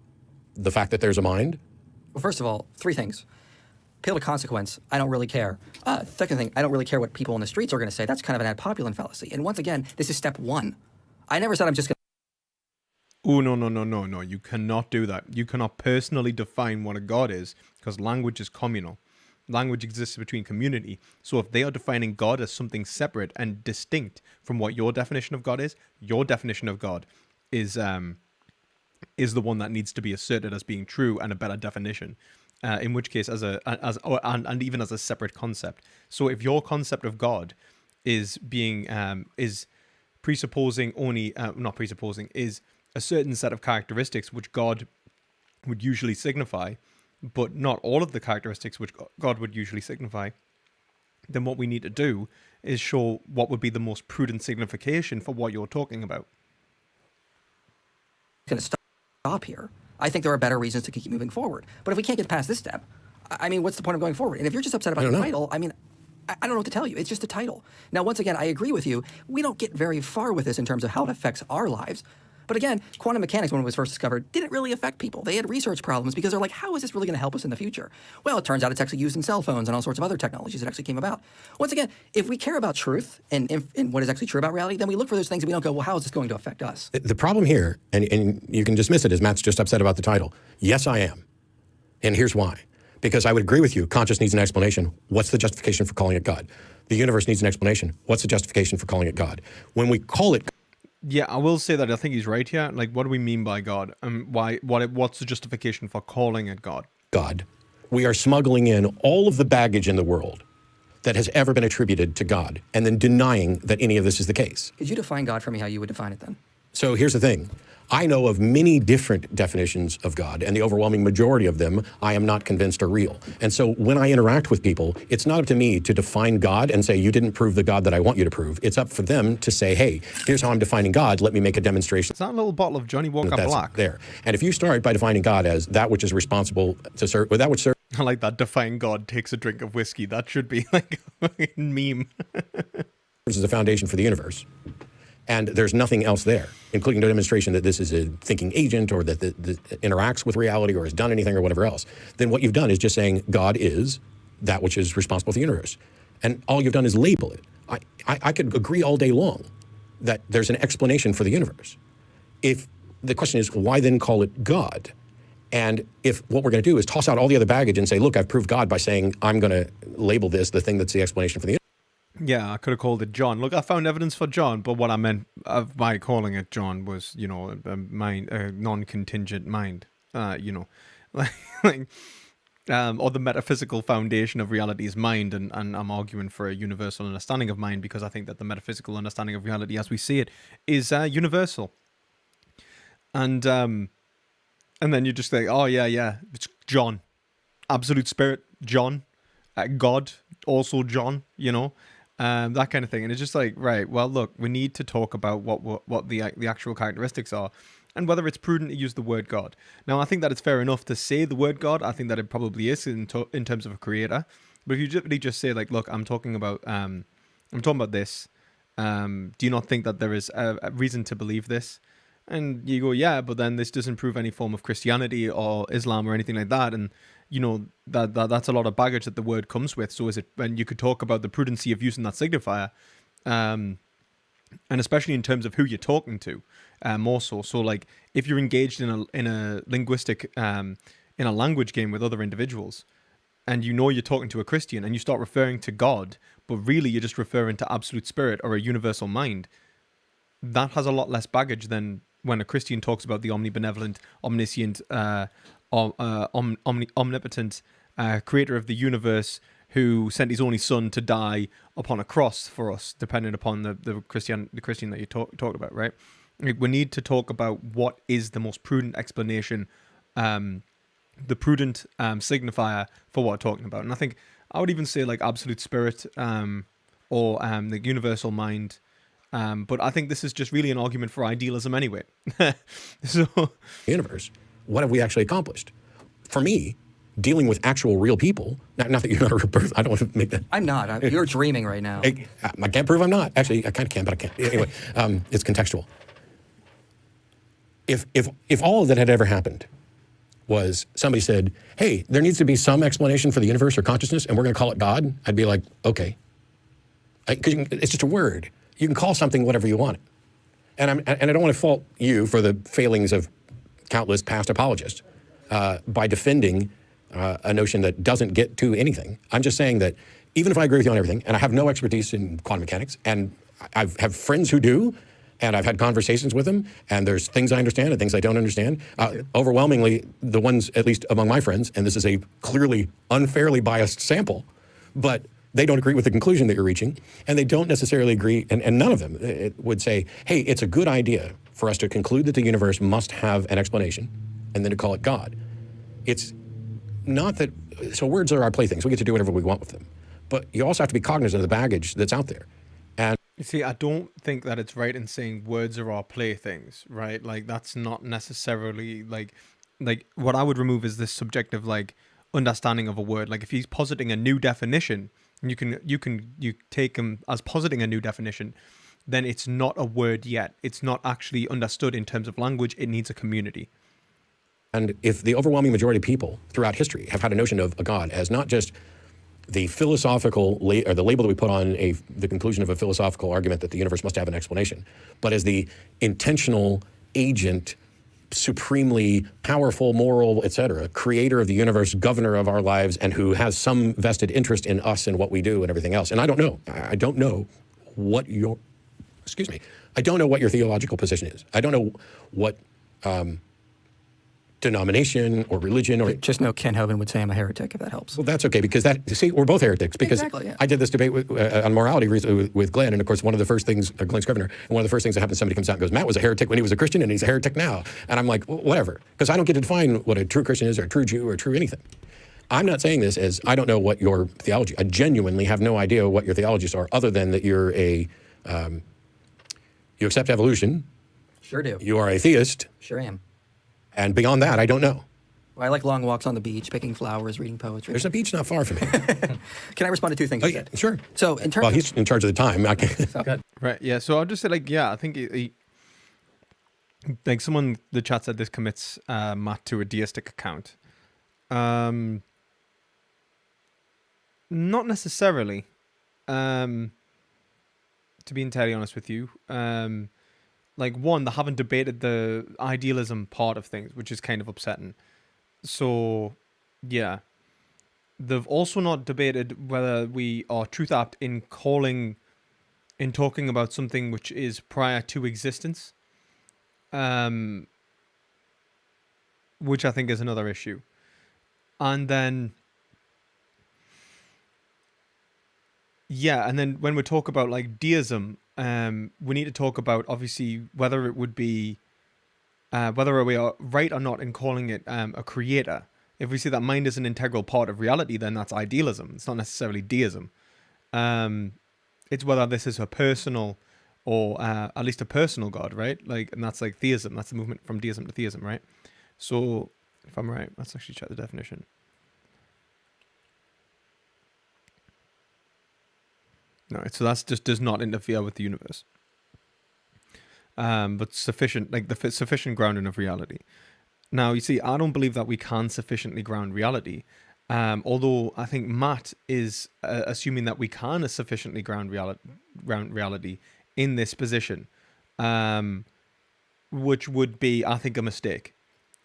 the fact that there's a mind? Well, first of all, three things. Pill to consequence, I don't really care. Second thing, I don't really care what people in the streets are going to say. That's kind of an ad populum fallacy. And once again, this is step one. I never said I'm just going to... Oh, no. You cannot do that. You cannot personally define what a God is, because language is communal. Language exists between community. So if they are defining God as something separate and distinct from what your definition of God is, your definition of God is the one that needs to be asserted as being true and a better definition. In which case, and even as a separate concept. So if your concept of God is presupposing only, not presupposing, is a certain set of characteristics which God would usually signify, but not all of the characteristics which God would usually signify, then what we need to do is show what would be the most prudent signification for what you're talking about. Going to stop here. I think there are better reasons to keep moving forward. But if we can't get past this step, I mean, what's the point of going forward? And if you're just upset about the title, I mean, I don't know what to tell you. It's just a title. Now, once again, I agree with you. We don't get very far with this in terms of how it affects our lives. But again, quantum mechanics, when it was first discovered, didn't really affect people. They had research problems because they're like, how is this really going to help us in the future? Well, it turns out it's actually used in cell phones and all sorts of other technologies that actually came about. Once again, if we care about truth and what is actually true about reality, then we look for those things and we don't go, well, how is this going to affect us? The problem here, and you can dismiss it as Matt's just upset about the title. Yes, I am. And here's why. Because I would agree with you, conscious needs an explanation. What's the justification for calling it God? The universe needs an explanation. What's the justification for calling it God? When we call it... Yeah, I will say that I think he's right here. Like, what do we mean by God? What's the justification for calling it God? God. We are smuggling in all of the baggage in the world that has ever been attributed to God, and then denying that any of this is the case. Could you define God for me how you would define it then? So here's the thing. I know of many different definitions of God, and the overwhelming majority of them I am not convinced are real. And so when I interact with people, it's not up to me to define God and say, you didn't prove the God that I want you to prove. It's up for them to say, hey, here's how I'm defining God. Let me make a demonstration. It's that little bottle of Johnny Walker That's Black. There. And if you start by defining God as that which is responsible to serve, that which serves... I like that. Define God takes a drink of whiskey. That should be like a fucking meme. ...is the foundation for the universe. And there's nothing else there, including no demonstration that this is a thinking agent or that interacts with reality or has done anything or whatever else. Then what you've done is just saying God is that which is responsible for the universe. And all you've done is label it. I could agree all day long that there's an explanation for the universe. If the question is, why then call it God? And if what we're going to do is toss out all the other baggage and say, look, I've proved God by saying I'm going to label this the thing that's the explanation for the universe. Yeah, I could have called it John. Look, I found evidence for John, but what I meant by calling it John was, a non-contingent mind, or the metaphysical foundation of reality is mind, and I'm arguing for a universal understanding of mind because I think that the metaphysical understanding of reality as we see it is universal. And then you just think, oh, yeah, it's John. Absolute Spirit, John. God, also John, that kind of thing. And it's just like, right, well, look, we need to talk about what the actual characteristics are and whether it's prudent to use the word God. Now, I think that it's fair enough to say the word God. I think that it probably is in terms of a creator. But if you literally just say, like, look, I'm talking about this. Do you not think that there is a reason to believe this? And you go, yeah, but then this doesn't prove any form of Christianity or Islam or anything like that. And, that's a lot of baggage that the word comes with. So is it when you could talk about the prudency of using that signifier, and especially in terms of who you're talking to, more so. So like if you're engaged in a linguistic, in a language game with other individuals, and you're talking to a Christian and you start referring to God, but really you're just referring to absolute spirit or a universal mind, that has a lot less baggage than when a Christian talks about the omnibenevolent, omniscient, omnipotent creator of the universe who sent his only son to die upon a cross for us, depending upon the Christian that you talked about, right? We need to talk about what is the most prudent explanation, the prudent signifier for what we're talking about. And I think I would even say like absolute spirit or the universal mind. But I think this is just really an argument for idealism anyway. So, universe, what have we actually accomplished? For me, dealing with actual real people, not that you're not a real person, I don't want to make that. I'm not. You're dreaming right now. I can't prove I'm not. Actually, I kind of can, but I can't. Anyway, it's contextual. If all of that had ever happened was somebody said, hey, there needs to be some explanation for the universe or consciousness, and we're going to call it God, I'd be like, okay. Because it's just a word. You can call something whatever you want it. And I don't want to fault you for the failings of countless past apologists by defending a notion that doesn't get to anything. I'm just saying that even if I agree with you on everything, and I have no expertise in quantum mechanics, and I have friends who do, and I've had conversations with them, and there's things I understand and things I don't understand. Overwhelmingly, the ones, at least among my friends, and this is a clearly unfairly biased sample, but they don't agree with the conclusion that you're reaching, and they don't necessarily agree, and none of them would say, hey, it's a good idea for us to conclude that the universe must have an explanation, and then to call it God. It's not that, so words are our playthings. We get to do whatever we want with them. But you also have to be cognizant of the baggage that's out there. And you see, I don't think that it's right in saying words are our playthings, right? Like, that's not necessarily, like what I would remove is this subjective, like, understanding of a word. Like, if he's positing a new definition, you take him as positing a new definition, then it's not a word yet. It's not actually understood in terms of language. It needs a community. And if the overwhelming majority of people throughout history have had a notion of a God as not just the philosophical, or the label that we put on the conclusion of a philosophical argument that the universe must have an explanation, but as the intentional agent, supremely powerful, moral, etc., creator of the universe, governor of our lives, and who has some vested interest in us and what we do and everything else. And I don't know what your theological position is. I don't know what denomination or religion or... Just know Ken Hovind would say I'm a heretic, if that helps. Well, that's okay, because we're both heretics, because exactly, yeah. I did this debate on morality recently with Glenn, and of course one of the first things, Glenn Scrivener, and one of the first things that happens, somebody comes out and goes, Matt was a heretic when he was a Christian, and he's a heretic now. And I'm like, well, whatever, because I don't get to define what a true Christian is, or a true Jew, or a true anything. I'm not saying this as, I don't know what your theology, I genuinely have no idea what your theologies are, other than that you're you accept evolution. Sure do. You are a theist. Sure am. And beyond that, I don't know. Well, I like long walks on the beach, picking flowers, reading poetry. There's a beach not far from me. Can I respond to two things you said? Sure. So in terms Well, he's in charge of the time. I can't. Right, yeah. So I'll just say, like, yeah, I think like someone in the chat said this commits Matt to a deistic account. Not necessarily. To be entirely honest with you. Like, one, they haven't debated the idealism part of things, which is kind of upsetting. So, yeah. They've also not debated whether we are truth apt in talking about something which is prior to existence, which I think is another issue. And then, yeah, and then when we talk about, like, deism, we need to talk about, obviously, whether it would be, whether we are right or not in calling it a creator. If we see that mind is an integral part of reality, then that's idealism. It's not necessarily deism. It's whether this is a personal, or at least a personal God, right? Like, and that's like theism. That's the movement from deism to theism, right? So, if I'm right, let's actually check the definition. No, so that just does not interfere with the universe. But sufficient, like the sufficient grounding of reality. Now, you see, I don't believe that we can sufficiently ground reality. Although I think Matt is assuming that we can sufficiently ground reality in this position, which would be, I think, a mistake.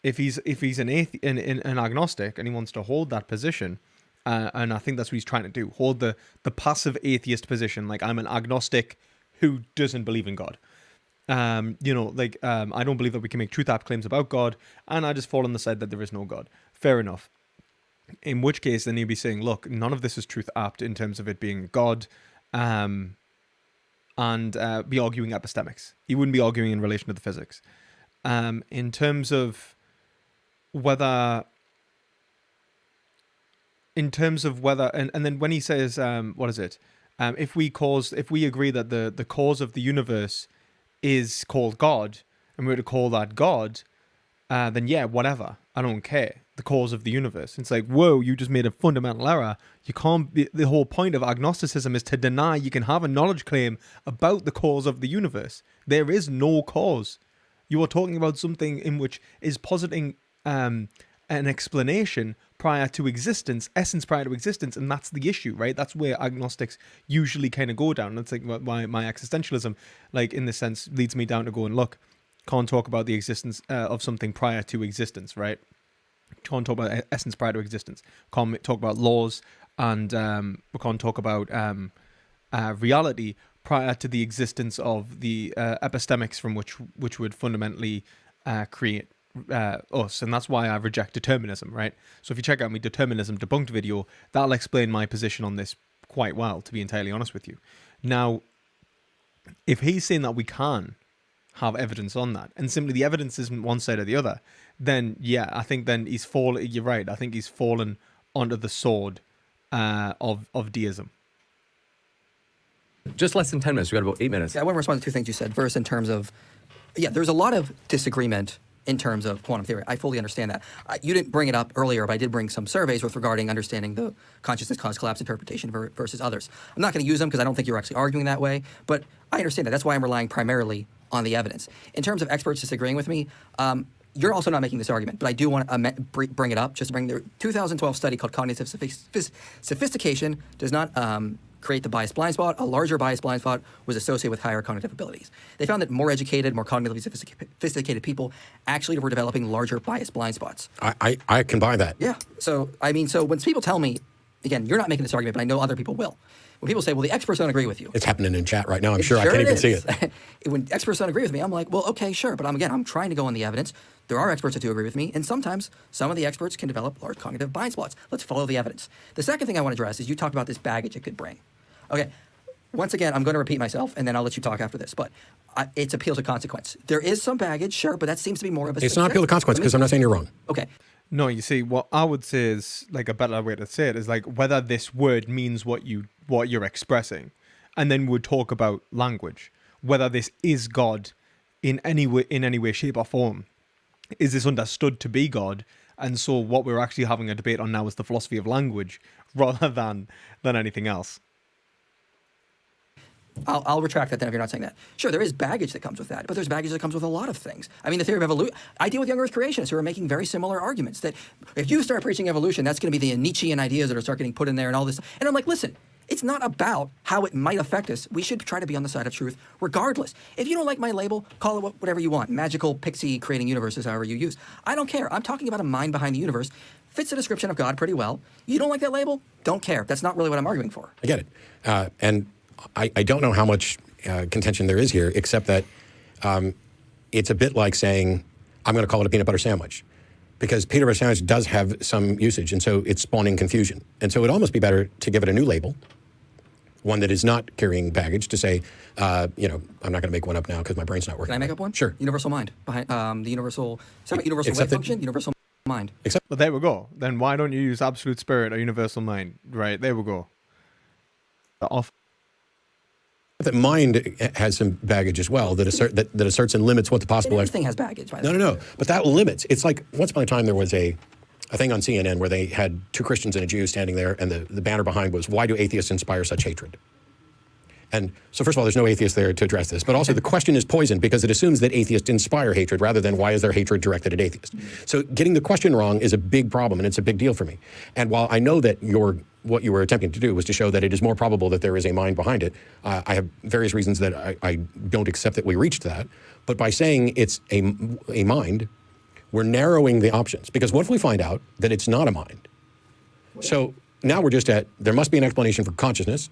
If he's an agnostic and he wants to hold that position, and I think that's what he's trying to do, hold the passive atheist position, like I'm an agnostic who doesn't believe in God. I don't believe that we can make truth apt claims about God, and I just fall on the side that there is no God. Fair enough. In which case, then he'd be saying, look, none of this is truth apt in terms of it being God, and be arguing epistemics. He wouldn't be arguing in relation to the physics. In terms of whether, and then when he says, if we agree that the cause of the universe is called God, and we're to call that God, then yeah, whatever. I don't care. The cause of the universe. It's like, whoa, you just made a fundamental error. You can't be, the whole point of agnosticism is to deny you can have a knowledge claim about the cause of the universe. There is no cause. You are talking about something in which is positing an explanation prior to existence, essence prior to existence, and that's the issue, right? That's where agnostics usually kind of go down. That's like why my existentialism, like in this sense, leads me down to go and look, can't talk about the existence of something prior to existence, right? Can't talk about essence prior to existence. Can't talk about laws, and we can't talk about reality prior to the existence of the epistemics from which would fundamentally create us. And that's why I reject determinism, right? So if you check out my determinism debunked video, that'll explain my position on this quite well, to be entirely honest with you. Now, if he's saying that we can have evidence on that, and simply the evidence isn't one side or the other, then yeah, I think then you're right, I think he's fallen onto the sword of deism. Just less than 10 minutes. We got about 8 minutes. Yeah, I want to respond to two things you said. First, in terms of, there's a lot of disagreement in terms of quantum theory. I fully understand that. You didn't bring it up earlier, but I did bring some surveys regarding understanding the consciousness cause collapse interpretation versus others. I'm not going to use them because I don't think you're actually arguing that way, but I understand that. That's why I'm relying primarily on the evidence. In terms of experts disagreeing with me, you're also not making this argument, but I do want to bring it up, just to bring the 2012 study called Cognitive Sophistication does not create the biased blind spot. A larger biased blind spot was associated with higher cognitive abilities. They found that more educated, more cognitively sophisticated people actually were developing larger biased blind spots. I can buy that. Yeah. So, I mean, so when people tell me, again, you're not making this argument, but I know other people will. When people say, well, the experts don't agree with you. It's happening in chat right now. I'm sure I can't even see it. When experts don't agree with me, I'm like, well, okay, sure. But I'm trying to go on the evidence. There are experts that do agree with me. And sometimes some of the experts can develop large cognitive blind spots. Let's follow the evidence. The second thing I want to address is you talked about this baggage it could bring. Okay. Once again, I'm going to repeat myself, and then I'll let you talk after this. But it's appeal to consequence. There is some baggage, sure, but that seems to be more of a... It's not appeal to consequence because I'm not saying you're wrong. Okay. No, you see, what I would say is, like, a better way to say it is, like, whether this word means what you're expressing, and then we'd talk about language, whether this is God in any way, shape, or form. Is this understood to be God? And so what we're actually having a debate on now is the philosophy of language rather than anything else. I'll retract that then if you're not saying that. Sure, there is baggage that comes with that, but there's baggage that comes with a lot of things. I mean, the theory of evolution, I deal with young Earth creationists who are making very similar arguments that if you start preaching evolution, that's going to be the Nietzschean ideas that are start getting put in there and all this. And I'm like, listen, it's not about how it might affect us. We should try to be on the side of truth regardless. If you don't like my label, call it whatever you want. Magical, pixie, creating universes, however you use. I don't care. I'm talking about a mind behind the universe. Fits the description of God pretty well. You don't like that label? Don't care. That's not really what I'm arguing for. I get it. And I don't know how much contention there is here, except that it's a bit like saying, I'm going to call it a peanut butter sandwich. Because peanut butter sandwich does have some usage, and so it's spawning confusion. And so it'd almost be better to give it a new label, one that is not carrying baggage, to say, I'm not going to make one up now because my brain's not working. Can I make up one? Sure. Universal mind. Behind the universal wave function, universal mind. Well, there we go. Then why don't you use absolute spirit or universal mind? Right, there we go. That mind has some baggage as well that asserts and limits what the possible... Everything has baggage, by the way. No. But that limits. It's like, once upon a time there was a thing on CNN where they had two Christians and a Jew standing there, and the banner behind was, why do atheists inspire such hatred? And so first of all, there's no atheist there to address this. But also the question is poisoned because it assumes that atheists inspire hatred rather than why is their hatred directed at atheists. So getting the question wrong is a big problem, and it's a big deal for me. And while I know that what you were attempting to do was to show that it is more probable that there is a mind behind it, I have various reasons that I don't accept that we reached that. But by saying it's a mind, we're narrowing the options. Because what if we find out that it's not a mind? So now we're just at, there must be an explanation for consciousness,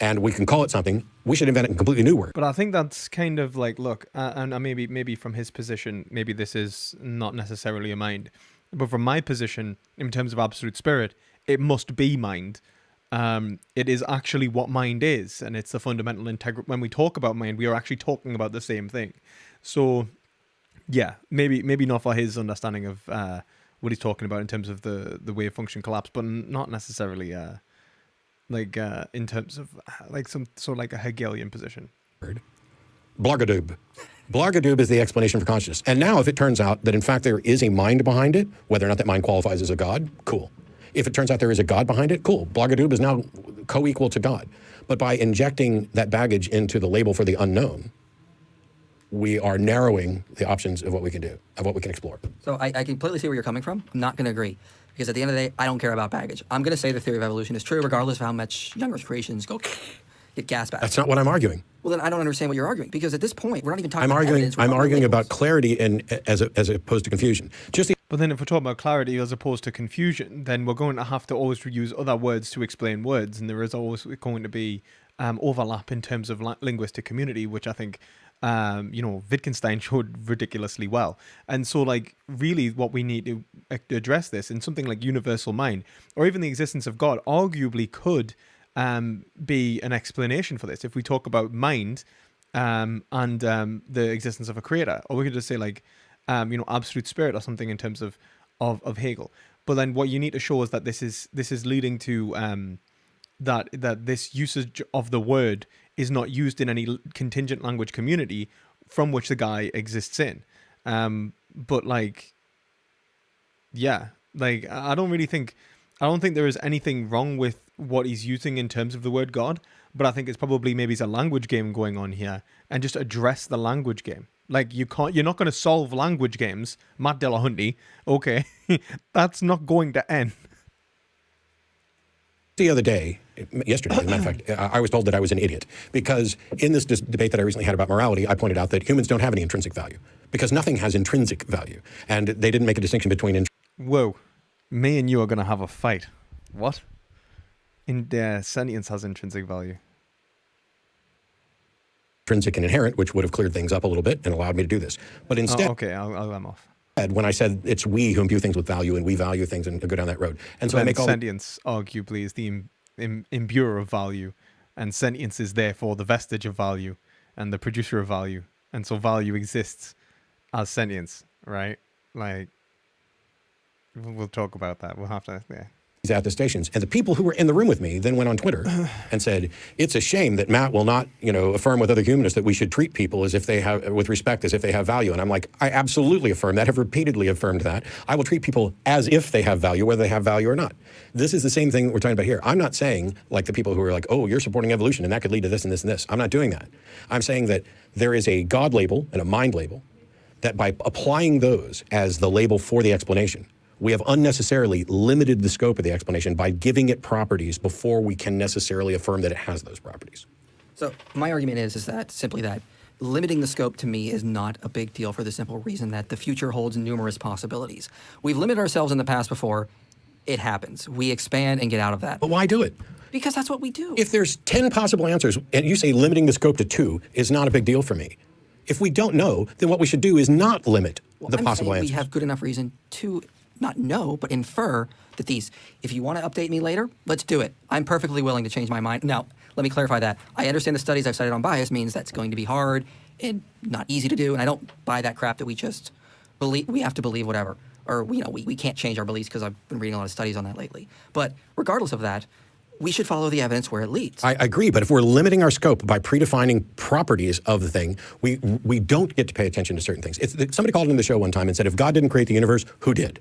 and we can call it something. We should invent a completely new word. But I think that's kind of like, look, and maybe from his position, maybe this is not necessarily a mind. But from my position, in terms of absolute spirit, it must be mind. It is actually what mind is, and it's the fundamental integrity. When we talk about mind, we are actually talking about the same thing. So, yeah, maybe not for his understanding of what he's talking about in terms of the wave function collapse, but not necessarily in terms of like some sort of like a Hegelian position. Blargadoob. Blargadoob is the explanation for consciousness. And now if it turns out that in fact there is a mind behind it, whether or not that mind qualifies as a god, cool. If it turns out there is a God behind it, cool. Blargadoob is now co-equal to God. But by injecting that baggage into the label for the unknown, we are narrowing the options of what we can do, of what we can explore. So I completely see where you're coming from. I'm not going to agree. Because at the end of the day, I don't care about baggage. I'm going to say the theory of evolution is true regardless of how much young Earth creations get gas back. That's not what I'm arguing. Well, then I don't understand what you're arguing. Because at this point, we're not even talking I'm about arguing, evidence. I'm arguing about clarity and as opposed to confusion. But then if we're talking about clarity as opposed to confusion, then we're going to have to always use other words to explain words. And there is always going to be overlap in terms of linguistic community, which I think, Wittgenstein showed ridiculously well. And so, like, really what we need to address this in something like universal mind, or even the existence of God, arguably could be an explanation for this. If we talk about mind and the existence of a creator, or we could just say, like, absolute spirit or something in terms of Hegel. But then what you need to show is that this is leading to that this usage of the word is not used in any contingent language community from which the guy exists in. But like, yeah, like I don't think there is anything wrong with what he's using in terms of the word God, but I think it's probably maybe it's a language game going on here, and just address the language game. Like you're not going to solve language games, Matt Delahunty. Okay, that's not going to end. The other day, yesterday, as a matter of fact, I was told that I was an idiot because in this debate that I recently had about morality, I pointed out that humans don't have any intrinsic value because nothing has intrinsic value. And they didn't make a distinction between... Whoa, me and you are going to have a fight. What? Sentience has intrinsic value. Intrinsic and inherent, which would have cleared things up a little bit and allowed me to do this. But instead... okay, I'll let him off. When I said it's we who imbue things with value and we value things and go down that road. And so I make all... Sentience, arguably, is the imbuer of value, and sentience is therefore the vestige of value and the producer of value. And so value exists as sentience, right? Like, we'll talk about that. We'll have to, yeah. At the stations. And the people who were in the room with me then went on Twitter and said, it's a shame that Matt will not, affirm with other humanists that we should treat people as if they have, with respect, as if they have value. And I'm like, I absolutely affirm that, have repeatedly affirmed that. I will treat people as if they have value, whether they have value or not. This is the same thing we're talking about here. I'm not saying, like the people who are like, oh, you're supporting evolution and that could lead to this and this and this. I'm not doing that. I'm saying that there is a God label and a mind label that by applying those as the label for the explanation, we have unnecessarily limited the scope of the explanation by giving it properties before we can necessarily affirm that it has those properties. So my argument is that simply that limiting the scope to me is not a big deal for the simple reason that the future holds numerous possibilities. We've limited ourselves in the past before. It happens. We expand and get out of that. But why do it? Because that's what we do. If there's 10 possible answers and you say limiting the scope to 2 is not a big deal for me. If we don't know, then what we should do is not limit the possible answers. We have good enough reason to not know, but infer that if you want to update me later, let's do it. I'm perfectly willing to change my mind. Now, let me clarify that. I understand the studies I've cited on bias means that's going to be hard and not easy to do, and I don't buy that crap that we just believe, we have to believe whatever. Or, we can't change our beliefs because I've been reading a lot of studies on that lately. But regardless of that, we should follow the evidence where it leads. I agree, but if we're limiting our scope by predefining properties of the thing, we don't get to pay attention to certain things. Somebody called into the show one time and said, if God didn't create the universe, who did?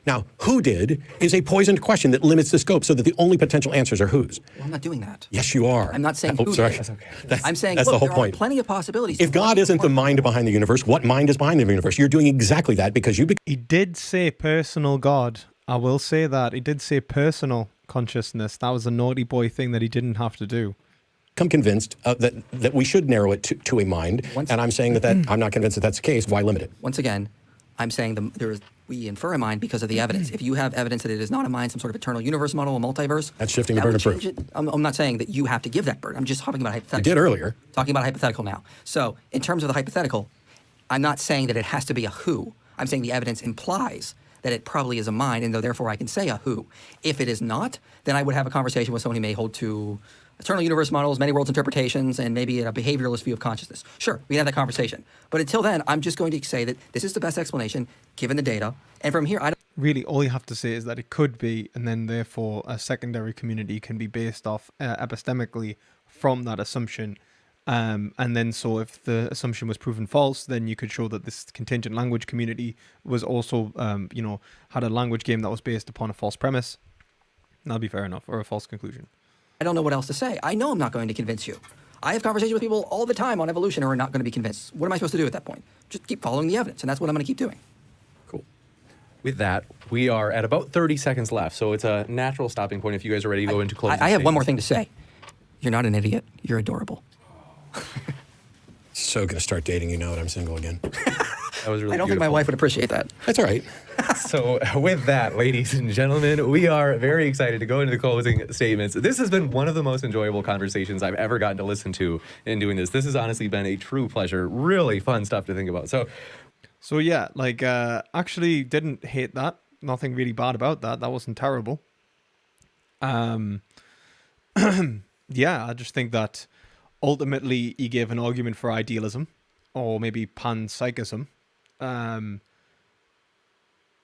Now, who did is a poisoned question that limits the scope so that the only potential answers are whose. Well, I'm not doing that. Yes, you are. I'm not saying who sorry. did. That's okay. I'm saying, that's look, the whole there point. are plenty of possibilities. If God isn't the mind behind the universe, what mind is behind the universe? You're doing exactly that because you... He did say personal God. I will say that. He did say personal consciousness. That was a naughty boy thing that he didn't have to do. I'm convinced that we should narrow it to a mind, and I'm saying that I'm not convinced that that's the case. Why limit it? Once again, I'm saying we infer a mind because of the evidence. If you have evidence that it is not a mind, some sort of eternal universe model, a multiverse... That's shifting the burden of proof. I'm not saying that you have to give that burden. I'm just talking about hypothetical. You did earlier. Talking about hypothetical now. So, in terms of the hypothetical, I'm not saying that it has to be a who. I'm saying the evidence implies that it probably is a mind, and therefore I can say a who. If it is not, then I would have a conversation with someone who may hold to eternal universe models, many worlds interpretations, and maybe a behavioralist view of consciousness. Sure, we can have that conversation. But until then, I'm just going to say that this is the best explanation, given the data. And from here, I don't... Really, all you have to say is that it could be, and then therefore a secondary community can be based off epistemically from that assumption. And then so if the assumption was proven false, then you could show that this contingent language community was also, had a language game that was based upon a false premise. That'd be fair enough, or a false conclusion. I don't know what else to say. I know I'm not going to convince you. I have conversations with people all the time on evolution who are not going to be convinced. What am I supposed to do at that point? Just keep following the evidence, and that's what I'm going to keep doing. Cool. With that, we are at about 30 seconds left, so it's a natural stopping point if you guys are ready to go into closing I have one more statements. thing to say. You're not an idiot. You're adorable. So gonna start dating you now that I'm single again. That was really I don't think my beautiful. wife would appreciate that. That's all right. So with that, ladies and gentlemen, we are very excited to go into the closing statements. This has been one of the most enjoyable conversations I've ever gotten to listen to in doing this. This has honestly been a true pleasure. Really fun stuff to think about. So yeah, like actually didn't hate that. Nothing really bad about that. That wasn't terrible. Yeah, I just think that ultimately he gave an argument for idealism, or maybe panpsychism.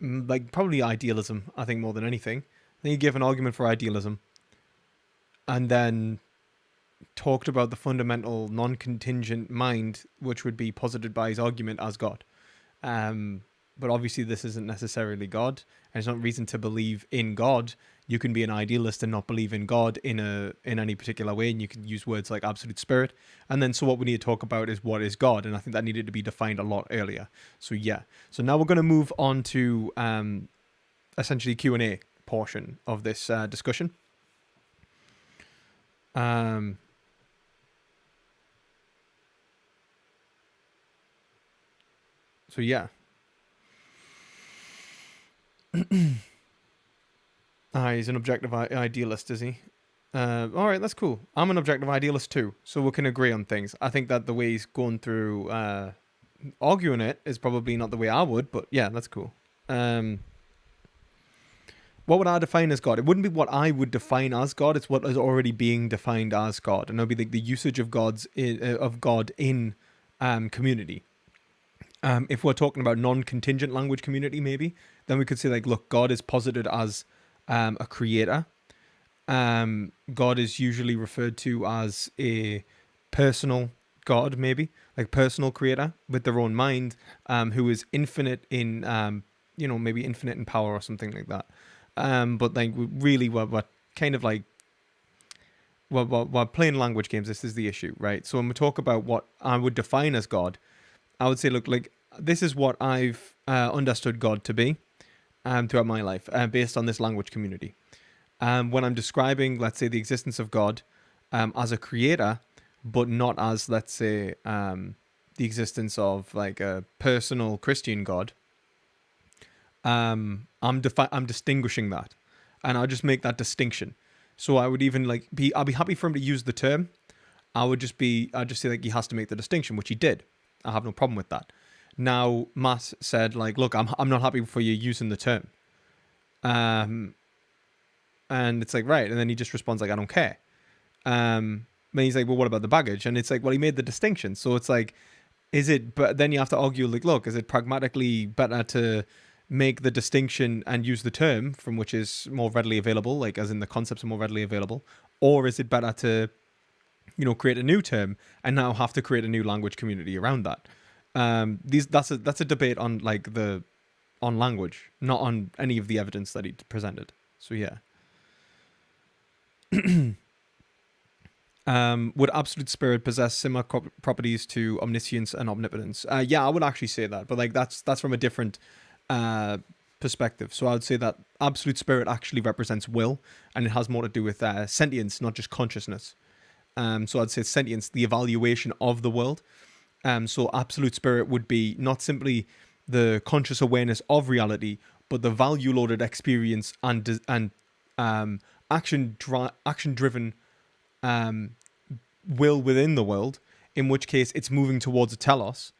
Like probably idealism, I think, more than anything. I think he gave an argument for idealism, and then talked about the fundamental non-contingent mind, which would be posited by his argument as God. But obviously this isn't necessarily God, and there's not reason to believe in God. You can be an idealist and not believe in God in any particular way, and you can use words like absolute spirit. And then so what we need to talk about is what is God, and I think that needed to be defined a lot earlier. So yeah. So now we're going to move on to essentially Q&A portion of this discussion. So yeah. He's an objective idealist, is he? All right, that's cool. I'm an objective idealist too, so we can agree on things. I think that the way he's going through arguing it is probably not the way I would, but yeah, that's cool. What would I define as God? It wouldn't be what I would define as God. It's what is already being defined as God, and it'll be the usage of God in community. If we're talking about non-contingent language community, maybe, then we could say, like, look, God is posited as a creator. God is usually referred to as a personal God, maybe, like personal creator with their own mind, who is infinite in, maybe infinite in power or something like that. But like, really, we're kind of like, we're playing language games. This is the issue, right? So when we talk about what I would define as God, I would say, look, like, this is what I've understood God to be throughout my life, based on this language community. When I'm describing, let's say, the existence of God as a creator, but not as, let's say, the existence of like a personal Christian God, I'm distinguishing that, and I'll just make that distinction. So I would even I'll be happy for him to use the term. I'll just say, like, he has to make the distinction, which he did. I have no problem with that. Now, Matt said, like, look, I'm not happy for you using the term. And it's like, right. And then he just responds like, I don't care. Then he's like, well, what about the baggage? And it's like, well, he made the distinction. So it's like, but then you have to argue, like, look, is it pragmatically better to make the distinction and use the term from which is more readily available, like as in the concepts are more readily available? Or is it better to, create a new term and now have to create a new language community around that? That's a debate on on language, not on any of the evidence that he presented. So yeah. Would absolute spirit possess similar properties to omniscience and omnipotence? Yeah, I would actually say that, but like that's from a different perspective. So I would say that absolute spirit actually represents will, and it has more to do with sentience, not just consciousness. So I'd say sentience, the evaluation of the world. So absolute spirit would be not simply the conscious awareness of reality, but the value-loaded experience and action-driven will within the world, in which case it's moving towards a telos,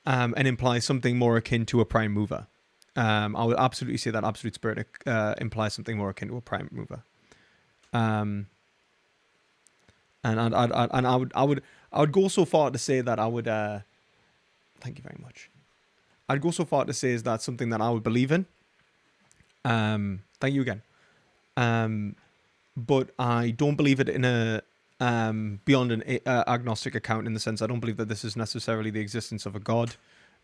and implies something more akin to a prime mover. I would absolutely say that absolute spirit implies something more akin to a prime mover. And I would go so far to say that I would. Thank you very much. I'd go so far to say is that something that I would believe in. Thank you again. But I don't believe it in a beyond an agnostic account, in the sense I don't believe that this is necessarily the existence of a God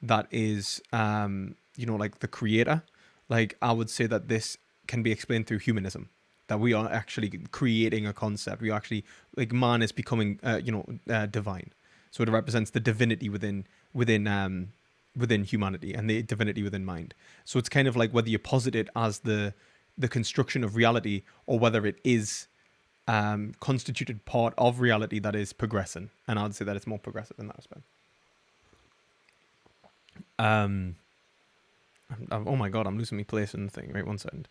that is like the creator. Like, I would say that this can be explained through humanism. that we are actually creating a concept. We are actually, like, man is becoming, divine. So it represents the divinity within humanity and the divinity within mind. So it's kind of like whether you posit it as the construction of reality, or whether it is constituted part of reality that is progressing. And I'd say that it's more progressive in that respect. Oh my god, I'm losing my place in the thing. Right, 1 second.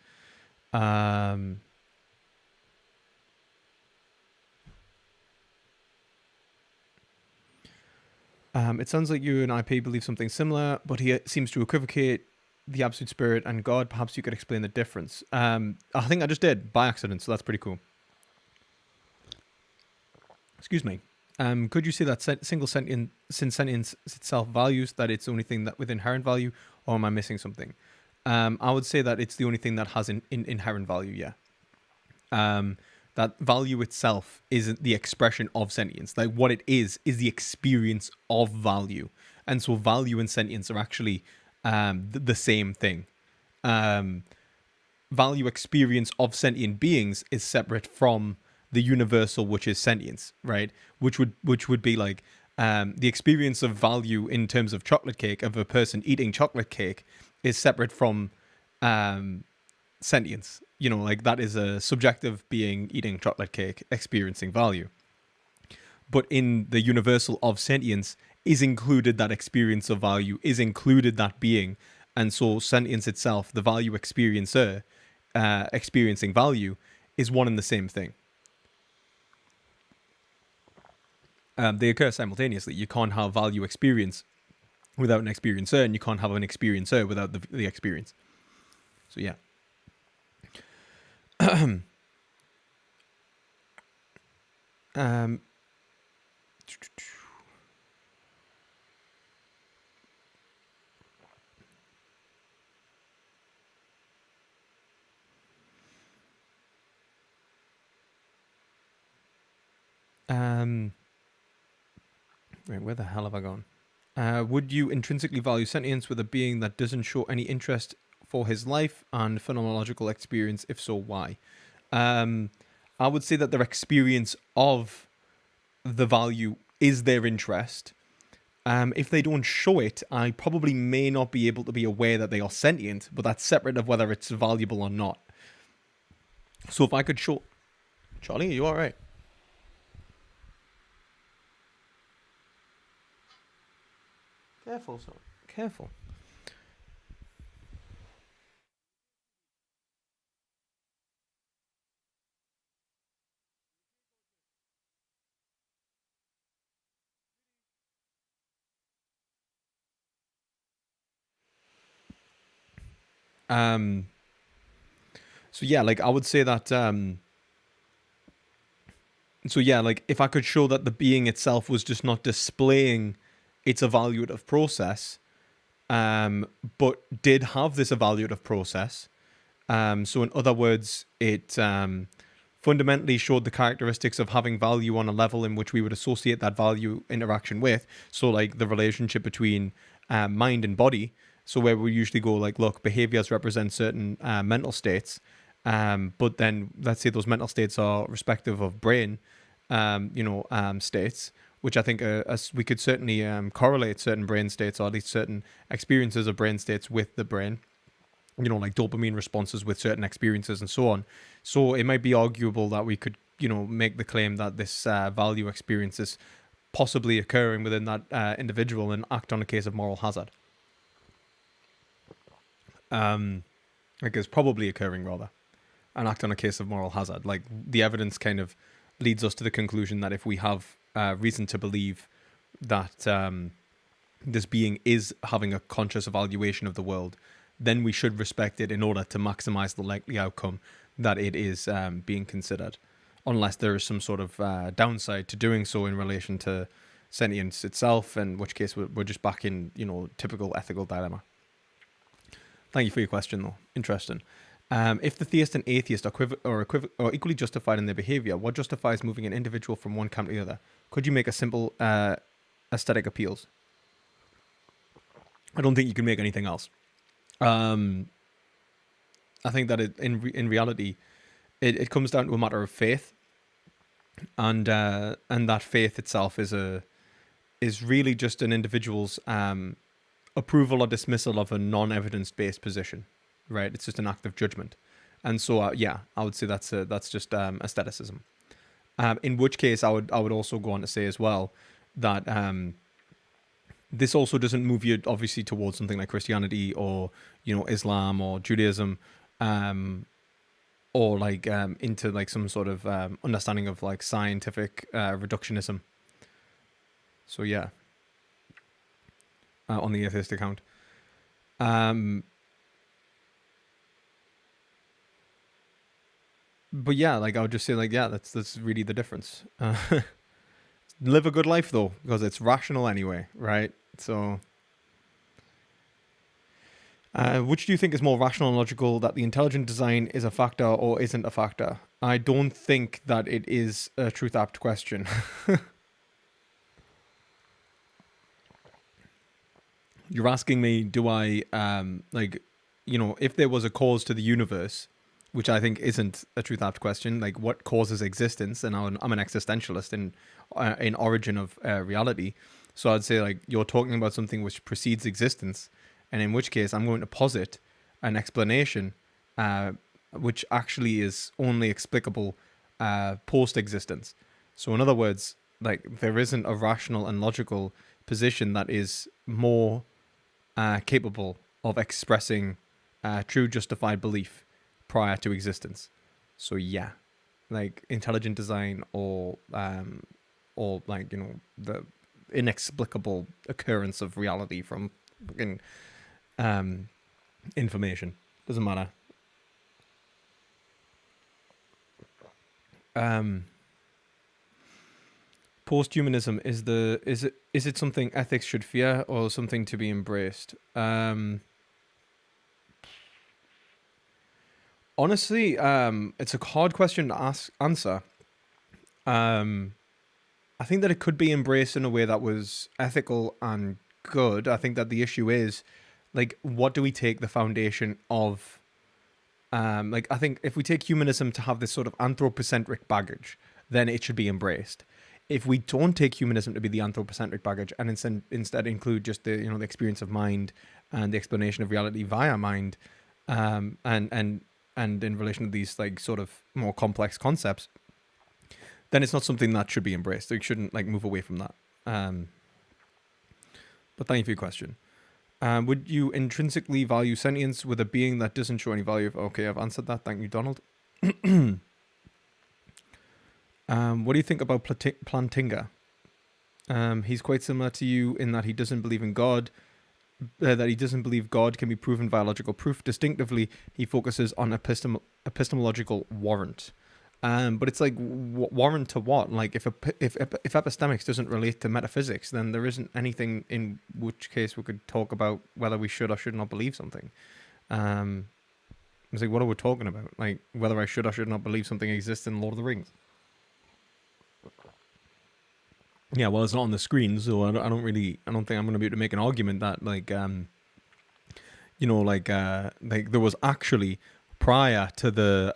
It sounds like you and IP believe something similar, but he seems to equivocate the absolute spirit and God. Perhaps you could explain the difference. I think I just did by accident, so that's pretty cool. Excuse me. Could you say that single sentient, since sentience itself values, that it's the only thing that with inherent value, or am I missing something? I would say that it's the only thing that has inherent value, yeah. That value itself isn't the expression of sentience. Like, what it is the experience of value. And so value and sentience are actually the same thing. Value experience of sentient beings is separate from the universal, which is sentience, right? Which would be like the experience of value in terms of chocolate cake, of a person eating chocolate cake, is separate from sentience. You know, like, that is a subjective being eating chocolate cake experiencing value. But in the universal of sentience is included that experience of value, is included that being. And so sentience itself, the value experiencer, experiencing value, is one and the same thing. They occur simultaneously. You can't have value experience without an experiencer, and you can't have an experiencer without the experience. So yeah. Right, where the hell have I gone? Would you intrinsically value sentience with a being that doesn't show any interest for his life and phenomenological experience? If so, why? I would say that their experience of the value is their interest. If they don't show it, I probably may not be able to be aware that they are sentient, but that's separate of whether it's valuable or not. So if I could show... Charlie, are you alright? Careful, son. Careful. So yeah, like, I would say that so yeah, like, if I could show that the being itself was just not displaying its evaluative process, but did have this evaluative process, so in other words, it fundamentally showed the characteristics of having value on a level in which we would associate that value interaction with. So like the relationship between mind and body. So where we usually go like, look, behaviors represent certain mental states, but then let's say those mental states are respective of brain, states, which I think we could certainly correlate certain brain states, or at least certain experiences of brain states with the brain, like dopamine responses with certain experiences and so on. So it might be arguable that we could, make the claim that this value experience is possibly occurring within that individual and act on a case of moral hazard. Like it's probably occurring rather, and act on a case of moral hazard. Like the evidence kind of leads us to the conclusion that if we have reason to believe that this being is having a conscious evaluation of the world, then we should respect it in order to maximize the likely outcome that it is being considered, unless there is some sort of downside to doing so in relation to sentience itself, in which case we're just back in, typical ethical dilemma. Thank you for your question, though. Interesting. If the theist and atheist are equally justified in their behavior, what justifies moving an individual from one camp to the other? Could you make a simple aesthetic appeals? I don't think you can make anything else. I think that in reality, it comes down to a matter of faith, and that faith itself is really just an individual's approval or dismissal of a non-evidence-based position, right? It's just an act of judgment, and so I would say that's just aestheticism. In which case, I would also go on to say as well that this also doesn't move you obviously towards something like Christianity or Islam or Judaism, or like into like some sort of understanding of like scientific reductionism. So yeah, on the atheist account. But yeah, like I would just say like, yeah, that's really the difference. Live a good life though, because it's rational anyway, right? So which do you think is more rational and logical, that the intelligent design is a factor or isn't a factor? I don't think that it is a truth-apt question. You're asking me, do I, if there was a cause to the universe, which I think isn't a truth-apt question, like what causes existence? And I'm an existentialist in origin of reality. So I'd say like you're talking about something which precedes existence, and in which case I'm going to posit an explanation which actually is only explicable post-existence. So in other words, like there isn't a rational and logical position that is more capable of expressing true justified belief prior to existence. So yeah, like intelligent design or like the inexplicable occurrence of reality from information, doesn't matter. Posthumanism is it something ethics should fear or something to be embraced? Honestly, it's a hard question to answer. I think that it could be embraced in a way that was ethical and good. I think that the issue is, like, what do we take the foundation of? Like, I think if we take humanism to have this sort of anthropocentric baggage, then it should be embraced. If we don't take humanism to be the anthropocentric baggage and instead include just the the experience of mind and the explanation of reality via mind, and in relation to these like sort of more complex concepts, then it's not something that should be embraced. We shouldn't like move away from that. But thank you for your question. Would you intrinsically value sentience with a being that doesn't show any value? Okay, I've answered that. Thank you, Donald. What do you think about Plantinga? He's quite similar to you in that he doesn't believe in God, that he doesn't believe God can be proven via logical proof. Distinctively, he focuses on epistemological warrant. But it's like, warrant to what? Like, if epistemics doesn't relate to metaphysics, then there isn't anything in which case we could talk about whether we should or should not believe something. It's like, what are we talking about? Like, whether I should or should not believe something exists in Lord of the Rings. Yeah, well, it's not on the screen, so I don't think I'm going to be able to make an argument that, like, like there was actually prior to the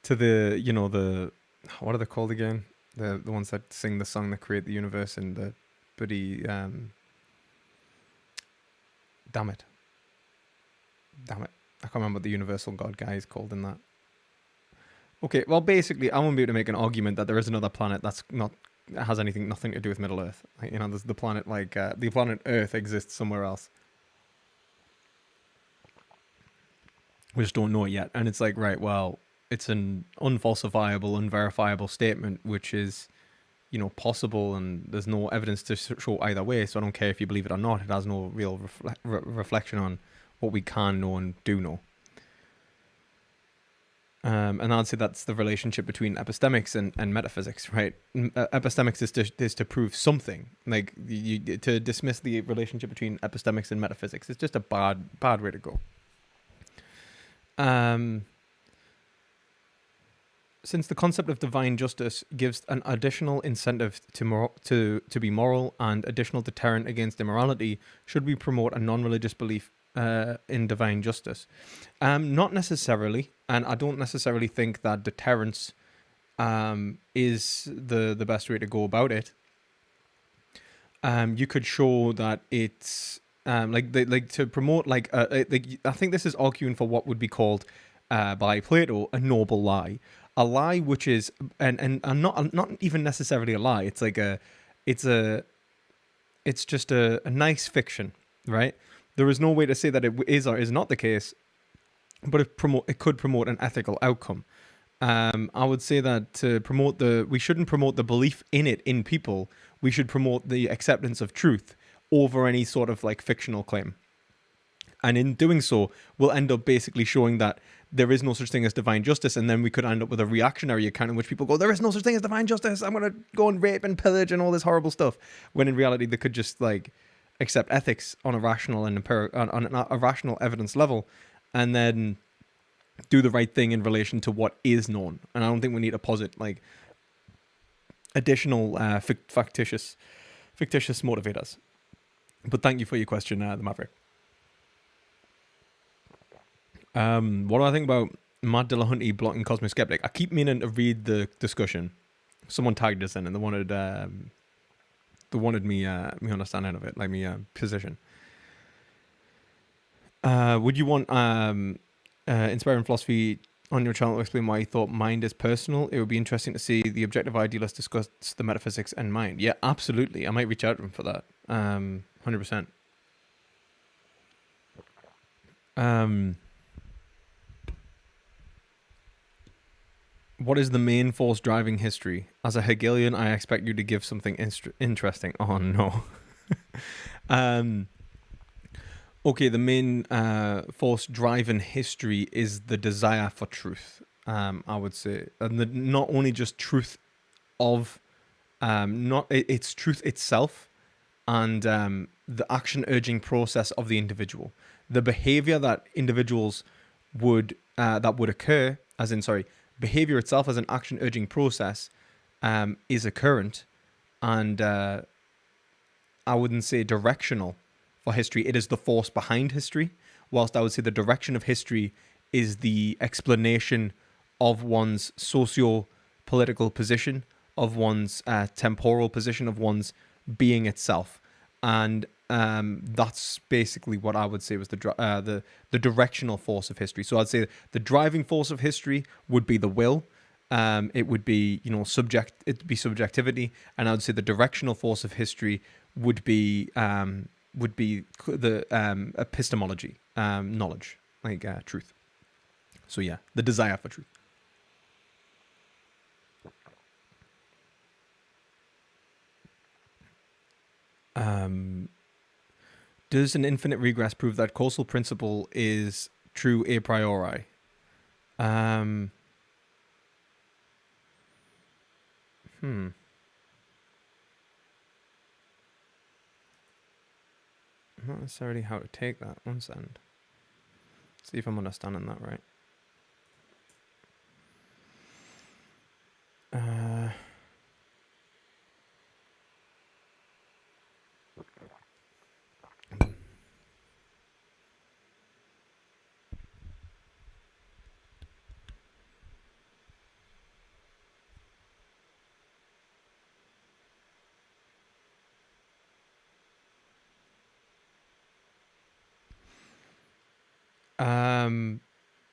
the what are they called again? The ones that sing the song that create the universe and the bloody damn it. I can't remember what the universal God guy is called in that. Okay, well, basically, I won't be able to make an argument that there is another planet that's not has nothing to do with Middle Earth. Like, there's the planet the planet Earth exists somewhere else. We just don't know it yet, and it's like, right, well, it's an unfalsifiable, unverifiable statement, which is, possible, and there's no evidence to show either way. So I don't care if you believe it or not. It has no real reflection on what we can know and do know. And I'd say that's the relationship between epistemics and metaphysics, right? Epistemics is to prove something. Like, to dismiss the relationship between epistemics and metaphysics, it's just a bad way to go. Since the concept of divine justice gives an additional incentive to be moral and additional deterrent against immorality, should we promote a non-religious belief in divine justice? Not necessarily, and I don't necessarily think that deterrence is the best way to go about it. You could show that it's like to promote I think this is arguing for what would be called by Plato a noble lie, a lie which is and not even necessarily a lie. It's like it's just a nice fiction, right? There is no way to say that it is or is not the case, but it could promote an ethical outcome. I would say that we shouldn't promote the belief in it in people. We should promote the acceptance of truth over any sort of like fictional claim. And in doing so, we'll end up basically showing that there is no such thing as divine justice, and then we could end up with a reactionary account in which people go, there is no such thing as divine justice, I'm going to go and rape and pillage and all this horrible stuff, when in reality they could just like accept ethics on a rational and on a rational evidence level, and then do the right thing in relation to what is known. And I don't think we need to posit like additional fictitious motivators. But thank you for your question, the Maverick. What do I think about Matt Dillahunty blocking Cosmic Skeptic? I keep meaning to read the discussion. Someone tagged us in and they wanted me understanding of it, like me position. Would you want Inspiring Philosophy on your channel to explain why you thought mind is personal? It would be interesting to see the objective idealist discuss the metaphysics and mind. Yeah, absolutely. I might reach out to him for that. 100%. What is the main force driving history? As a Hegelian, I expect you to give something interesting. Oh, no. Okay, the main force driving history is the desire for truth, I would say. And not only just truth of, it's truth itself, and the action-urging process of the individual. The behavior that individuals would occur, behavior itself as an action-urging process is occurrent, and I wouldn't say directional for history. It is the force behind history, whilst I would say the direction of history is the explanation of one's socio-political position, of one's temporal position, of one's being itself. And that's basically what I would say was the directional force of history. So I'd say the driving force of history would be the will. It would be subjectivity, and I would say the directional force of history would be the epistemology, knowledge, like truth. So yeah, the desire for truth. Does an infinite regress prove that causal principle is true a priori? Not necessarily how to take that. One second. See if I'm understanding that right.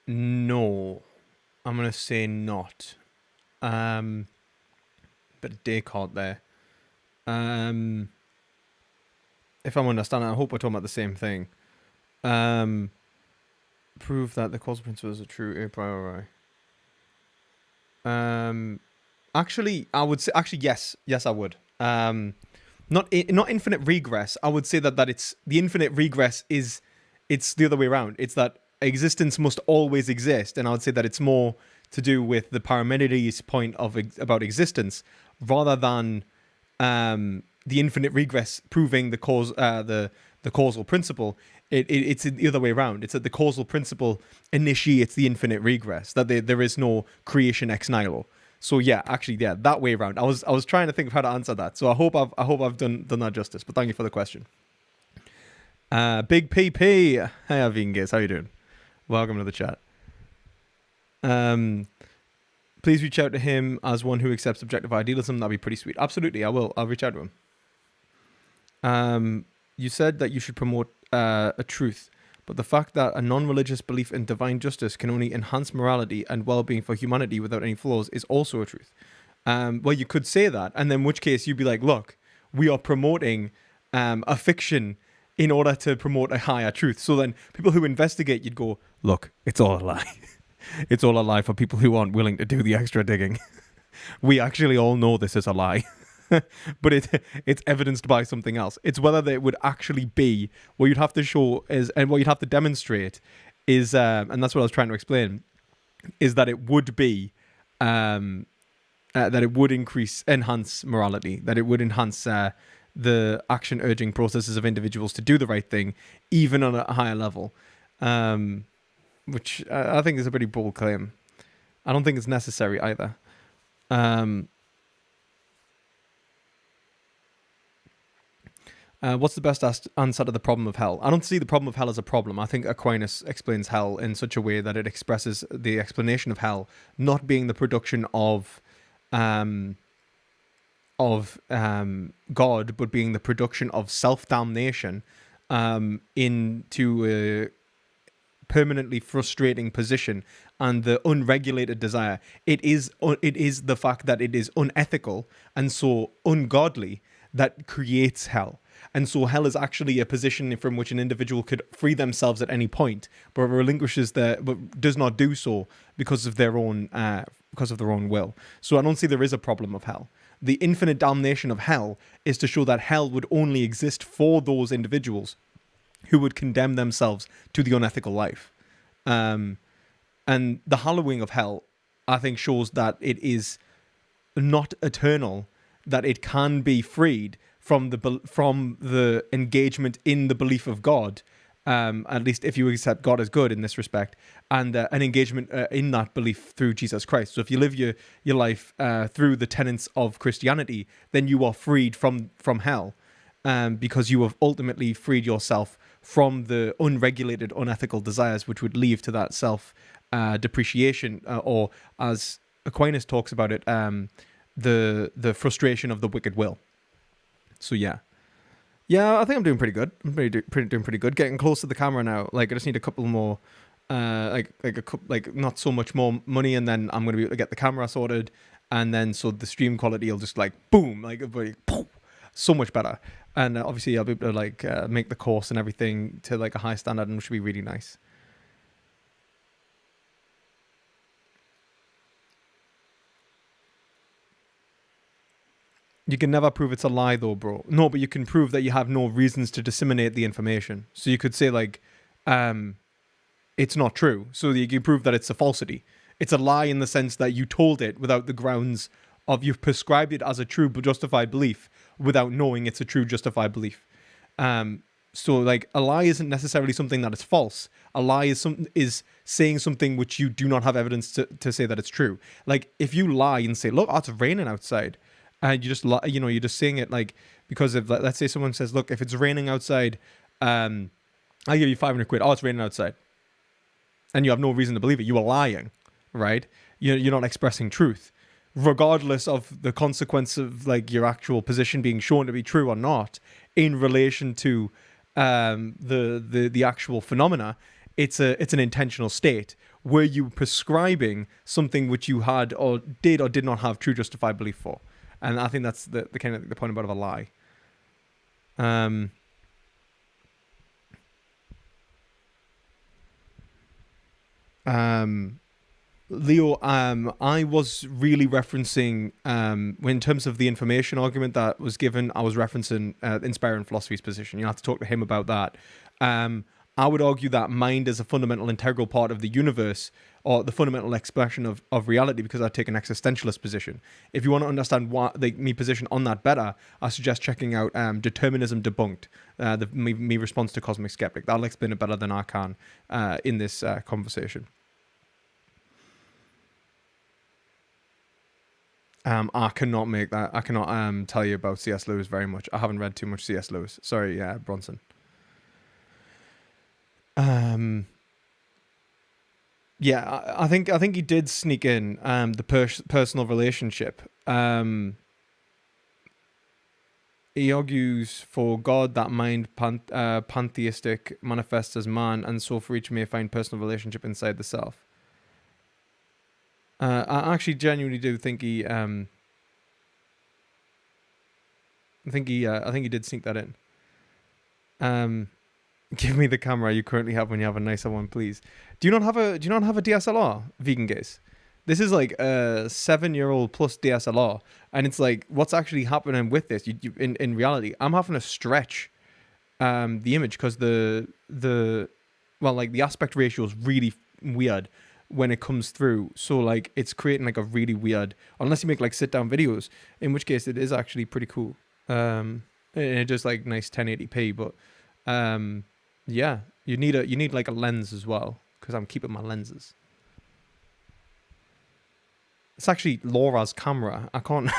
No, I'm gonna say not. Bit of Descartes there. If I'm understanding, I hope we're talking about the same thing. Prove that the causal principles are true a priori. Actually, I would say yes, I would. Not infinite regress. I would say that it's the infinite regress is. It's the other way around. It's that existence must always exist, and I would say that it's more to do with the Parmenides point about existence, rather than the infinite regress proving the causal principle. It's the other way around. It's that the causal principle initiates the infinite regress. That there is no creation ex nihilo. So yeah, actually, yeah, that way around. I was trying to think of how to answer that. So I hope I've done that justice. But thank you for the question. Big PP. Hey, Avingas, how you doing? Welcome to the chat. Please reach out to him as one who accepts objective idealism. That'd be pretty sweet. Absolutely, I will. I'll reach out to him. You said that you should promote a truth, but the fact that a non-religious belief in divine justice can only enhance morality and well-being for humanity without any flaws is also a truth. Well, you could say that, and then in which case you'd be like, look, we are promoting a fiction in order to promote a higher truth. So then people who investigate, you'd go, look, it's all a lie. It's all a lie for people who aren't willing to do the extra digging. We actually all know this is a lie. But it's evidenced by something else. It's whether it would actually be what you'd have to show is, and what you'd have to demonstrate is, and that's what I was trying to explain, is that it would be, that it would enhance morality, that it would enhance the action urging processes of individuals to do the right thing, even on a higher level, which I think is a pretty bold claim. I don't think it's necessary either. What's the best answer to the problem of hell? I don't see the problem of hell as a problem. I think Aquinas explains hell in such a way that it expresses the explanation of hell not being the production of God, but being the production of self-damnation into a permanently frustrating position and the unregulated desire. It is the fact that it is unethical and so ungodly that creates hell. And so hell is actually a position from which an individual could free themselves at any point, but relinquishes but does not do so because of their own will. So I don't see there is a problem of hell. The infinite damnation of hell is to show that hell would only exist for those individuals who would condemn themselves to the unethical life. And the hallowing of hell, I think, shows that it is not eternal, that it can be freed from the engagement in the belief of God, at least if you accept God as good in this respect, and an engagement in that belief through Jesus Christ. So if you live your life through the tenets of Christianity, then you are freed from hell, because you have ultimately freed yourself from the unregulated, unethical desires which would lead to that self-depreciation, or as Aquinas talks about it, the frustration of the wicked will. So yeah, I think I'm doing pretty good. I'm doing pretty good. Getting close to the camera now. Like I just need a couple more, not so much more money, and then I'm gonna be able to get the camera sorted, and then so the stream quality will just like boom, so much better. And obviously I'll be able to make the course and everything to like a high standard, and it should be really nice. You can never prove it's a lie though, bro. No, but you can prove that you have no reasons to disseminate the information. So you could say it's not true. So you can prove that it's a falsity. It's a lie in the sense that you told it without the grounds of, you've prescribed it as a true but justified belief without knowing it's a true justified belief. So a lie isn't necessarily something that is false. A lie is saying something which you do not have evidence to say that it's true. Like if you lie and say, look, it's raining outside. And you just, you're just saying it because of, let's say someone says, look, if it's raining outside, I'll give you 500 quid. Oh, it's raining outside. And you have no reason to believe it. You are lying, right? You're not expressing truth. Regardless of the consequence of your actual position being shown to be true or not, in relation to the actual phenomena, it's an intentional state. Were you prescribing something which you had or did not have true justified belief for? And I think that's the kind of the point about a lie. Leo, I was really referencing, in terms of the information argument that was given, I was referencing Inspiring Philosophy's position. You have to talk to him about that. I would argue that mind is a fundamental integral part of the universe, or the fundamental expression of reality, because I take an existentialist position. If you want to understand my position on that better, I suggest checking out Determinism Debunked, me response to Cosmic Skeptic. That'll explain it better than I can in this conversation. I cannot make that. I cannot tell you about C.S. Lewis very much. I haven't read too much C.S. Lewis. Sorry, Bronson. Yeah, I think he did sneak in the personal relationship. He argues for God that mind pantheistic manifests as man, and so for each may find personal relationship inside the self. I actually genuinely do think he. I think he did sneak that in. Give me the camera you currently have when you have a nicer one, please. Do you not have a DSLR, vegan gays? This is like a 7-year-old plus DSLR, and it's like, what's actually happening with this? In reality, I'm having to stretch the image because the aspect ratio is really weird when it comes through. So like it's creating like a really weird, unless you make like sit down videos, in which case it is actually pretty cool. It just like nice 1080p, but yeah, you need like a lens as well, because I'm keeping my lenses. It's actually Laura's camera. I can't.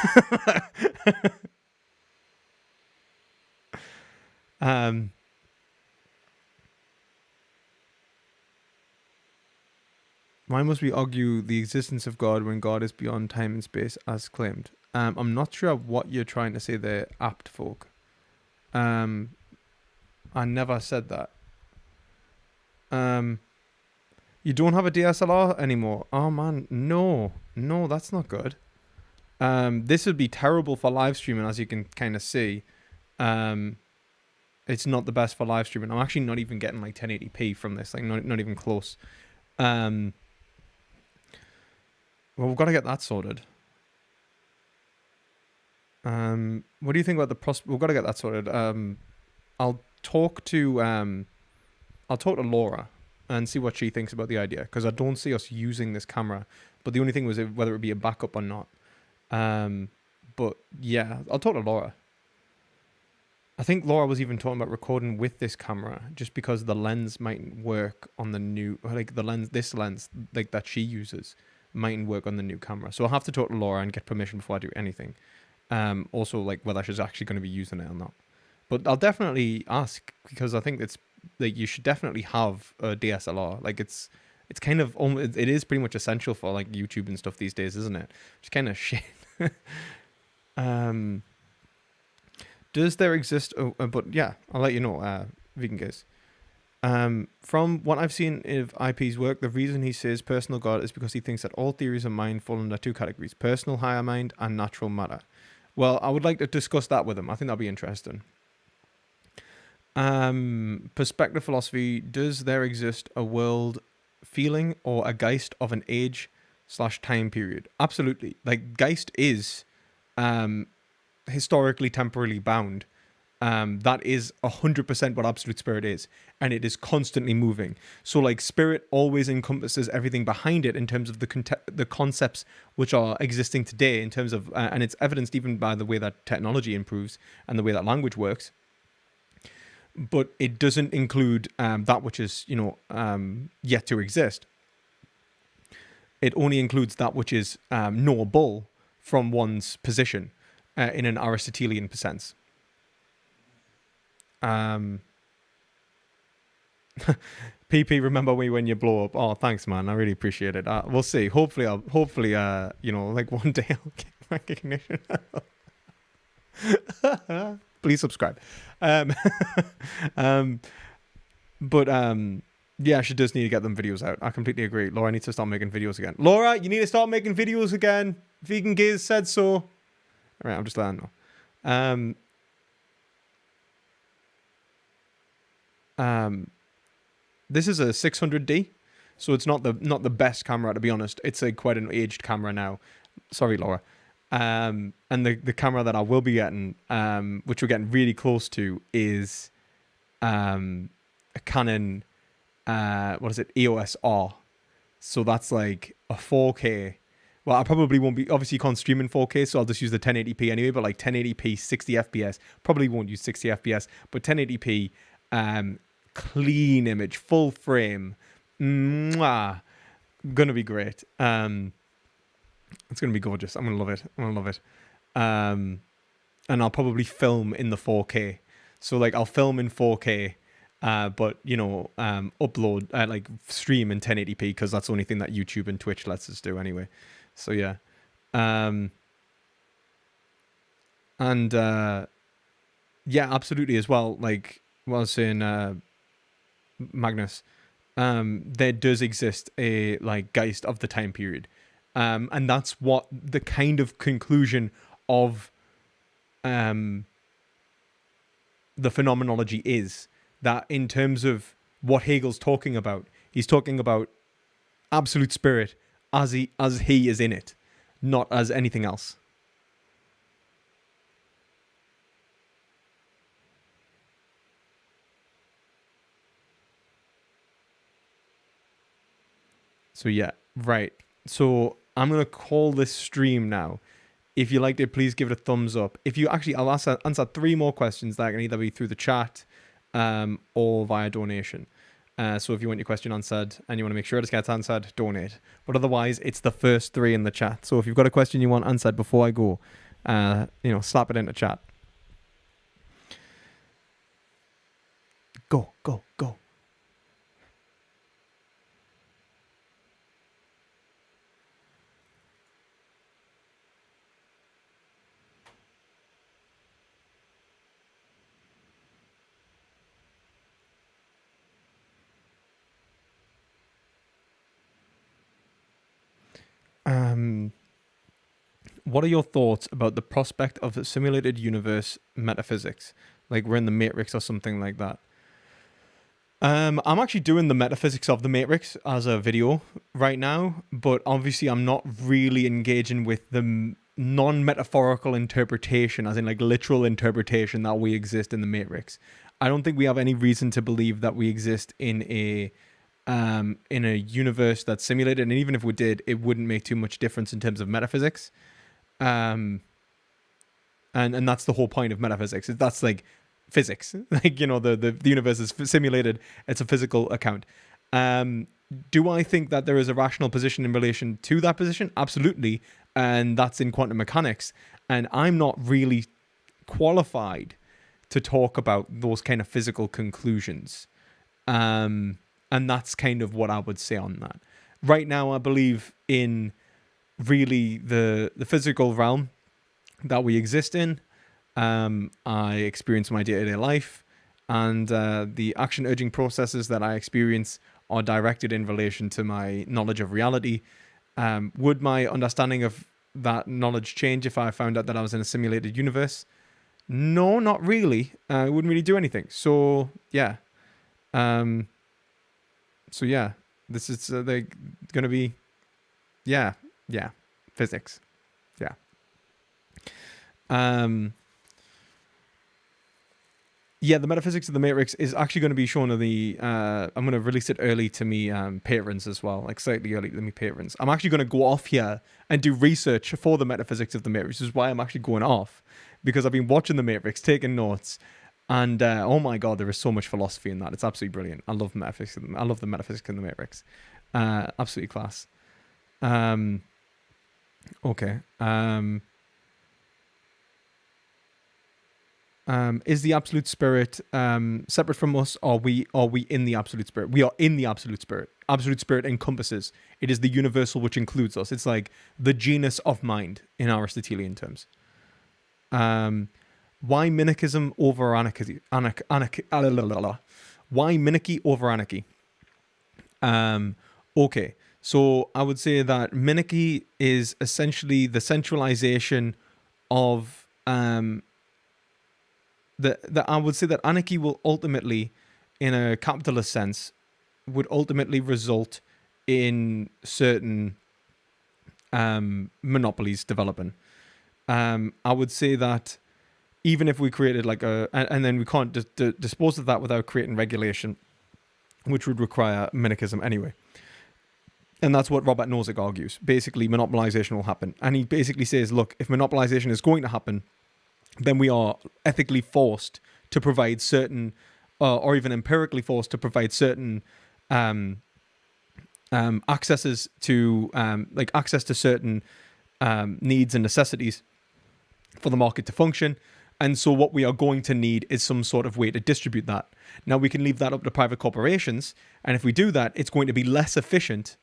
Why must we argue the existence of God when God is beyond time and space as claimed? I'm not sure what you're trying to say there, apt folk. I never said that. You don't have a DSLR anymore? Oh man, no, that's not good. This would be terrible for live streaming, as you can kind of see. It's not the best for live streaming. I'm actually not even getting like 1080p from this, like not even close. Well, we've got to get that sorted. What do you think about the we've got to get that sorted. I'll talk to Laura and see what she thinks about the idea, because I don't see us using this camera, but the only thing was whether it be a backup or not. But yeah, I'll talk to Laura. I think Laura was even talking about recording with this camera, just because the lens mightn't work on the new, like this lens like that she uses mightn't work on the new camera. So I'll have to talk to Laura and get permission before I do anything. Also like whether she's actually going to be using it or not. But I'll definitely ask, because I think it's like you should definitely have a DSLR. Like it's kind of it is pretty much essential for like YouTube and stuff these days, isn't it? It's kind of shit. Does there exist? But yeah, I'll let you know, vegan guys. From what I've seen of IP's work, the reason he says personal God is because he thinks that all theories of mind fall under two categories: personal higher mind and natural matter. Well, I would like to discuss that with him. I think that'd be interesting. Perspective philosophy: does there exist a world feeling or a Geist of an age/time period? Absolutely. Like Geist is historically temporally bound. That is 100% what absolute spirit is, and it is constantly moving. So like spirit always encompasses everything behind it in terms of the concepts which are existing today, in terms of and it's evidenced even by the way that technology improves and the way that language works. But it doesn't include that which is, yet to exist. It only includes that which is knowable from one's position in an Aristotelian sense. PP, remember me when you blow up. Oh, thanks, man. I really appreciate it. We'll see. Hopefully, like one day I'll get recognition. Please subscribe. Yeah, she does need to get them videos out. I completely agree. Laura needs to start making videos again. Laura, you need to start making videos again. Vegan Gaze said so. All right, I'm just letting her know. This is a 600D, so it's not the best camera, to be honest. It's quite an aged camera now. Sorry, Laura. And the camera that I will be getting, which we're getting really close to, is a Canon, EOS R. So that's like a 4K. Well, I probably won't be, obviously you can't stream in 4K, so I'll just use the 1080p anyway, but like 1080p, 60 FPS, probably won't use 60 FPS, but 1080p, clean image, full frame, gonna be great. It's gonna be gorgeous. I'm gonna love it. And I'll probably film in the 4K. So like I'll film in 4K, but upload like stream in 1080p because that's the only thing that YouTube and Twitch lets us do anyway. So yeah, and yeah, absolutely as well. Like what I was saying, Magnus, there does exist a like Geist of the time period, and that's what the kind of conclusion of the phenomenology is. That in terms of what Hegel's talking about, he's talking about absolute spirit as he is in it, not as anything else. So yeah, right. So I'm gonna call this stream now. If you liked it, please give it a thumbs up. If you actually, I'll answer 3 more questions that can either be through the chat or via donation. So if you want your question answered and you want to make sure it gets answered, donate. But otherwise, it's the first 3 in the chat. So if you've got a question you want answered before I go, slap it in the chat. Go, go, go. What are your thoughts about the prospect of a simulated universe metaphysics? Like we're in the Matrix or something like that. I'm actually doing the metaphysics of the Matrix as a video right now, but obviously I'm not really engaging with the non-metaphorical interpretation, as in like literal interpretation that we exist in the Matrix. I don't think we have any reason to believe that we exist in a universe that's simulated, and even if we did, it wouldn't make too much difference in terms of metaphysics. And that's the whole point of metaphysics. That's like physics. Like, the universe is simulated. It's a physical account. Do I think that there is a rational position in relation to that position? Absolutely. And that's in quantum mechanics. And I'm not really qualified to talk about those kind of physical conclusions. And that's kind of what I would say on that. Right now, I believe in really the physical realm that we exist in. I experience my day-to-day life, and the action-urging processes that I experience are directed in relation to my knowledge of reality. Would my understanding of that knowledge change if I found out that I was in a simulated universe? No, not really. It wouldn't really do anything. So, yeah. This is going to be, yeah, physics, yeah. The metaphysics of the Matrix is actually going to be shown in the, I'm going to release it early to me patrons as well, like slightly early to me patrons. I'm actually going to go off here and do research for the metaphysics of the Matrix, which is why I'm actually going off, because I've been watching the Matrix, taking notes. And oh my god, there is so much philosophy in that. It's absolutely brilliant. I love metaphysics. I love the metaphysics in the Matrix. Absolutely class. Okay. Is the absolute spirit separate from us? Or are we in the absolute spirit? We are in the absolute spirit. Absolute spirit encompasses. It is the universal which includes us. It's like the genus of mind in Aristotelian terms. Why minarchism over anarchy? Why minarchy over anarchy? Okay, so I would say that minarchy is essentially the centralization of I would say that anarchy will ultimately, in a capitalist sense, would ultimately result in certain monopolies developing. I would say that even if we created like and then we can't dispose of that without creating regulation, which would require minarchism anyway. And that's what Robert Nozick argues. Basically, monopolization will happen. And he basically says, look, if monopolization is going to happen, then we are ethically forced to provide certain, or even empirically forced to provide certain accesses to, like access to certain needs and necessities for the market to function. And so what we are going to need is some sort of way to distribute that. Now, we can leave that up to private corporations. And if we do that, it's going to be less efficient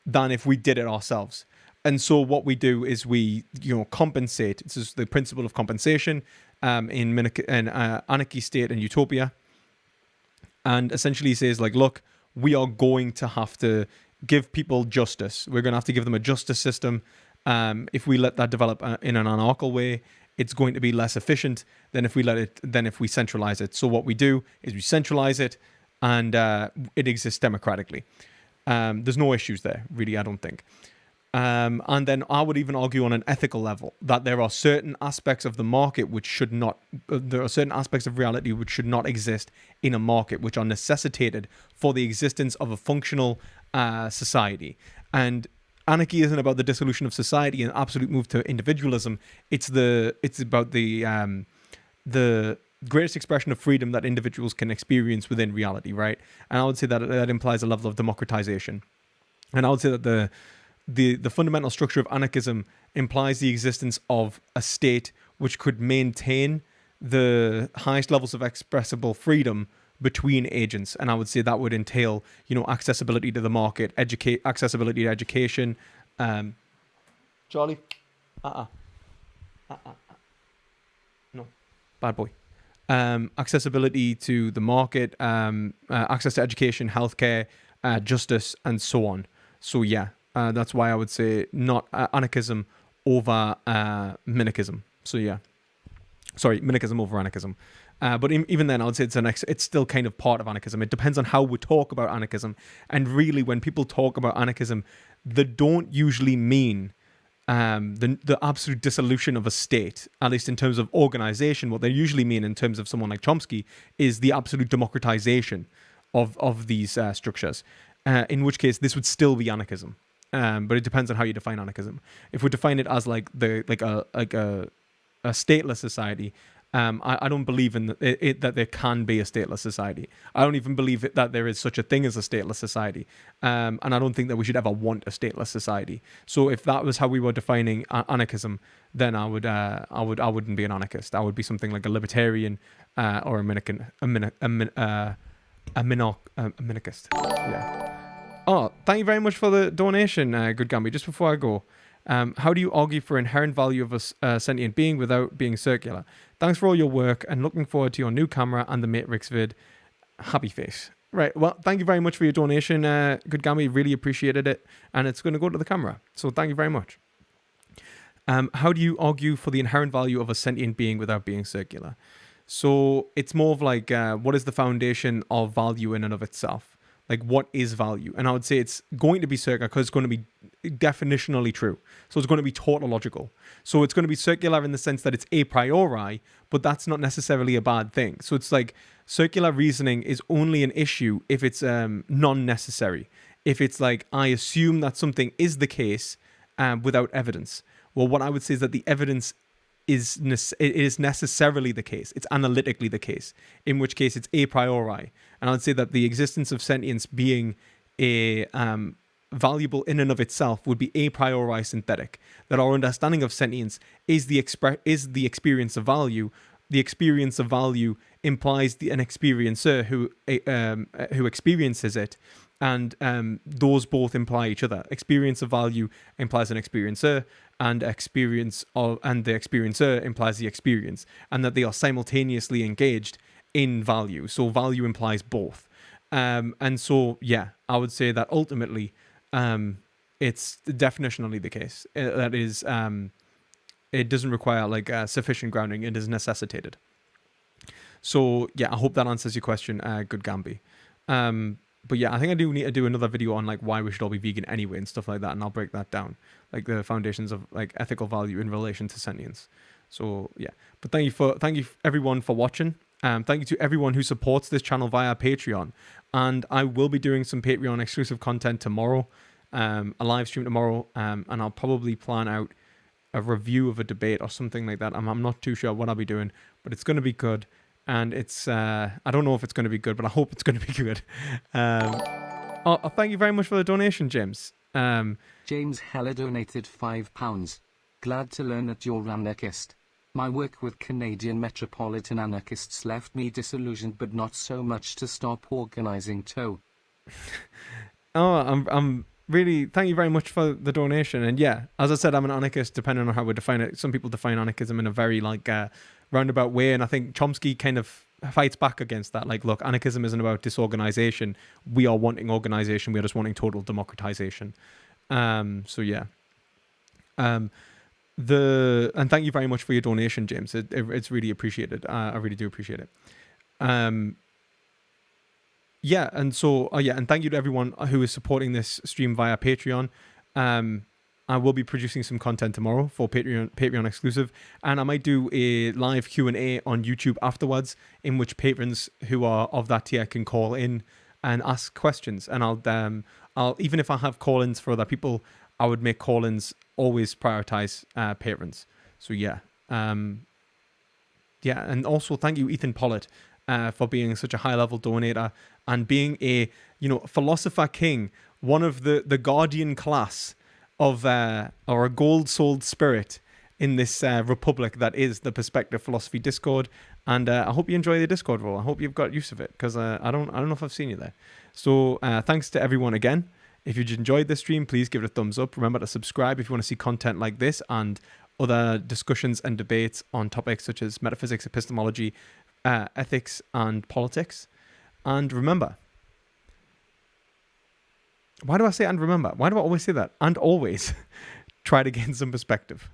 than if we did it ourselves. And so what we do is we, compensate. This is the principle of compensation in Anarchy State and Utopia. And essentially says, like, look, we are going to have to give people justice. We're going to have to give them a justice system. If we let that develop in an anarchical way, it's going to be less efficient than if we centralize it. So what we do is we centralize it, and it exists democratically. There's no issues there, really, I don't think. And then I would even argue on an ethical level that there are certain aspects of the market there are certain aspects of reality which should not exist in a market, which are necessitated for the existence of a functional society. And anarchy isn't about the dissolution of society and absolute move to individualism. It's about the greatest expression of freedom that individuals can experience within reality, right? And I would say that implies a level of democratization. And I would say that the fundamental structure of anarchism implies the existence of a state which could maintain the highest levels of expressible freedom between agents. And I would say that would entail, accessibility to the market, accessibility to education. Charlie? No. Bad boy. Accessibility to the market, access to education, healthcare, justice, and so on. So yeah, that's why I would say not anarchism over minarchism. So yeah. Sorry, minarchism over anarchism. But even then, I would say it's still kind of part of anarchism. It depends on how we talk about anarchism. And really, when people talk about anarchism, they don't usually mean the absolute dissolution of a state, at least in terms of organization. What they usually mean in terms of someone like Chomsky is the absolute democratization of these structures, in which case this would still be anarchism. But it depends on how you define anarchism. If we define it as like a stateless society, I don't believe in that there can be a stateless society. I don't even believe that there is such a thing as a stateless society. And I don't think that we should ever want a stateless society. So if that was how we were defining anarchism, then I wouldn't be an anarchist. I would be something like a libertarian or a minarchist. Yeah. Oh, thank you very much for the donation, Good Gambi. Just before I go, how do you argue for inherent value of a sentient being without being circular? Thanks for all your work and looking forward to your new camera and the Matrix vid. Happy face. Right. Well, thank you very much for your donation, Good Gambi. Really appreciated it. And it's going to go to the camera. So thank you very much. How do you argue for the inherent value of a sentient being without being circular? So it's more of like, what is the foundation of value in and of itself? Like, what is value? And I would say it's going to be circular because it's going to be definitionally true. So it's going to be tautological. So it's going to be circular in the sense that it's a priori, but that's not necessarily a bad thing. So it's like circular reasoning is only an issue if it's non-necessary. If it's like, I assume that something is the case without evidence. Well, what I would say is that the evidence is necessarily the case. It's analytically the case, in which case it's a priori. And I would say that the existence of sentience being a valuable in and of itself would be a priori synthetic. That our understanding of sentience is the experience of value. The experience of value implies an experiencer who experiences it, and those both imply each other. Experience of value implies an experiencer, and the experiencer implies the experience, and that they are simultaneously engaged in value. So value implies both. And so, yeah, I would say that ultimately it's definitionally the case. That is, it doesn't require like sufficient grounding. It is necessitated. So, yeah, I hope that answers your question, Good Gambi. But yeah, I think I do need to do another video on like why we should all be vegan anyway and stuff like that, and I'll break that down, like the foundations of like ethical value in relation to sentience. So yeah, but thank you everyone for watching. Thank you to everyone who supports this channel via Patreon, and I will be doing some Patreon exclusive content tomorrow, a live stream tomorrow, and I'll probably plan out a review of a debate or something like that. I'm not too sure what I'll be doing, but it's going to be good. And it's, I don't know if it's going to be good, but I hope it's going to be good. Thank you very much for the donation, James. James Heller donated £5. Glad to learn that you're anarchist. My work with Canadian metropolitan anarchists left me disillusioned, but not so much to stop organizing too. I'm really, thank you very much for the donation. And yeah, as I said, I'm an anarchist, depending on how we define it. Some people define anarchism in a very roundabout way, and I think Chomsky kind of fights back against that. Like, look, anarchism isn't about disorganization. We are wanting organization. We are just wanting total democratization. So yeah. And thank you very much for your donation, James. It's really appreciated. I really do appreciate it. Yeah, and so and thank you to everyone who is supporting this stream via Patreon. I will be producing some content tomorrow for Patreon exclusive, and I might do a live Q&A on YouTube afterwards, in which patrons who are of that tier can call in and ask questions. And I'll even if I have call-ins for other people, I would make call-ins always prioritize patrons. So yeah, and also thank you, Ethan Pollitt, for being such a high-level donator and being a philosopher king, one of the guardian class of or a gold-souled spirit in this republic that is the Perspective Philosophy Discord. And I hope you enjoy the Discord role. I hope you've got use of it, because I don't know if I've seen you there. So thanks to everyone again. If you enjoyed this stream, please give it a thumbs up. Remember to subscribe if you want to see content like this and other discussions and debates on topics such as metaphysics, epistemology, ethics, and politics. And remember, why do I say and remember? Why do I always say that? And always try to gain some perspective.